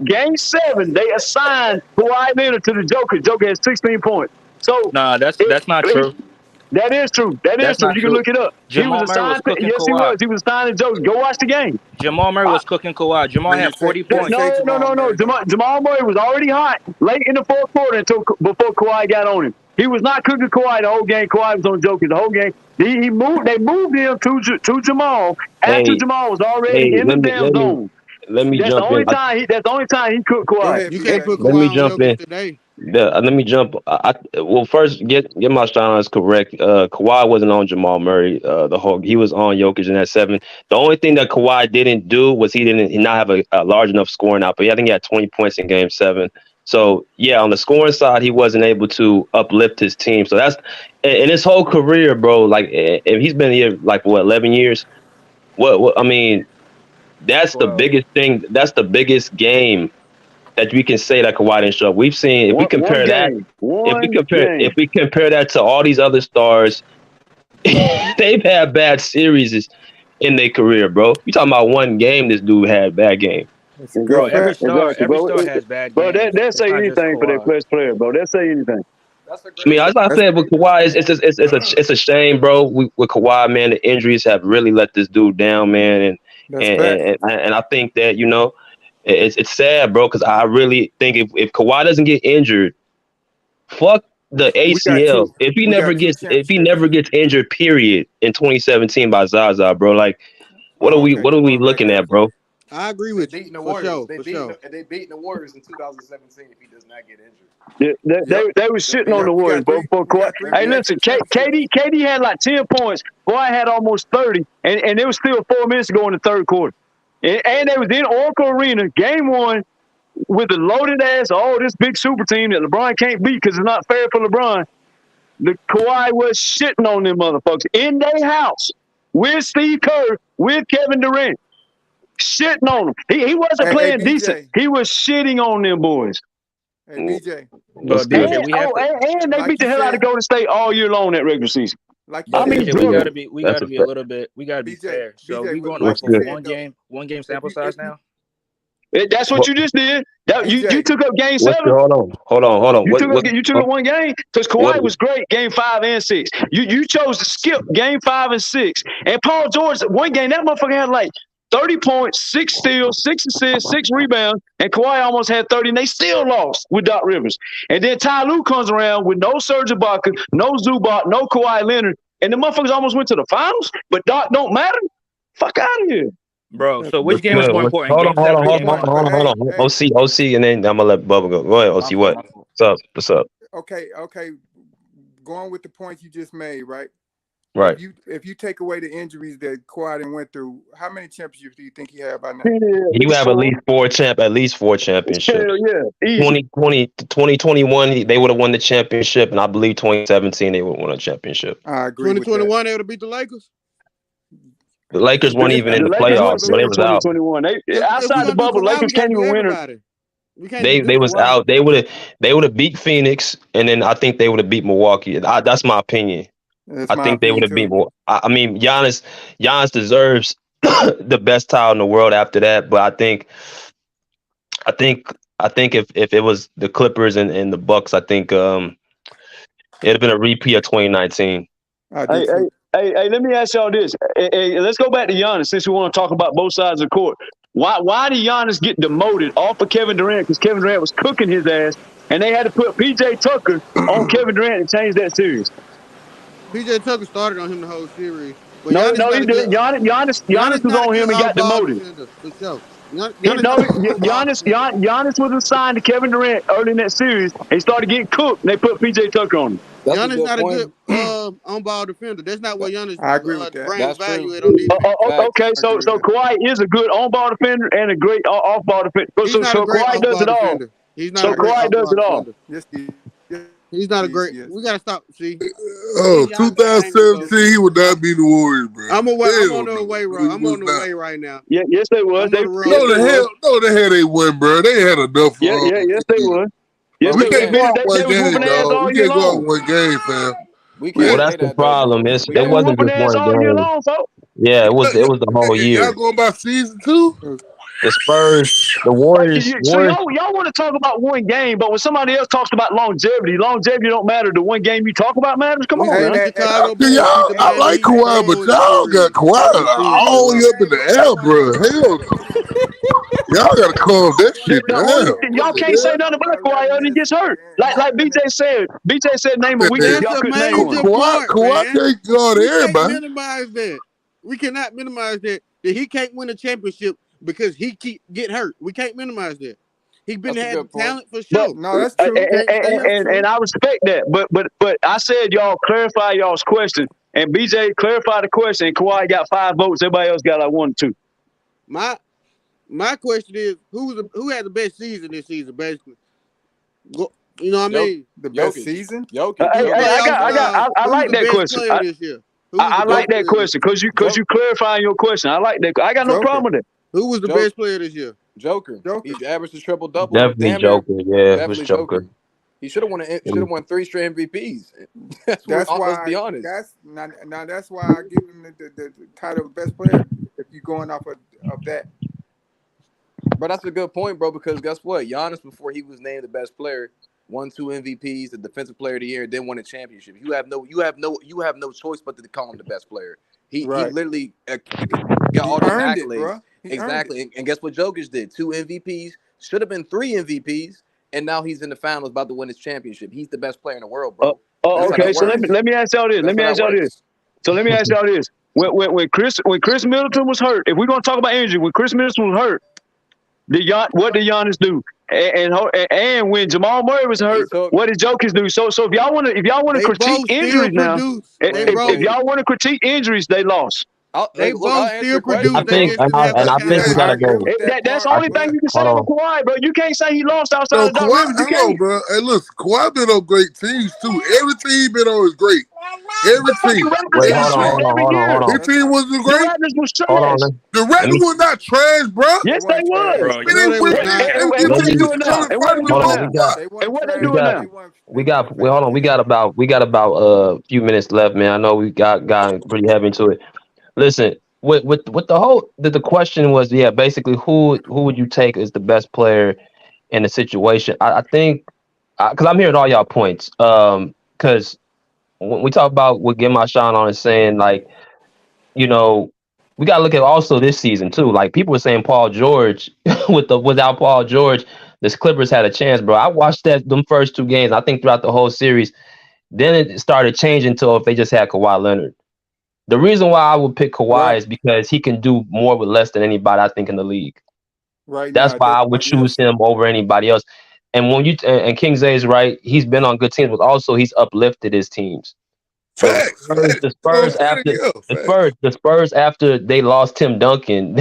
Game 7, they assigned Kawhi Leonard to the Joker. Joker had 16 points. So Nah, it, that's not it, true. that is true. That is That's true. not You can true. look it up. He was Jamal Murray was assigned to, cooking yes, he Kawhi. was. He was assigned to Joker. Go watch the game. Jamal Murray was cooking Kawhi. Jamal When you had say 40 when you points. say No, no, Jamal no, no. Murray though, Jamal Murray was already hot late in the fourth quarter before Kawhi got on him. He was not cooking Kawhi the whole game. Kawhi was on Joker the whole game. He moved. They moved him to Jamal after Hey, Jamal was already hey, in the damn zone. let me That's the jump in. only time he. That's the only time he cooked go Kawhi. ahead, You can't BJ. put Let me Kawhi on jump in. Jokic today. Let me jump. Well, first get my style correct. Kawhi wasn't on Jamal Murray. He was on Jokic in that 7. The only thing that Kawhi didn't do was he didn't not have a large enough scoring output. I think he had 20 points in Game 7. So yeah, on the scoring side, he wasn't able to uplift his team. So that's in his whole career, bro. Like if he's been here like what 11 years. What I mean, that's the 12. biggest thing. That's the biggest game that we can say that Kawhi didn't show up. We've seen if we One compare that, game. One if game. we compare that to all these other stars, they've had bad series in their career, bro. You talking about one game? This dude had bad game. That's a good Bro, Exactly. fact. Exactly, every bro. star has bad Bro, games. they'll It's say not just anything for their Kawhi. best player, bro. They'll say anything. that's a I mean, great as I That's said with Kawhi, it's a shame, bro. With Kawhi, man, the injuries have really let this dude down, man, that's fact. and I think that it's sad, bro, because I really think if Kawhi doesn't get injured, fuck the We got ACL. two. We got two If he championships. never gets injured, period, in 2017 by Zaza, bro, like Oh, okay. what are You we going back looking there? at, bro? I agree They with you beating the for Warriors. sure. For sure. They beating the Warriors in 2017 if he does not get injured. They, Yep. they was They shitting beat on Yep. the We Warriors, got bro. three. For We Kawhi. got three Hey, BX listen, championships. KD had like 10 points. Kawhi had almost 30, and it was still 4 minutes to go in the third quarter. And they was in Oracle Arena, game 1, with a loaded ass, this big super team that LeBron can't beat because it's not fair for LeBron. The Kawhi was shitting on them motherfuckers in their house with Steve Kerr, with Kevin Durant, shitting on them. He wasn't Hey, playing decent. BJ. He was shitting on them boys. Hey, BJ. What's But good? BJ, And we have to. they Like beat you the hell out said. of Golden State all year long that regular season. Like you I But said, mean, BJ, we BJ. brutal. gotta be That's a a fact. little bit. We gotta be BJ. fair. So BJ. we going Like What's off you of good? said though. one game If sample you size now. That's what What, you just did. You BJ. took up game what's 7. good? Hold on. You took up one game because What? Kawhi was great game 5 and 6. You chose to skip game 5 and 6. And Paul George, one game that motherfucker had like 30 points, 6 steals, 6 assists, 6 rebounds, and Kawhi almost had 30, and they still lost with Doc Rivers. And then Ty Lue comes around with no Serge Ibaka, no Zubac, no Kawhi Leonard, and the motherfuckers almost went to the finals. But Doc don't matter. Fuck out of here. Bro, That's so which What's game is good? more What, important? hold on, Game hold on, seven or hold game on, but one? hold on, hold hey, on. hey. OC, and then I'm gonna let Bubba go. Go ahead, My OC. fault, What? my fault. What's up? What's up? Okay. Going with the points you just made, right? Right. If you take away the injuries that Kawhi went through, how many championships do you think he had by now? Yeah, at You least have 4. at least four championships. Hell yeah. Easy. 2021, they would have won the championship, and I believe 2017 they would have won a championship. I agree with that. 2021, they would have beat the Lakers. The Lakers weren't even in The the Lakers went playoffs, so they to was out. 2021. They If we're outside the gonna do bubble, Kawhi, we Lakers gotta can't do even win. everybody. We can't just They do was Kawhi. out. They would have beat Phoenix, and then I think they would have beat Milwaukee. That's my opinion. That's I my think they would opinion have beat. too. I mean, Giannis deserves the best title in the world after that. But I think, I think if it was the Clippers and the Bucks, I think it'd have been a repeat of 2019. I do Hey, too. let me ask y'all this. Hey, let's go back to Giannis since we want to talk about both sides of the court. Why did Giannis get demoted off of Kevin Durant? Because Kevin Durant was cooking his ass, and they had to put PJ Tucker on Kevin Durant and change that series. PJ Tucker started on him the whole series, but No, Giannis no, got he a good. didn't. Giannis was Got a on good him and got off-ball demoted. defender for sure. He, Giannis no, got a good on-ball defender. Giannis was assigned to Kevin Durant early in that series. He started getting cooked, and they put PJ Tucker on him. That's a Giannis good not a good point. on-ball defender. That's not what Giannis I agree with that. brings That's value true. at on defense. Facts. Okay, I so agree with that. Kawhi is a good on-ball defender and a great off-ball defender. He's So not a great Kawhi does off-ball it all. defender. He's not So a I great Kawhi does off-ball it all. defender. yes, yes, He's not a yes, great. yes. We gotta stop. See, Oh, see, y'all got angles though. 2017, he would not be the Warriors, bro. I'm away. I'm on Hell the no. away No, road. he I'm was on the not. way right now. Yeah, yes, they was. I'm on the Yes, road. No, they was. the hell they won, bro. They had enough. Yes, they was. Yes, But We they we can't was. go can't. out one They was game, whooping ass dog. We all year can't go out long. one game, fam. We We Well, can't had, that's say the that though, problem. bro. It We They was can't. wasn't whooping just ass one all year game. long, folks. Yeah, it was the whole y'all year. going by season two? The Spurs, the So Warriors. y'all want to talk about one game, but when somebody else talks about longevity don't matter. The one game you talk about matters. Come We on, Hey, seen man. the hey, hey, Chicago See, Bulls beat y'all, the I Miami like Heat in Kawhi, but Georgia y'all got series Kawhi this season. all the way up in the air, bro. Hell no. Y'all gotta calm that shit The only down. thing What y'all the can't say hell? nothing about about Kawhi Rodney other than gets hurt. Like BJ said. BJ said name a weakness. Man, That's Y'all a couldn't name one. major part, Kawhi man. can't guard We can't everybody. minimize that. We cannot minimize that he can't win a championship because he keep get hurt. We can't minimize that. He been That's a had the good point. talent for But sure. No, that's true. Can't say that's and true. I respect that. But I said y'all clarify y'all's question. And BJ clarified the question. And Kawhi got 5 votes. Everybody else got like 1 or 2. My question is who had the best season this season, basically. You know what I Yo, mean? The best Jokic. season? Jokic. In Jokic. playoff style, I who's like the that best question. player this year? Who was the I like best that player this question year? because you clarifying your question. I like that. I got no Joker. problem with that. Who was the Joker. best player this year? Joker. Joker. He averaged a triple double. Definitely Damn near. Joker. Yeah, it was Definitely Joker. Joker. He should have won 3 straight MVPs. That's Let's why. be honest. That's now. That's why I give him the title of best player. If you're going off of that, But that's a good point, bro. Because guess what? Giannis, before he was named the best player, won 2 MVPs, the Defensive Player of the Year, and then won a championship. You have no choice but to call him the best player. He right? literally got He all these earned it, accolades. bro. He earned it. Exactly. And guess what Jokic did? 2 MVPs, should have been 3 MVPs, and now he's in the finals about to win his championship. He's the best player in the world, bro. That's how Okay. that So works. let me ask y'all this. That's how that works. So let me ask y'all this. When Chris Middleton was hurt, if we're gonna talk about injury, when Chris Middleton was hurt, what did Giannis do? And when Jamal Murray was He hurt, took what did Jokic do? So if y'all want to They critique both still injuries now, produce. They if both wait. y'all want to critique injuries, they lost. they Look, I'll both answer still your I produce. question, They think, bro. just didn't have and the I think talent. we Yeah, gotta I agree go. with that That's the part, I, only thing but you can say hold on on. Kawhi, bro. You can't say he lost outside No, of Doc Kawhi, Rivers. You hold on, can't. bro. Hey, listen, Kawhi been on great teams too. Every team he been on is great. Every Fucking team. Raptors Wait, Every got hold on, team. swept hold on, every hold on, year. hold His on, that's team not wasn't The great. Raptors was hold on. trash. The Let Raptors me was not trash, bro. they Yes, they weren't was. trash. Bro, But No, they they, was but not. they, And your what let they team me used doing to come now? and And what fight they him in hold doing on. four We now? got They spots. And weren't what they trash, doing we but got now? we got hold on. competitive. We got about a few minutes left, man. I know we got pretty heavy into it. Listen, with the whole the question was, yeah, basically who would you take as the best player in the situation? I think because I'm hearing all y'all points. Because when we talk about what Get My Shine On is saying, like, you know, we gotta look at also this season too. Like people were saying Paul George without Paul George, the Clippers had a chance, bro. I watched them first 2 games. I think throughout the whole series, then it started changing to if they just had Kawhi Leonard. The reason why I would pick Kawhi Right, is because he can do more with less than anybody I think in the league. right That's now. why I would choose Yes, him over anybody else. And when and King Zay is right, he's been on good teams, but also he's uplifted his teams. The Facts, Spurs, facts. You know what I'm saying? Yeah, facts. The Spurs after they lost Tim Duncan,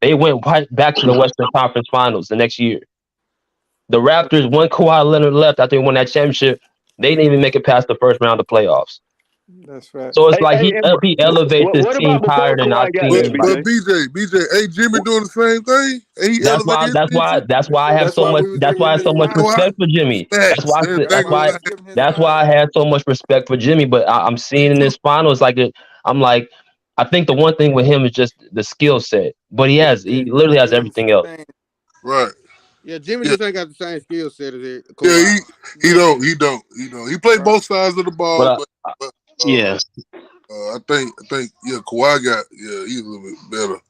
they went right back to the Western Conference Finals the next year. The Raptors, when Kawhi Leonard left after they won that championship, they didn't even make it past the first round of playoffs. That's So facts. it's like Hey, and he elevates his what team about before higher than I've Kawhi got seen there, anybody. But BJ? BJ, ain't Jimmy doing the same thing? Ain't he That's why elevated his team too? I have That's so why much we was giving I him have his so much Kawhi, flowers. respect for Jimmy. facts. And That's they why gonna we lie. was giving his That's why I flowers. had so much respect for Jimmy. But I'm Me seeing in too. this finals I'm like I think the one thing with him is just the skill set. But Yeah, he literally has Jimmy the everything same else. thing. Right. Yeah, Jimmy Yeah. just ain't got the same skill set as Yeah, Kawhi. he Yeah, don't. He don't. He don't. He played right. both sides of the ball, But but yeah, I think yeah, Kawhi got he's a little bit better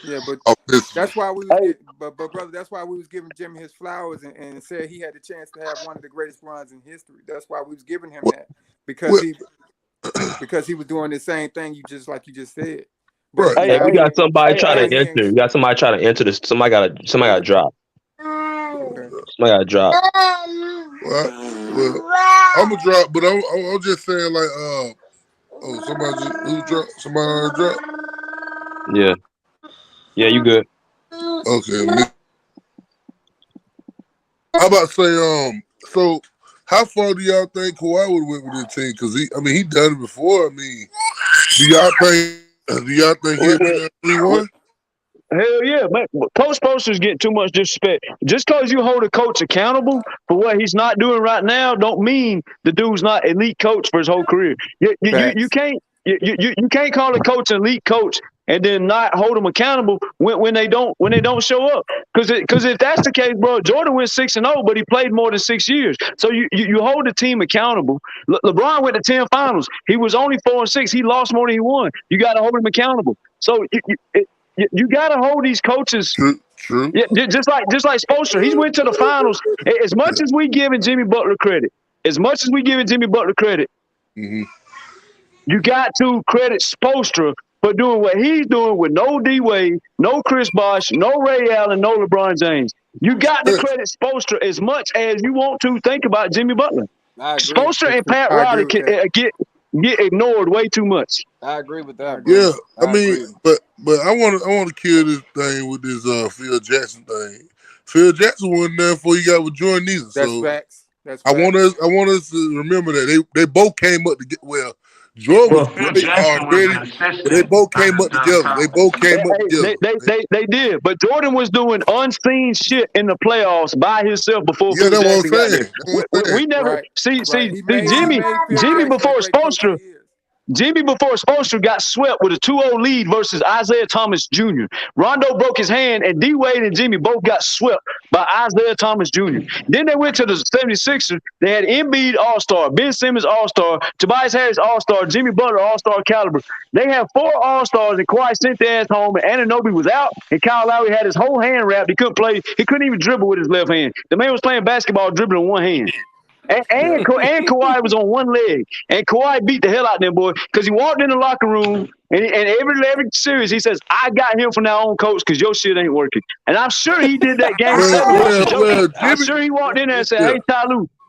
Yeah, but offensively. that's why we was Hey, getting, but brother, that's why we was giving Jimmy his flowers and said he had the chance to have one of the greatest runs in history. That's why we was giving him Well, that because well, he was doing the same thing like you just said. But right. hey, now we he got somebody trying now to he hey, enter. ain't We got somebody trying to enter this. Somebody got to drop. okay. Somebody got to drop. Well, I'm gonna drop, but I'm just saying like oh somebody just, who dropped somebody already dropped. Yeah, yeah, you good. Okay, how about to say so how far do y'all think Kawhi would went with this team? Because he done it before. I mean, do y'all think with, he'll be with, there 3-1? with, hell yeah, man. Coach Spoelstra's getting too much disrespect. Just because you hold a coach accountable for what he's not doing right now, don't mean the dude's not elite coach for his whole career. You Facts. can't you can't call a coach an elite coach and then not hold them accountable when they don't show up. Because if that's the case, bro, Jordan went 6-0, but he played more than 6 years. So you hold the team accountable. LeBron went to 10 finals. He was only 4-6. He lost more than he won. You got to hold him accountable. So you got to hold these coaches. True. Yeah, just like Spoelstra, he went to the finals. As much as we giving Jimmy Butler credit, as much as we giving Jimmy Butler credit, Mm-hmm. you got to credit Spoelstra for doing what he's doing with no D Wade, no Chris Bosh, no Ray Allen, no LeBron James. You got to credit Spoelstra as much as you want to think about Jimmy Butler. I agree. Spoelstra and Pat I agree Riley with can, that. get ignored way too much. I agree with I that, agree. bro. Yeah, I I mean, agree. but I want to kill this thing with this Phil Jackson thing. Phil Jackson wasn't there before he got with Jordan either. That's So facts. That's I want facts. us I want us to remember that they both came up to get well. Jordan was Well, Phil great Jackson was already, an but they assistant both came under up John together. They both Collins. came up together. They did, but Jordan was doing unseen shit in the playoffs by himself before Yeah, Phil that's what I'm Jackson got there. saying. That's what I'm saying. We never Right. see Right. He Jimmy made Phil Jimmy Jackson the before great coach he Spoelstra. is. Jimmy before Spoelstra got swept with a 2-0 lead versus Isaiah Thomas Jr. Rondo broke his hand, and D Wade and Jimmy both got swept by Isaiah Thomas Jr. Then they went to the 76ers. They had Embiid All-Star, Ben Simmons All-Star, Tobias Harris All-Star, Jimmy Butler All-Star caliber. They had 4 All-Stars, and Kawhi sent their ass home, and Anunoby was out, and Kyle Lowry had his whole hand wrapped. He couldn't play. He couldn't even dribble with his left hand. The man was playing basketball dribbling one hand. Yeah. And Kawhi was on one leg, and Kawhi beat the hell out of them boy because he walked in the locker room and every series he says, "I got him from now on, coach, because your shit ain't working." And I'm sure he did that game 7 versus Jokic. I'm Jimmy. sure he walked in there and said, Yeah, "Hey,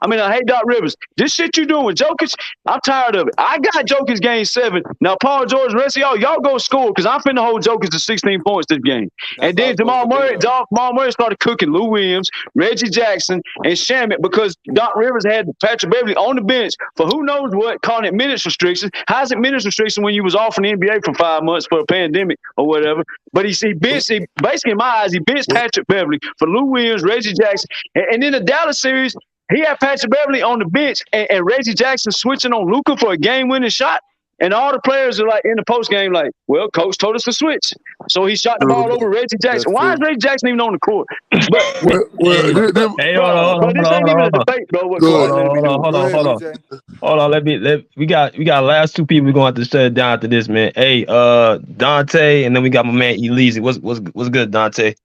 hey Doc Rivers, this shit you doing with Jokic, I'm tired of it. I got Jokic's game 7. Now Paul George, the rest of y'all go score because I'm finna hold Jokic to 16 points this game." That's And how then it's supposed to be, though. Jamal Murray started cooking Lou Williams, Reggie Jackson, and Shamit because Doc Rivers had Patrick Beverly on the bench for who knows what, calling it minutes restrictions. How's it minutes restriction when you was off in the NBA for 5 months for a pandemic or whatever? But basically in my eyes, he benched well, Patrick Beverly for Lou Williams, Reggie Jackson. And in the Dallas series, he had Patrick Beverly on the bench and Reggie Jackson switching on Luka for a game-winning shot. And all the players are like in the post game, like, well, coach told us to switch. So he shot the True. ball over Reggie That's Jackson. Why is true. Reggie Jackson even on the court? But hey, bro, this ain't even a debate, bro. What go ahead. Kawhi Leonard be doing? Go ahead, hold on. EJ. Hold on, we got last two people we're gonna have to shut it down after this, man. Hey, Dante, and then we got my man Elise. What's good, Dante?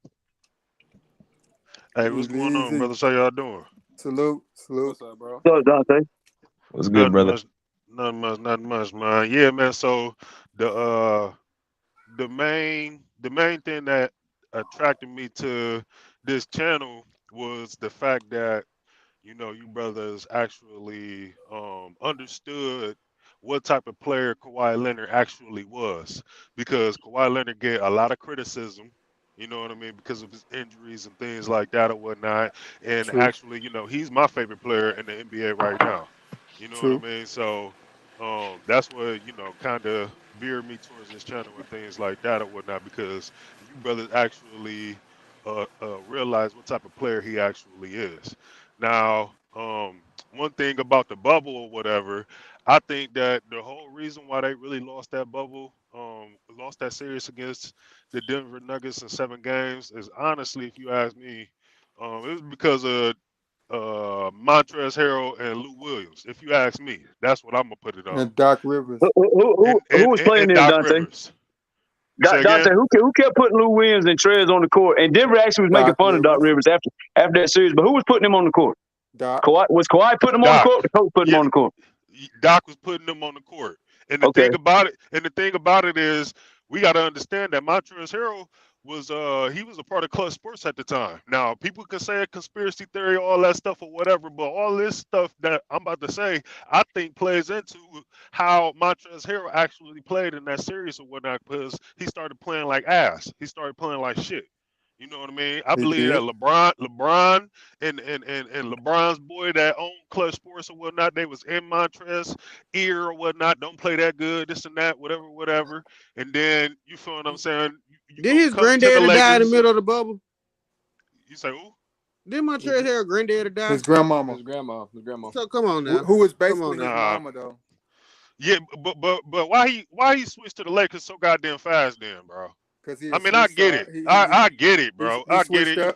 Hey, what's going on, Easy. brothers? How y'all doing? Salute. Salute. What's up, bro? So, Dante. What's good, Nothing brother? much, nothing much, man. Yeah, man. So the uh the main thing that attracted me to this channel was the fact that you brothers actually understood what type of player Kawhi Leonard actually was, because Kawhi Leonard get a lot of criticism. You know what I mean? Because of his injuries and things like that or whatnot. And True. actually, he's my favorite player in the NBA right now. You know what I True. mean? So That's what kind of veered me towards this channel and things like that or whatnot, because you brothers actually realize what type of player he actually is. Now, one thing about the bubble or whatever, I think that the whole reason why they really lost that bubble, lost that series against the Denver Nuggets in 7 games, is honestly, if you ask me, it was because of Montrezl Harrell and Lou Williams. If you ask me, that's what I'm gonna put it on. And Doc Rivers. Who was playing And there, Doc Dante? Rivers. Say Dante, again? who kept putting Lou Williams and Trez on the court? And Denver actually was making Doc fun of Doc Rivers. Rivers after that series. But who was putting him on the court? Doc. Was Kawhi putting him on the Doc. court? Or the coach putting him Yeah, on the court? Doc was putting them on the court. And the Okay. thing about it is we got to understand that Montrezl Harrell was he was a part of Clutch Sports at the time. Now people can say a conspiracy theory, all that stuff or whatever, but all this stuff that I'm about to say, I think plays into how Montrezl Harrell actually played in that series or whatnot, because he started playing like ass. He started playing like shit. You know what I mean? I He believe that did. LeBron and LeBron's boy that owned Clutch Sports or whatnot, they was in Montrezl ear or whatnot. Don't play that good, this and that, whatever. And then you feel what I'm saying? You Did gonna his come to the granddaddy die in the Lakers. middle of the bubble? You say who? Did Montrezl Harrell granddaddy die? His grandmama. His grandma. So come on now. Who was Come on basically his now. Nah. mama though. Yeah, but why he switched to the Lakers so goddamn fast then, bro? Because he I was mean, I get it. I get it, bro. he I get switched it. up.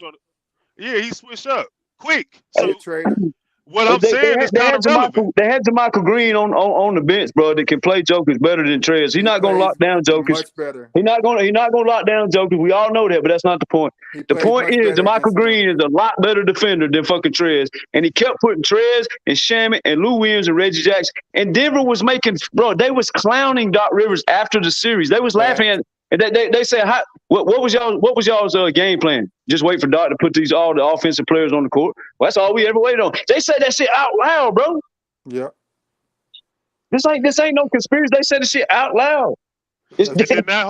Yeah, he switched up quick. He a So trader. what I'm saying is kind of relevant. They had Michael Green on the bench, bro, that can play jokers better than Trez. He's He not gonna plays lock down jokers. much better. He's not gonna lock down jokers. We all know that, but that's not the point. He The plays point much is that better Michael against him. Green is a lot better defender than fucking Trez. And he kept putting Trez and Shamit and Lou Williams and Reggie Jackson. And Denver was they was clowning Doc Rivers after the series. They was laughing at it. And they said, what was y'all's game plan? Just wait for Doc to put all the offensive players on the court. Well, that's all we ever waited on. They said that shit out loud, bro. Yeah. This ain't no conspiracy. They said the shit out loud. And then that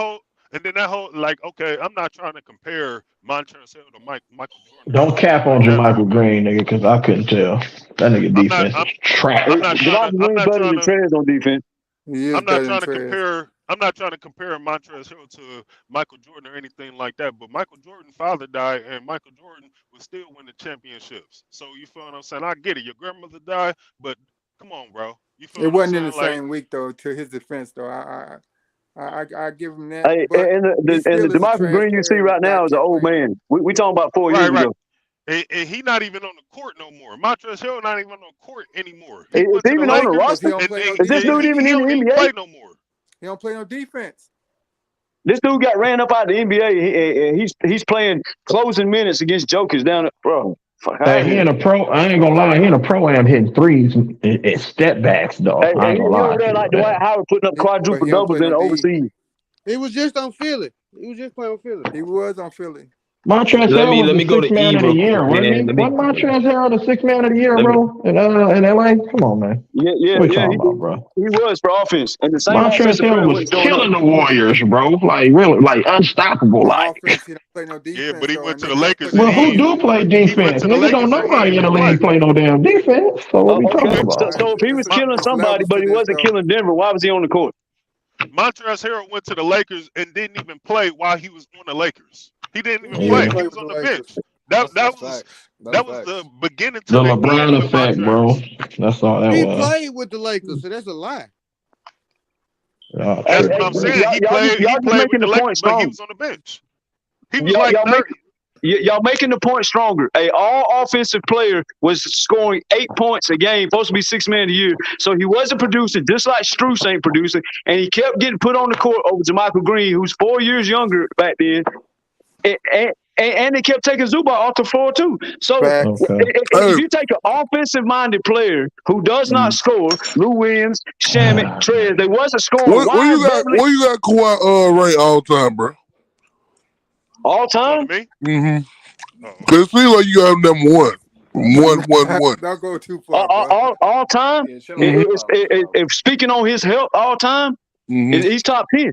whole like, okay, I'm not trying to compare Montrezl Harrell to Michael Jordan. Don't cap on Jermichael Green, nigga, because I couldn't tell. That nigga defense is trash. I'm not trying to Trez on defense. I'm not trying to compare Montrezl Harrell to Michael Jordan or anything like that. But Michael Jordan's father died, and Michael Jordan was still winning championships. So you feel what I'm saying? I get it. Your grandmother died, but come on, bro. You feel It what I'm wasn't in the saying? same week though. To his defense though, I give him that. Hey, But and the DeMarcus Green you see right now is an old man. We talking about 4 years ago. And he not even on the court no more. Montrezl Harrell not even on the court anymore. He went to the Lakers, on the roster. Is this dude even in the NBA? Play no more. He don't play no defense. This dude got ran up out of the NBA. He's playing closing minutes against jokers down at bro. Hey, he in a pro. I ain't gonna lie. He in a pro-am hitting threes and step backs though. Hey, I ain't gonna lie. There like Dwight Howard putting up quadruple doubles in overseas. He was just on Philly. He was just playing on Philly. He was on Philly. Montrezl Harrell was the sixth man of the year, wasn't he? Wasn't Montrezl Harrell the sixth man of the year, bro? In LA? Come on, man. Yeah. What you talking about, bro? He was for offense. And the same Montrezl Harrell was killing the Warriors, bro. Like really, like unstoppable. Like offense, he don't play no defense. Yeah, but he went to the Lakers. Well, who do play defense? Nigga, don't nobody in the league play no damn defense. So what we talking about? So if he was killing somebody, but he wasn't killing Denver, why was he on the court? Montrezl Harrell went to the Lakers and didn't even play while he was on the Lakers. He didn't even play. He was on the bench. That was the beginning to the the LeBron effect, bro. That's all that he was. He played with the Lakers, so that's a lie. That's what I'm saying. He played with the Lakers, but he was on the bench. He was like 30. Y'all making the point stronger. All offensive player was scoring 8 points a game, supposed to be 6 man a year. So he wasn't producing, just like Strus ain't producing, and he kept getting put on the court over to Michael Green, who's 4 years younger back then. And they kept taking Zubac off the floor too. So if you take an offensive-minded player who does not score, Lou Williams, Shamit, Trez, they wasn't scoring. Where you got Kawhi ranked all time, bro? All time? Mm-hmm. Cause it seems like you got number one. Don't go too far. All time. If speaking on his health, all time, he's top 10.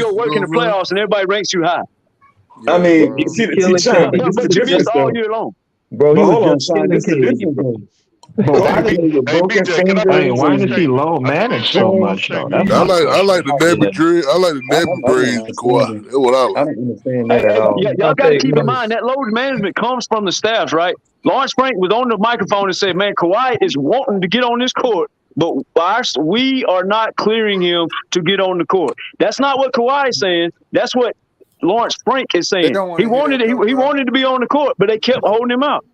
your work in the playoffs and everybody ranks you high. I Yeah, mean, bro. see, Sean, but this is But the just difference, all though. year long. Bro, But he was hold on, just Sean, this killing is the Cade, difference, bro. though. But why Hey, do they with hey, broken BJ, can I say Hey, fingers why one does and he thing? low I manage just so want one man? much thing though? real That's I my quick. like question. the I nappy just, dread. I like the nappy I'm not braids and Kawhi. understanding. That's what I I like. don't understand Hey, that at all. y'all got to keep in mind that load management comes from the staffs, right? Lawrence Frank was on the microphone and said, "Man, Kawhi is wanting to get on this court, but we are not clearing him to get on the court." That's not what Kawhi is saying. That's what Lawrence Frank is They saying. don't want He to hear wanted that he, though, he bro. wanted to be on the court, but they kept holding him out.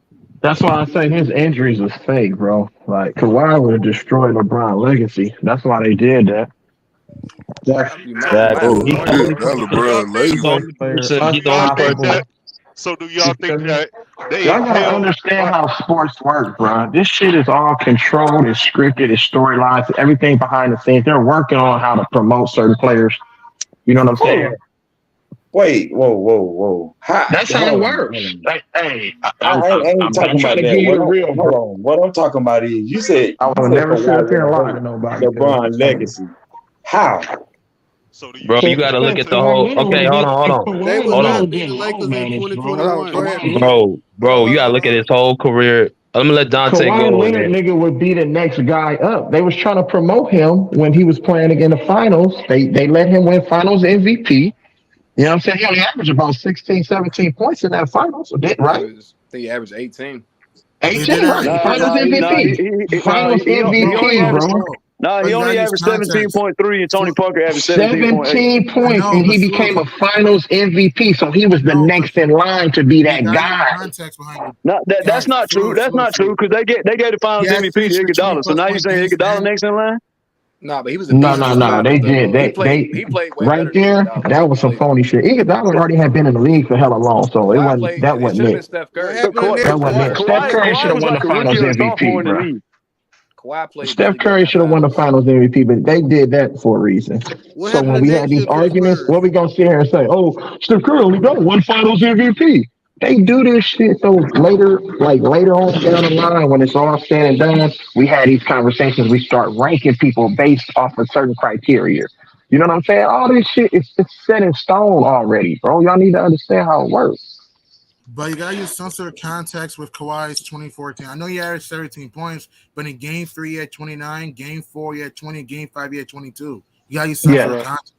That's why I say his injuries was fake, bro. Like Kawhi would have destroyed LeBron's legacy. That's why they did that. That's I'd be So mad. Exactly. Mad Oh as He's the hell. shit, only now person. do y'all LeBron think? He's the lazy. only player, person. Do He's the only y'all think person. unstoppable. that? So do y'all think Because that they y'all gotta held? understand how sports work, bro. This shit is all controlled, it's scripted, it's storylines, everything behind the scenes. They're working on how to promote certain players. You know what I'm saying? Oh, wait, whoa. That's how it works. On. Like, hey, I ain't I'm talking trying about to that. give you the real, Hold bro. on. What I'm talking about is I you will said never sit Kawhi up here would and lie to hurt nobody because LeBron legacy. How? So do Bro, you you think got to that look they at the took? whole. Okay, They would hold on, not beat the Lakers in Hold on, go 2021. ahead, B. bro. You got to look at his whole career. I'm gonna let Dante Kawhi go, and Leonard then nigga would be the next guy up. They was trying to promote him when he was playing in the finals. They let him win finals MVP. You know what I'm saying? He only averaged about 16, 17 points in that finals, right? I think he averaged 18. 18, right. Nah, Finals nah, he, nah, MVP. Finals he only MVP, averaged. bro. Nah, he only averaged 17.3, and Tony Parker averaged 17.8. 17 points, and he became a finals MVP. So he was the next in line to be that guy. No, that's not true. That's not true because they gave the Finals MVP to Iguodala. So now you saying Iguodala next in line? Nah, but he was a No, beast in no, those no. They finals though, did. bro. They He played way right better than there. Iguodala. That was some Like phony shit. Iguodala already had been in the league for hella long, so it Kawhi wasn't. played. That It wasn't should have been it. Steph What Curry. happened to That Nick wasn't it. Steph Claxton? Curry should Kawhi have was won like the a Finals rookie or a MVP, sophomore in the bro. league. Kawhi played Steph really good in Curry that should have won the finals. Finals MVP, but they did that for a reason. What So happened when to we next had these year to the arguments, Spurs? what we gonna sit here and say? Oh, Steph Curry only got one Finals MVP. They do this shit so later, like later on down the line, when it's all said and done, we had these conversations. We start ranking people based off of certain criteria. You know what I'm saying? All this shit is it's set in stone already, bro. Y'all need to understand how it works. But you gotta use some sort of context with Kawhi's 2014. I know he averaged 17 points, but in game 3 he had 29, game 4 he had 20, game 5 he had 22. You gotta use some Yes, sort of Right, context.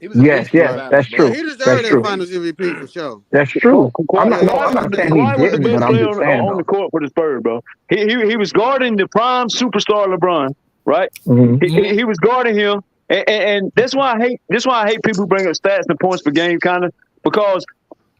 He was a yes, beast in those yes. finals, That's Yeah, bro. true. he That's deserved He was a that true. Finals beast. MVP for sure. That's true. I'm Yeah, not. No, I'm without a not saying doubt. he Kawhi was the didn't, but best I'm player just saying on the though. court for the Spurs, bro. He was guarding the prime superstar LeBron, right? Hmm. He was guarding him, and that's why I hate people who bring up stats and points per game, kind of because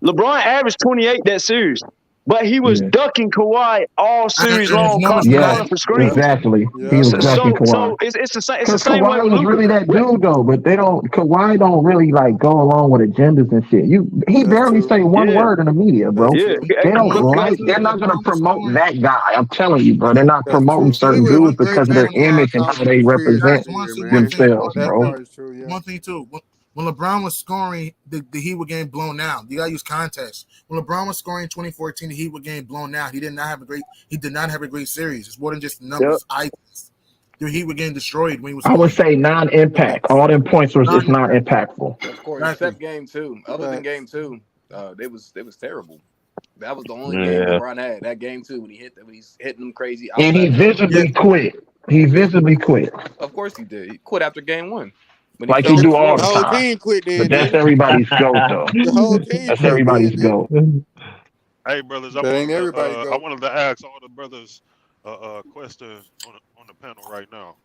LeBron averaged 28 that series, but he was Yeah. ducking Kawhi all series And it's long, no, it's Yes, calling not. for yep, screens. exactly. He yep. was So, ducking so, Kawhi. so it's the same. It's the Cause same way Kawhi with was Luca. really that dude though, but they don't. Kawhi don't really like go along with agendas and shit. He That's barely true. say one Yeah, word in the media, That's bro. yeah. true. Hey, They don't One thing like. too, They're not gonna LeBron was promote scoring. that guy. I'm telling you, bro. They're not That's promoting true. He certain was a dudes great because of their basketball image and talker how they before his represent Guys, tenure, one man. thing. themselves, That bro. part is true. Yeah. One thing too. When LeBron was scoring, the Heat were getting blown out. You gotta use context. When LeBron was scoring in 2014, the Heat were getting blown out. He did not have a great. He did not have a great series. It's more than just Yep. numbers. The Heat were getting destroyed when he was I would scoring. say non-impact. All them points was it's not Non-impact. impactful. Of course, Exactly. except game two. Other than game Facts. two, they was terrible. That was the only game yeah. LeBron had. That game two when he's hitting them crazy And he outside jumpers. Yeah. visibly quit. He visibly quit, Of course he did. He quit after game one when he like fell he on the do all The the floor. whole time. team quit But then, that's didn't it? everybody's goat, though. The whole team That's quit then, everybody's didn't goat. Hey, brothers, That ain't everybody I go. wanted to ask all the brothers a question on the panel right now.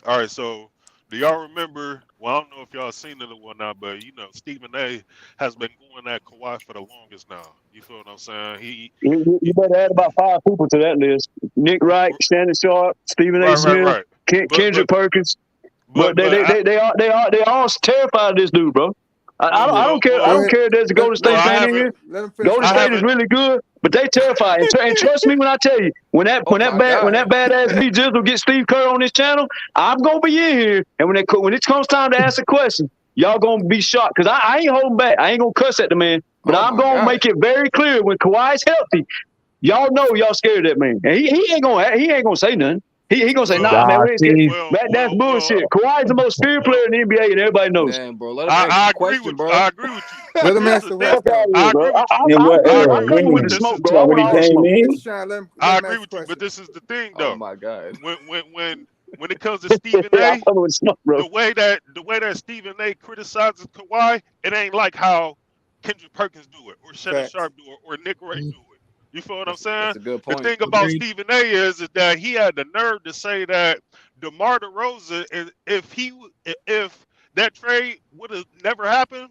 All right, so do y'all remember? Well, I don't know if y'all seen it or whatnot, but Stephen A. has been going at Kawhi for the longest now. You feel what I'm saying? You better add about 5 people to that list: Nick Wright, Shannon Sharp, Stephen A. right, Smith, right. But Kendrick Perkins. but But but I, they all terrified of this dude, bro. I well don't care. I Go well don't ahead. care if there's a Golden well State I fan in here. haven't Let him finish Golden I the State answer. is haven't really good, but they terrified. And trust me when I tell you, Oh my when god. that badass B Jizzle gets Steve Kerr on this channel, I'm gonna be in here. And when it comes time to ask a question, y'all gonna be shocked because I ain't holding back. I ain't gonna cuss at the man, but Oh I'm my gonna god. make it very clear when Kawhi's healthy. Y'all know y'all scared of that man, and he ain't gonna say nothing. He gonna say, well nah, man, Nah, we ain't scared. see, That's bullshit. well Kawhi's the most feared well player in the NBA, and everybody knows. Man, bro, let him answer I the agree question, with you. bro. I agree with you. Let But him this is answer the the thing. Fuck out question. of I here, bro. agree with you. In what I era? agree with I'm you. When with But the he this is smoke, bro. I when with he all the came smoke. in? It's Sean. Let I him agree ask the with you. But question. this is the thing Oh though. my god. When it comes to Stephen I'm A. with the smoke, bro. the way that Stephen A. criticizes Kawhi, it ain't like how Kendrick Perkins do it, or Shannon Facts. Sharp do it, or Nick Wright Mm, do it. You feel what I'm That's saying? a good The point. thing about agreed. Stephen A. is that he had the nerve to say that DeMar DeRozan, if that trade would have never happened,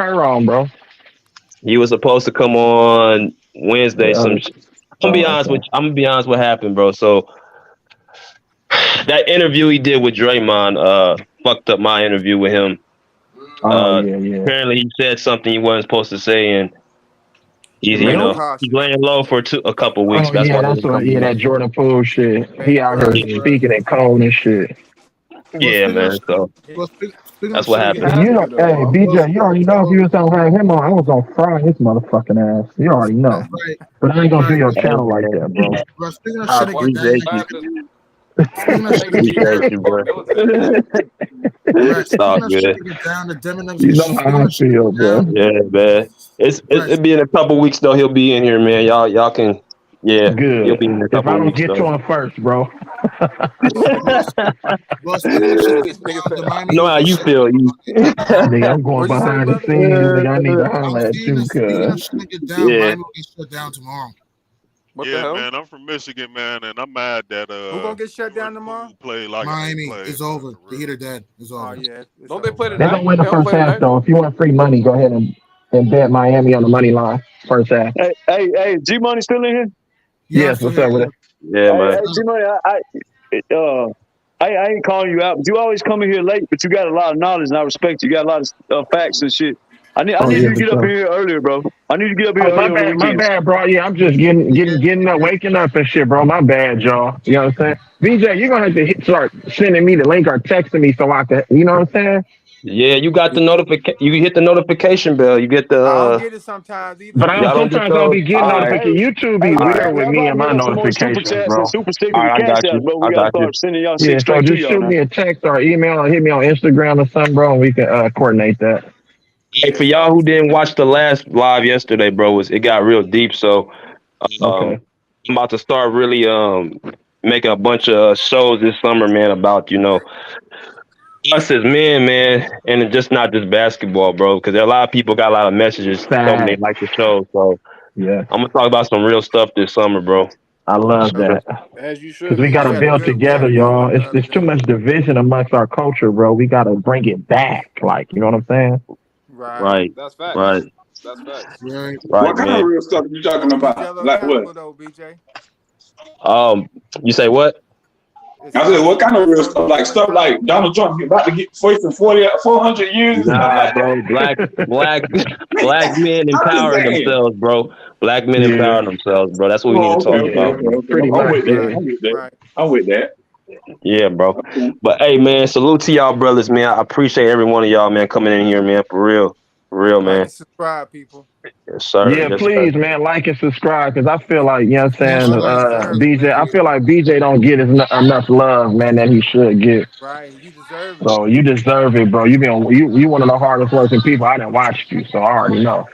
Kerr on, bro? He was supposed to come on Wednesday. Uh, I'm gonna be Oh, honest with okay. you. I'm gonna be honest what happened, bro. So that interview he did with Draymond fucked up my interview with him. Oh yeah, yeah. Apparently he said something he wasn't supposed to say, and It he's made him Really? he's cautious. laying low for a couple weeks. Oh That's yeah, why he that's didn't what. come Yeah, on. that Jordan Poole shit. Made He him out here cautious. speaking in code and shit. Well, Yeah, speaking of man. shit, So speaking of that's what shit again. happened. You know, hey Well, BJ, you already know if you was gonna have him on, I was gonna fry his motherfucking ass. You already know. right, But I ain't gonna do right. your Hey, channel like man. that, bro. Well, speaking of I shit Why? again, appreciate What you. happened? speaking of shit again Appreciate down, you, bro. Military. right? It's all Speaking of shit good. again down, the Denver Nuggets You get know how speaking I of shit feel, again bro. down, Yeah, man. right? It'll be in a couple weeks though. He'll be in here, man. Y'all can, yeah. He'll Good. be in a If I couple don't weeks get though. you on first, bro. Well, well, speaking of shit This again nigga down, said, the I Miami know Heat how get you feel. You. Nigga, I'm going What'd you say, behind the brother? scenes. Nigga, I need to I holler was at you, speaking of cuz. shit again down, Yeah. Miami will get shut down tomorrow. "What the Yeah, hell?" man, I'm from Michigan, man, and I'm mad that Who gonna get shut down Jordan tomorrow? Poole played like how he Miami played, is man, over. for The real. Heat are dead. It's Oh over. yeah, it's Don't they over. play They Right? gonna tonight? win the They don't first play half tonight. though. If you want free money, go ahead and bet Miami on the money line. First half. Hey, G Money still in here? Yeah, I'm Yes, still what's here. up with it? Yeah, Hey, man. G Money, I ain't calling you out, but you always come in here late. But you got a lot of knowledge, and I respect you. You got a lot of facts and shit. I Oh need yeah, you to for get up in sure. here earlier, bro. I need you to get up here Oh earlier on the my weekends. bad, bro. Yeah, I'm just getting up, waking up and shit, bro. My bad, y'all. You know what I'm saying? BJ, you're gonna have to start sending me the link or texting me so I can, you know what I'm saying? Yeah, you got the notification. You hit the notification bell. You get the. I don't get it sometimes either, But I don't Y'all don't BJ. get sometimes I don't those. be getting All right. Hey, notifications. YouTube be hey, All man, right. weird with y'all me gotta and get my us some more super notifications, chats and bro. super All stickers right. and I cash got outs, you. bro. I We gotta got you. start sending y'all shit Yeah, so straight to just y'all shoot now. me a text or email or hit me on Instagram or something, bro, and we can coordinate that. Hey, for Yes, y'all sir. who didn't watch the last live yesterday, bro, it got real deep. So Okay. I'm about to start really making a bunch of shows this summer, man, about us as men, man, and it's just not just basketball, bro. Because there are a lot of people got a lot of messages told me they Facts. like the show. So Yeah, I'm gonna talk about some real stuff this summer, bro. I love Some Well, real- that. As you Because should, we got to we had BJ. a build good we had together, a good y'all. one the other It's too day. much division amongst our culture, bro. We got to bring it back. Like, you know what I'm saying? Right. Right, That's facts. right, That's facts. Right. right, What kind of man. real stuff are you talking Hold each about? other Like what? accountable though, BJ. Um, you say what? It's I said, what holding kind of it's real holding stuff? each Like other stuff like accountable. Donald Trump about to get first in 400 years and stuff Nah, like that? bro. Black men I'm just empowering saying. themselves, bro. Black men Yeah. empowering themselves, bro. That's what we need to Oh, okay, talk okay, Yeah. about, okay, bro. okay. Pretty I'm much. with that. Yeah. Right, I'm with that. right. I'm with that. Yeah, bro. Okay. But hey, man, salute to y'all, brothers, man. I appreciate every one of y'all, man, coming in here, man, for real, Like man. and subscribe, people. Yes, sir. Yeah, Yes, sir. please, man, like and subscribe because I feel like, you know what Yeah, I'm saying? Brother deserve it, BJ, I man. feel like BJ don't get enough love, man, that he should get. Right. He deserve it. So you deserve it, bro. You one of the hardest working people. I didn't watch you, so I already know.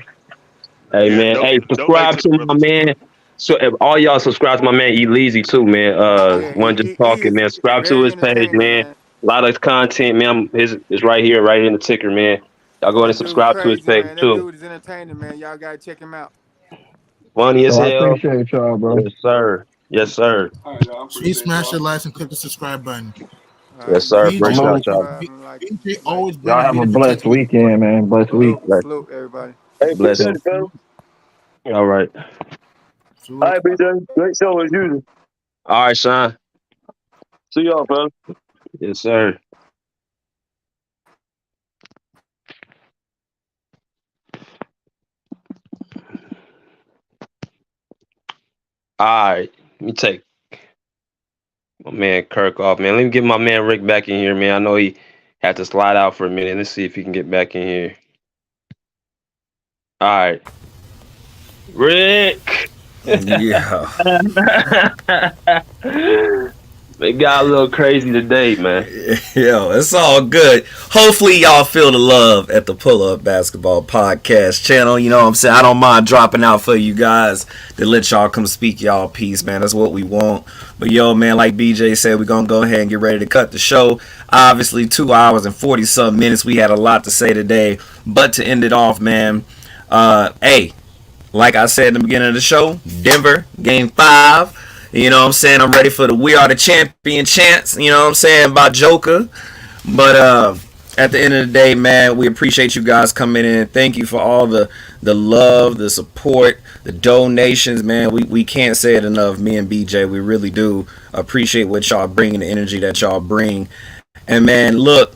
Hey, Yeah, man. Hey, donate subscribe to the to my brother too. man. So if all y'all subscribe to my man Eleazy too, man. Yeah, One just talking, is man. Subscribe to very his page, entertaining, man. man. A lot of his content, man. His is right here in the ticker, man. Y'all go ahead and That dude subscribe to his crazy, page man. That too. dude is entertaining, man. Y'all gotta check him out. Funny as So I hell. appreciate y'all, bro. Yes, sir. Yes, sir. All right, y'all. Please Appreciate smash y'all. the likes and click the subscribe button. All right, Yes, make sir. sure y'all Appreciate Salute. y'all. subscribe and BJ like. always bring Y'all the have heat a and protect blessed the heat. weekend, man. Blessed week. Salute, Right. salute, everybody. Hey, appreciate Blessings. it, fella. All right. All Salute. right, BJ. Great show as usual. All right, Sean. See y'all, fella. Yes, sir. All right. Let me take my man Kirk off, man. Let me get my man Rick back in here, man. I know he had to slide out for a minute. Let's see if he can get back in here. All right. Rick. Yeah. It got a little crazy today, man. Yo, it's all good. Hopefully, y'all feel the love at the Pull Up Basketball Podcast channel. You know what I'm saying? I don't mind dropping out for you guys to let y'all come speak y'all piece, man. That's what we want. But yo, man, like BJ said, we're going to go ahead and get ready to cut the show. Obviously, 2 hours and 40-something minutes. We had a lot to say today. But to end it off, man, hey, like I said in the beginning of the show, Denver, game 5. You know what I'm saying? I'm ready for the We Are the Champion chants, you know what I'm saying, by Joker. But at the end of the day, man, we appreciate you guys coming in. Thank you for all the love, the support, the donations, man. We can't say it enough. Me and BJ, we really do appreciate what y'all bring and the energy that y'all bring. And man, look,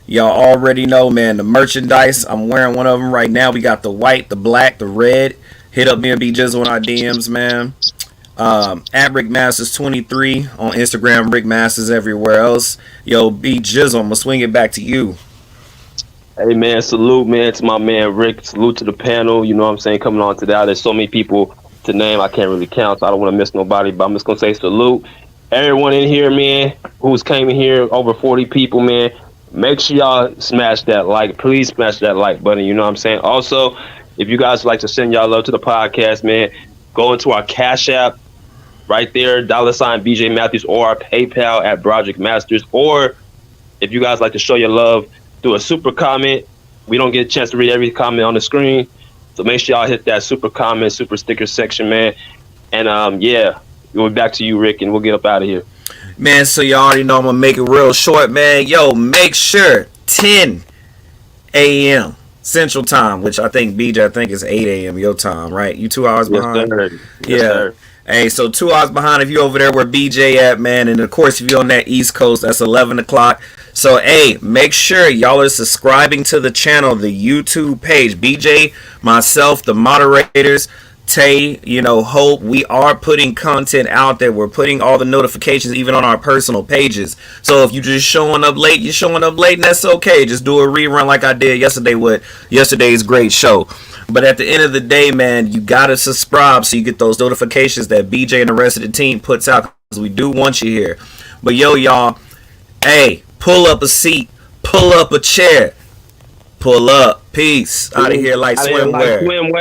y'all already know, man, the merchandise. I'm wearing one of them right now. We got the white, the black, the red. Hit up me and B Jizzle on our DMs, man. At Rick Masters 23 on Instagram, Rick Masters everywhere else. Yo, B Jizzle, I'm gonna swing it back to you. Hey man, salute man to my man Rick. Salute to the panel. You know what I'm saying? Coming on today. There's so many people to name. I can't really count, so I don't want to miss nobody. But I'm just gonna say salute. Everyone in here, man, who's came in here, over 40 people, man. Make sure y'all smash that like. Please smash that like button. You know what I'm saying? Also, if you guys like to send y'all love to the podcast, man, go into our Cash App right there, $ BJ Matthews, or our PayPal at Broderick Masters, or if you guys like to show your love, do a super comment. We don't get a chance to read every comment on the screen, so make sure y'all hit that super comment, super sticker section, man. And yeah, we'll be back to you, Rick, and we'll get up out of here. Man, so y'all already know I'm gonna make it real short, man. Yo, make sure 10 a.m. Central Time, which I think BJ, I think is 8 a.m. your time, right? You 2 hours Yes, behind? sir. Yes, Yeah. sir. Hey, so 2 hours behind if you over there where BJ at, man. And of course, if you're on that East Coast, that's 11 o'clock. So, hey, make sure y'all are subscribing to the channel, the YouTube page. BJ, myself, the moderators, Tay, Hope, we are putting content out there. We're putting all the notifications even on our personal pages. So if you're just showing up late, you're showing up late, and that's okay. Just do a rerun like I did yesterday with yesterday's great show. But at the end of the day, man, you got to subscribe so you get those notifications that BJ and the rest of the team puts out, because we do want you here. But yo, y'all, hey, pull up a seat, pull up a chair, pull up. Peace. Out of here like swimwear. Swimwear.